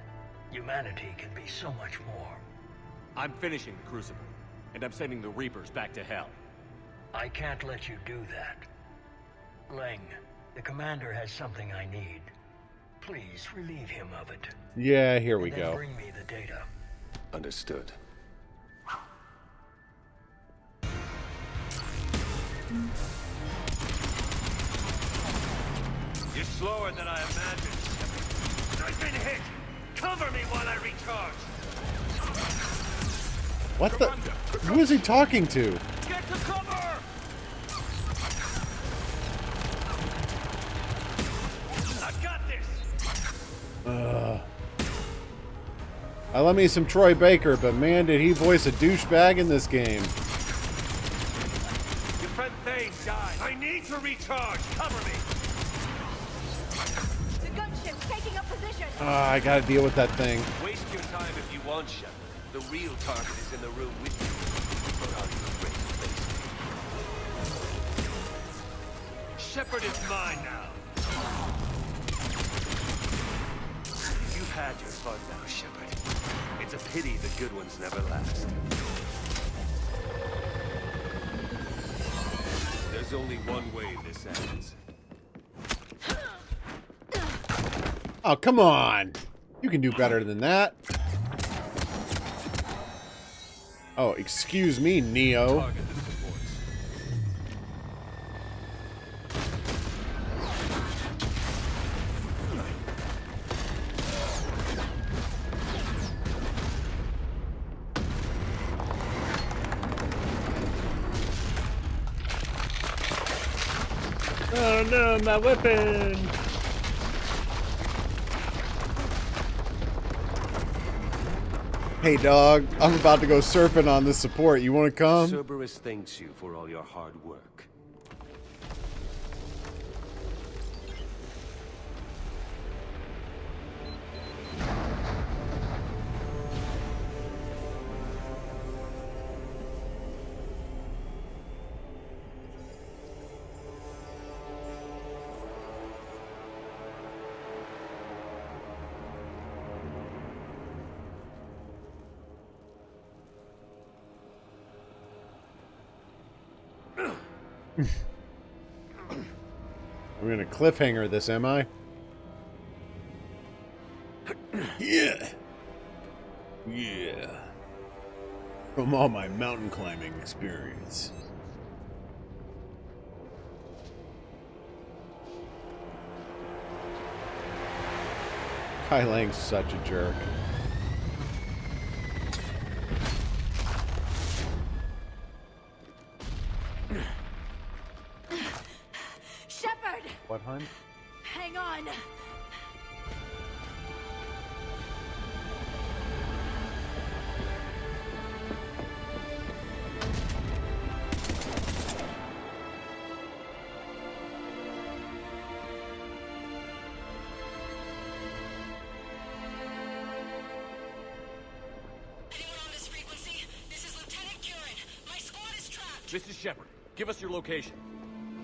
[SPEAKER 15] Humanity can be so much more.
[SPEAKER 4] I'm finishing the Crucible, and I'm sending the Reapers back to hell.
[SPEAKER 15] I can't let you do that. Leng, the commander has something I need. Please relieve him of it.
[SPEAKER 1] Yeah, here we
[SPEAKER 15] And then
[SPEAKER 1] go.
[SPEAKER 15] bring me the data.
[SPEAKER 11] Understood.
[SPEAKER 14] You're slower than I imagined. I've been hit. Cover me while I recharge.
[SPEAKER 1] What the... Who is he talking to?
[SPEAKER 14] Get to cover! I've got this.
[SPEAKER 1] I love me some Troy Baker, but man, did he voice a douchebag in this game.
[SPEAKER 14] Your friend Thane died. I need to recharge. Cover me.
[SPEAKER 8] The gunship's taking up position.
[SPEAKER 1] I gotta deal with that thing.
[SPEAKER 14] Waste your time if you want, Shepard. The real target is in the room with you. But are you afraid to face me? Shepard is mine now. You've had your fun now, Shepard. It's a pity the good ones never last. There's only one way this ends.
[SPEAKER 1] Oh, come on. You can do better than that. Oh, excuse me, Neo.
[SPEAKER 14] Target the supports.
[SPEAKER 1] Oh no, my weapon! Hey dog, I'm about to go surfing on this support. You want to come?
[SPEAKER 11] Cerberus thanks you for all your hard work.
[SPEAKER 1] I'm gonna cliffhanger this, am I? Yeah. Yeah. From all my mountain climbing experience. Kai Lang's such a jerk.
[SPEAKER 8] Shepard!
[SPEAKER 1] What, hon?
[SPEAKER 8] Hang on.
[SPEAKER 4] This is Shepard. Give us your location.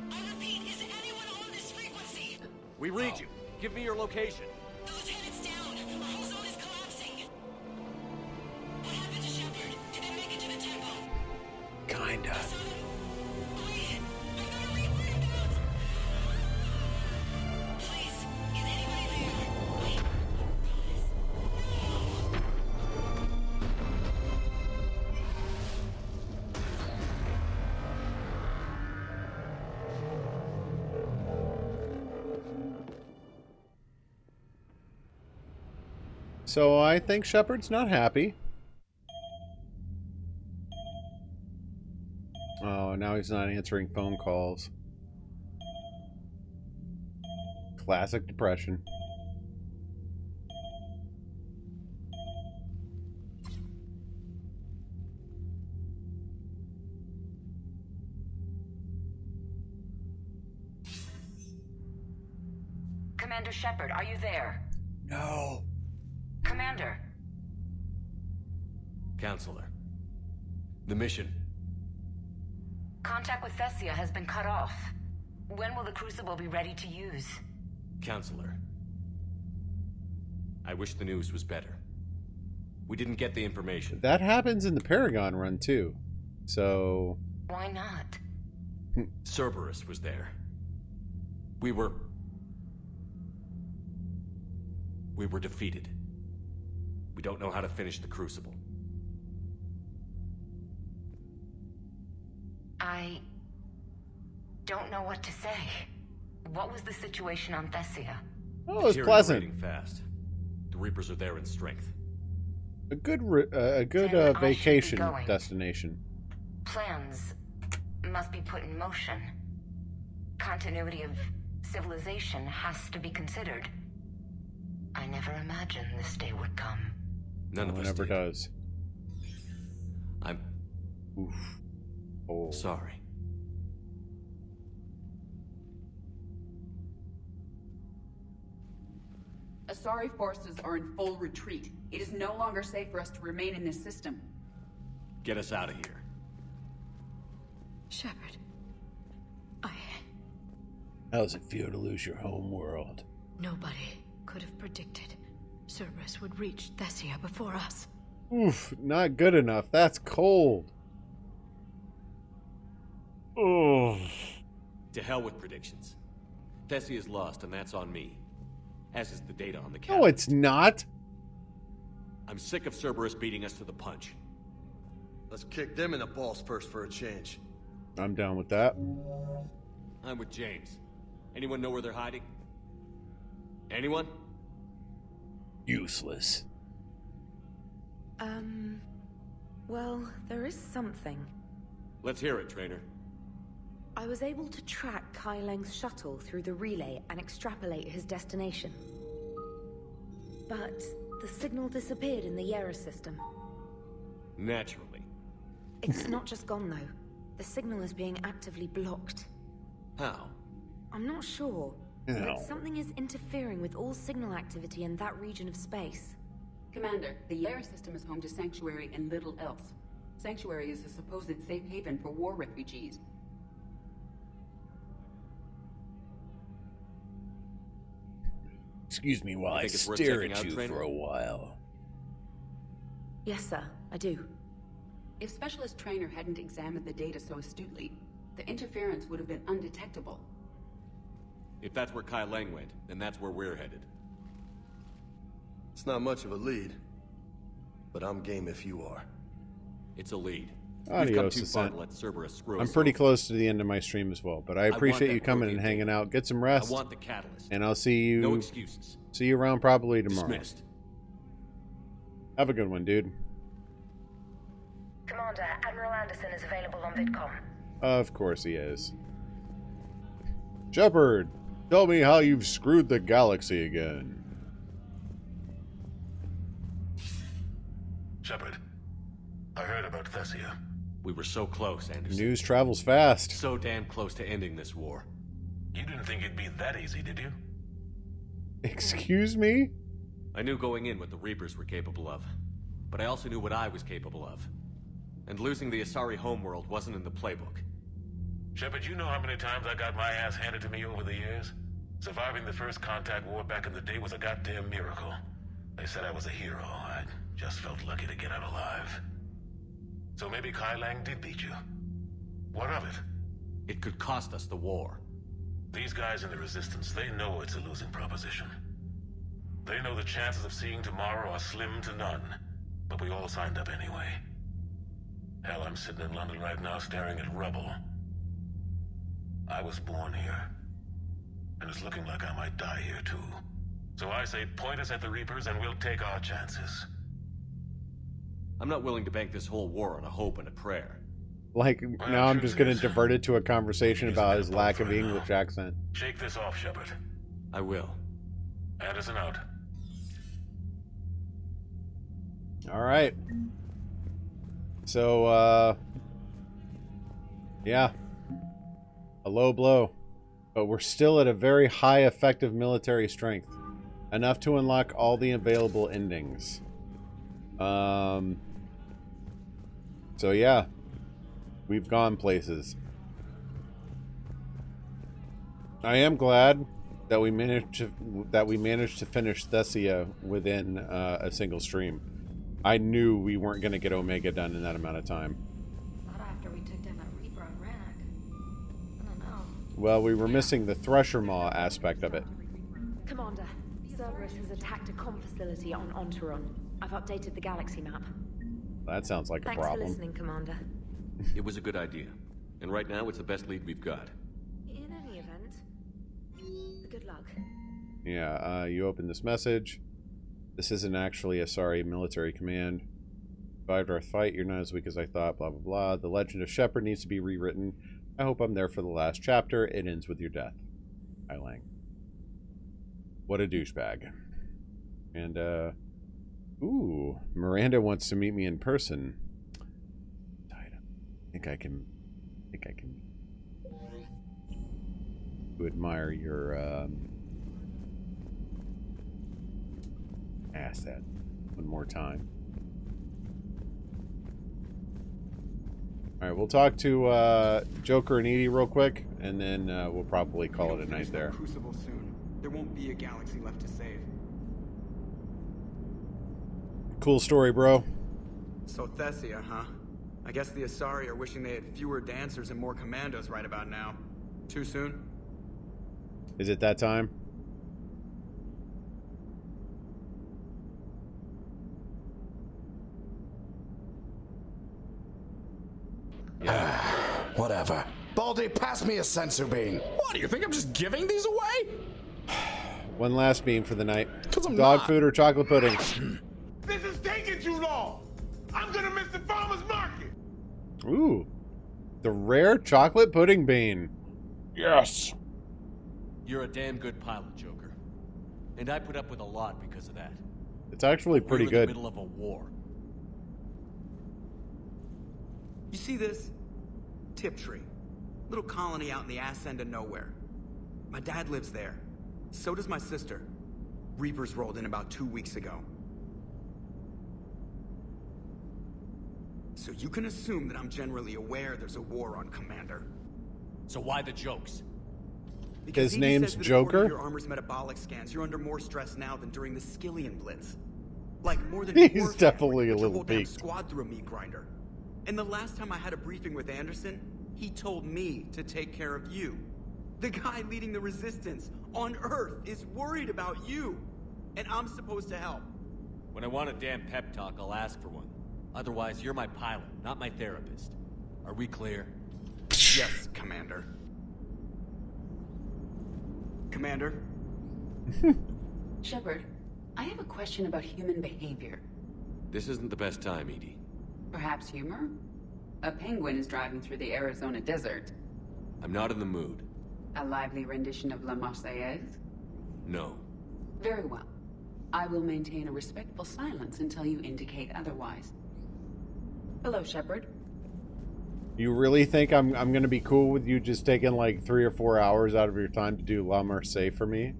[SPEAKER 23] I repeat, is anyone on this frequency?
[SPEAKER 4] We read you. Give me your location.
[SPEAKER 23] The lieutenant's down. Our whole zone is collapsing. What happened to Shepard? Did they make it to the temple?
[SPEAKER 1] Kinda.
[SPEAKER 23] Wait, I've got a report about. Please, is anybody there? Wait.
[SPEAKER 1] So I think Shepard's not happy. Oh, now he's not answering phone calls. Classic depression.
[SPEAKER 5] Commander Shepard, are you there?
[SPEAKER 1] No.
[SPEAKER 5] Commander.
[SPEAKER 4] Counselor. The mission.
[SPEAKER 5] Contact with Thessia has been cut off. When will the Crucible be ready to use?
[SPEAKER 4] Counselor. I wish the news was better. We didn't get the information.
[SPEAKER 1] That happens in the Paragon run too. So...
[SPEAKER 5] Why not?
[SPEAKER 4] Cerberus was there. We were defeated. We don't know how to finish the Crucible.
[SPEAKER 5] I don't know what to say. What was the situation on Thessia?
[SPEAKER 1] Oh, it was pleasant.
[SPEAKER 4] Deteriorating fast. The Reapers are there in strength.
[SPEAKER 1] A good vacation destination.
[SPEAKER 5] Plans must be put in motion. Continuity of civilization has to be considered. I never imagined this day would come.
[SPEAKER 4] None of us
[SPEAKER 1] never
[SPEAKER 4] did.
[SPEAKER 1] does.
[SPEAKER 4] I'm sorry.
[SPEAKER 2] Asari forces are in full retreat. It is no longer safe for us to remain in this system.
[SPEAKER 4] Get us out of here.
[SPEAKER 21] Shepard.
[SPEAKER 1] How does it feel to lose your home world?
[SPEAKER 21] Nobody could have predicted Cerberus would reach Thessia before us.
[SPEAKER 1] Oof, not good enough. That's cold. Oh.
[SPEAKER 4] To hell with predictions. Thessia is lost, and that's on me. As is the data on the cap.
[SPEAKER 1] No, it's not.
[SPEAKER 4] I'm sick of Cerberus beating us to the punch.
[SPEAKER 3] Let's kick them in the balls first for a change.
[SPEAKER 1] I'm down with that.
[SPEAKER 4] I'm with James. Anyone know where they're hiding? Anyone?
[SPEAKER 1] Useless.
[SPEAKER 5] Well, there is something.
[SPEAKER 4] Let's hear it, Trainer.
[SPEAKER 6] I was able to track Kai Leng's shuttle through the relay and extrapolate his destination. But the signal disappeared in the Yera system.
[SPEAKER 4] Naturally.
[SPEAKER 6] It's not just gone, though. The signal is being actively blocked.
[SPEAKER 4] How?
[SPEAKER 6] I'm not sure.
[SPEAKER 1] No.
[SPEAKER 6] But something is interfering with all signal activity in that region of space.
[SPEAKER 2] Commander, the Yera system is home to Sanctuary and little else. Sanctuary is a supposed safe haven for war refugees.
[SPEAKER 1] Excuse me while I stare at you for a while.
[SPEAKER 6] Yes, sir, I do.
[SPEAKER 2] If Specialist Trainer hadn't examined the data so astutely, the interference would have been undetectable.
[SPEAKER 4] If that's where Kai Leng went, then that's where we're headed.
[SPEAKER 3] It's not much of a lead, but I'm game if you are.
[SPEAKER 4] It's a lead.
[SPEAKER 1] Adios,
[SPEAKER 4] We've come too far
[SPEAKER 1] Ascent.
[SPEAKER 4] to let Cerberus screw
[SPEAKER 1] I'm
[SPEAKER 4] us
[SPEAKER 1] pretty
[SPEAKER 4] over.
[SPEAKER 1] close to the end of my stream as well, but I appreciate you coming and hanging out. Get some rest.
[SPEAKER 4] I want the catalyst.
[SPEAKER 1] And I'll see you.
[SPEAKER 4] No excuses.
[SPEAKER 1] See you around probably tomorrow.
[SPEAKER 4] Dismissed.
[SPEAKER 1] Have a good one, dude.
[SPEAKER 5] Commander, Admiral Anderson is available on VidCom.
[SPEAKER 1] Of course he is. Shepard, tell me how you've screwed the galaxy again.
[SPEAKER 11] Shepard, I heard about Thessia.
[SPEAKER 4] We were so close, Anderson.
[SPEAKER 1] News travels fast.
[SPEAKER 4] So damn close to ending this war.
[SPEAKER 11] You didn't think it'd be that easy, did you?
[SPEAKER 1] Excuse me?
[SPEAKER 4] I knew going in what the Reapers were capable of, but I also knew what I was capable of. And losing the Asari homeworld wasn't in the playbook.
[SPEAKER 11] Shepard, you know how many times I got my ass handed to me over the years? Surviving the first contact war back in the day was a goddamn miracle. They said I was a hero. I just felt lucky to get out alive. So maybe Kai Leng did beat you. What of it?
[SPEAKER 4] It could cost us the war.
[SPEAKER 11] These guys in the Resistance, they know it's a losing proposition. They know the chances of seeing tomorrow are slim to none. But we all signed up anyway. Hell, I'm sitting in London right now staring at rubble. I was born here. And it's looking like I might die here too. So I say point us at the Reapers and we'll take our chances.
[SPEAKER 4] I'm not willing to bank this whole war on a hope and a prayer.
[SPEAKER 1] Like, now I'm just going to divert it to a conversation about his lack of English accent.
[SPEAKER 11] Shake this off, Shepard.
[SPEAKER 4] I will.
[SPEAKER 11] Anderson out.
[SPEAKER 1] Alright. So, yeah. A low blow. But we're still at a very high effective military strength. Enough to unlock all the available endings. So yeah. We've gone places. I am glad that we managed to finish Thessia within a single stream. I knew we weren't going to get Omega done in that amount of time.
[SPEAKER 21] Not after we took down that Reaper on Rannoch. I don't know.
[SPEAKER 1] Well, we were missing the Thresher Maw aspect of it.
[SPEAKER 6] Commander, Cerberus has attacked a comm facility on Ontaron. I've updated the galaxy map.
[SPEAKER 1] That sounds like a
[SPEAKER 6] Thanks
[SPEAKER 1] problem.
[SPEAKER 6] for listening, Commander.
[SPEAKER 4] It was a good idea. And right now, it's the best lead we've got.
[SPEAKER 6] In any event, good luck.
[SPEAKER 1] Yeah, you open this message. This isn't actually Asari military command. Survived our fight, you're not as weak as I thought, blah, blah, blah. The legend of Shepard needs to be rewritten. I hope I'm there for the last chapter. It ends with your death. Kai Leng. What a douchebag. And, ooh, Miranda wants to meet me in person. I think I can admire your, asset one more time. Alright, we'll talk to Joker and Edie real quick, and then we'll probably call it a night there.
[SPEAKER 16] Crucible soon. There won't be a galaxy left to save.
[SPEAKER 1] Cool story, bro.
[SPEAKER 16] So Thessia, huh? I guess the Asari are wishing they had fewer dancers and more commandos right about now. Too soon?
[SPEAKER 1] Is it that time?
[SPEAKER 17] Whatever. Baldy, pass me a sensor beam. What, do you think I'm just giving these away?
[SPEAKER 1] One last beam for the night.
[SPEAKER 17] 'Cause I'm
[SPEAKER 1] Dog
[SPEAKER 17] not.
[SPEAKER 1] food or chocolate pudding?
[SPEAKER 18] This is taking too long. I'm gonna miss the farmer's market.
[SPEAKER 1] Ooh. The rare chocolate pudding bean. Yes.
[SPEAKER 4] You're a damn good pilot, Joker. And I put up with a lot because of that.
[SPEAKER 1] It's actually pretty
[SPEAKER 4] We're in
[SPEAKER 1] good.
[SPEAKER 4] the middle of a war.
[SPEAKER 16] You see this? Tiptree. Little colony out in the ass end of nowhere. My dad lives there. So does my sister. Reapers rolled in about 2 weeks ago. So you can assume that I'm generally aware there's a war on, Commander.
[SPEAKER 4] So why the jokes?
[SPEAKER 16] Because
[SPEAKER 1] his name's
[SPEAKER 16] says that
[SPEAKER 1] Joker?
[SPEAKER 16] according to your armor's metabolic scans, you're under more stress now than during the Skillian Blitz. Like more than
[SPEAKER 1] He's
[SPEAKER 16] your
[SPEAKER 1] definitely
[SPEAKER 16] family,
[SPEAKER 1] a
[SPEAKER 16] which
[SPEAKER 1] little
[SPEAKER 16] whole damn
[SPEAKER 1] peaked.
[SPEAKER 16] squad through a meat grinder. And the last time I had a briefing with Anderson, he told me to take care of you. The guy leading the resistance on Earth is worried about you. And I'm supposed to help.
[SPEAKER 4] When I want a damn pep talk, I'll ask for one. Otherwise, you're my pilot, not my therapist. Are we clear?
[SPEAKER 16] Yes, Commander. Commander?
[SPEAKER 2] Shepard, I have a question about human behavior.
[SPEAKER 4] This isn't the best time, Edie.
[SPEAKER 2] Perhaps humor? A penguin is driving through the Arizona desert.
[SPEAKER 4] I'm not in the mood.
[SPEAKER 2] A lively rendition of La Marseillaise?
[SPEAKER 4] No.
[SPEAKER 2] Very well. I will maintain a respectful silence until you indicate otherwise. Hello, Shepard.
[SPEAKER 1] You really think I'm gonna be cool with you just taking like 3 or 4 hours out of your time to do La Marseille for me?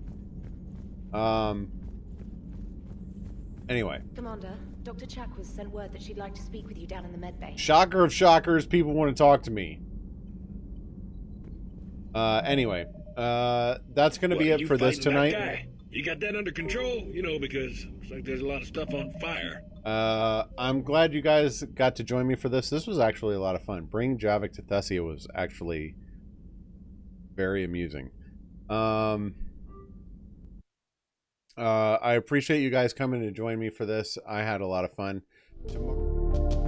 [SPEAKER 1] Anyway.
[SPEAKER 6] Commander, Dr. Chakwas sent word that she'd like to speak with you down in the med bay.
[SPEAKER 1] Shocker of shockers, people want to talk to me. Anyway, that's gonna be it for this tonight.
[SPEAKER 14] You got that under control? You know, because looks like there's a lot of stuff on fire.
[SPEAKER 1] I'm glad you guys got to join me for this. This was actually a lot of fun. Bringing Javik to Thessia was actually very amusing. I appreciate you guys coming to join me for this. I had a lot of fun. Tomorrow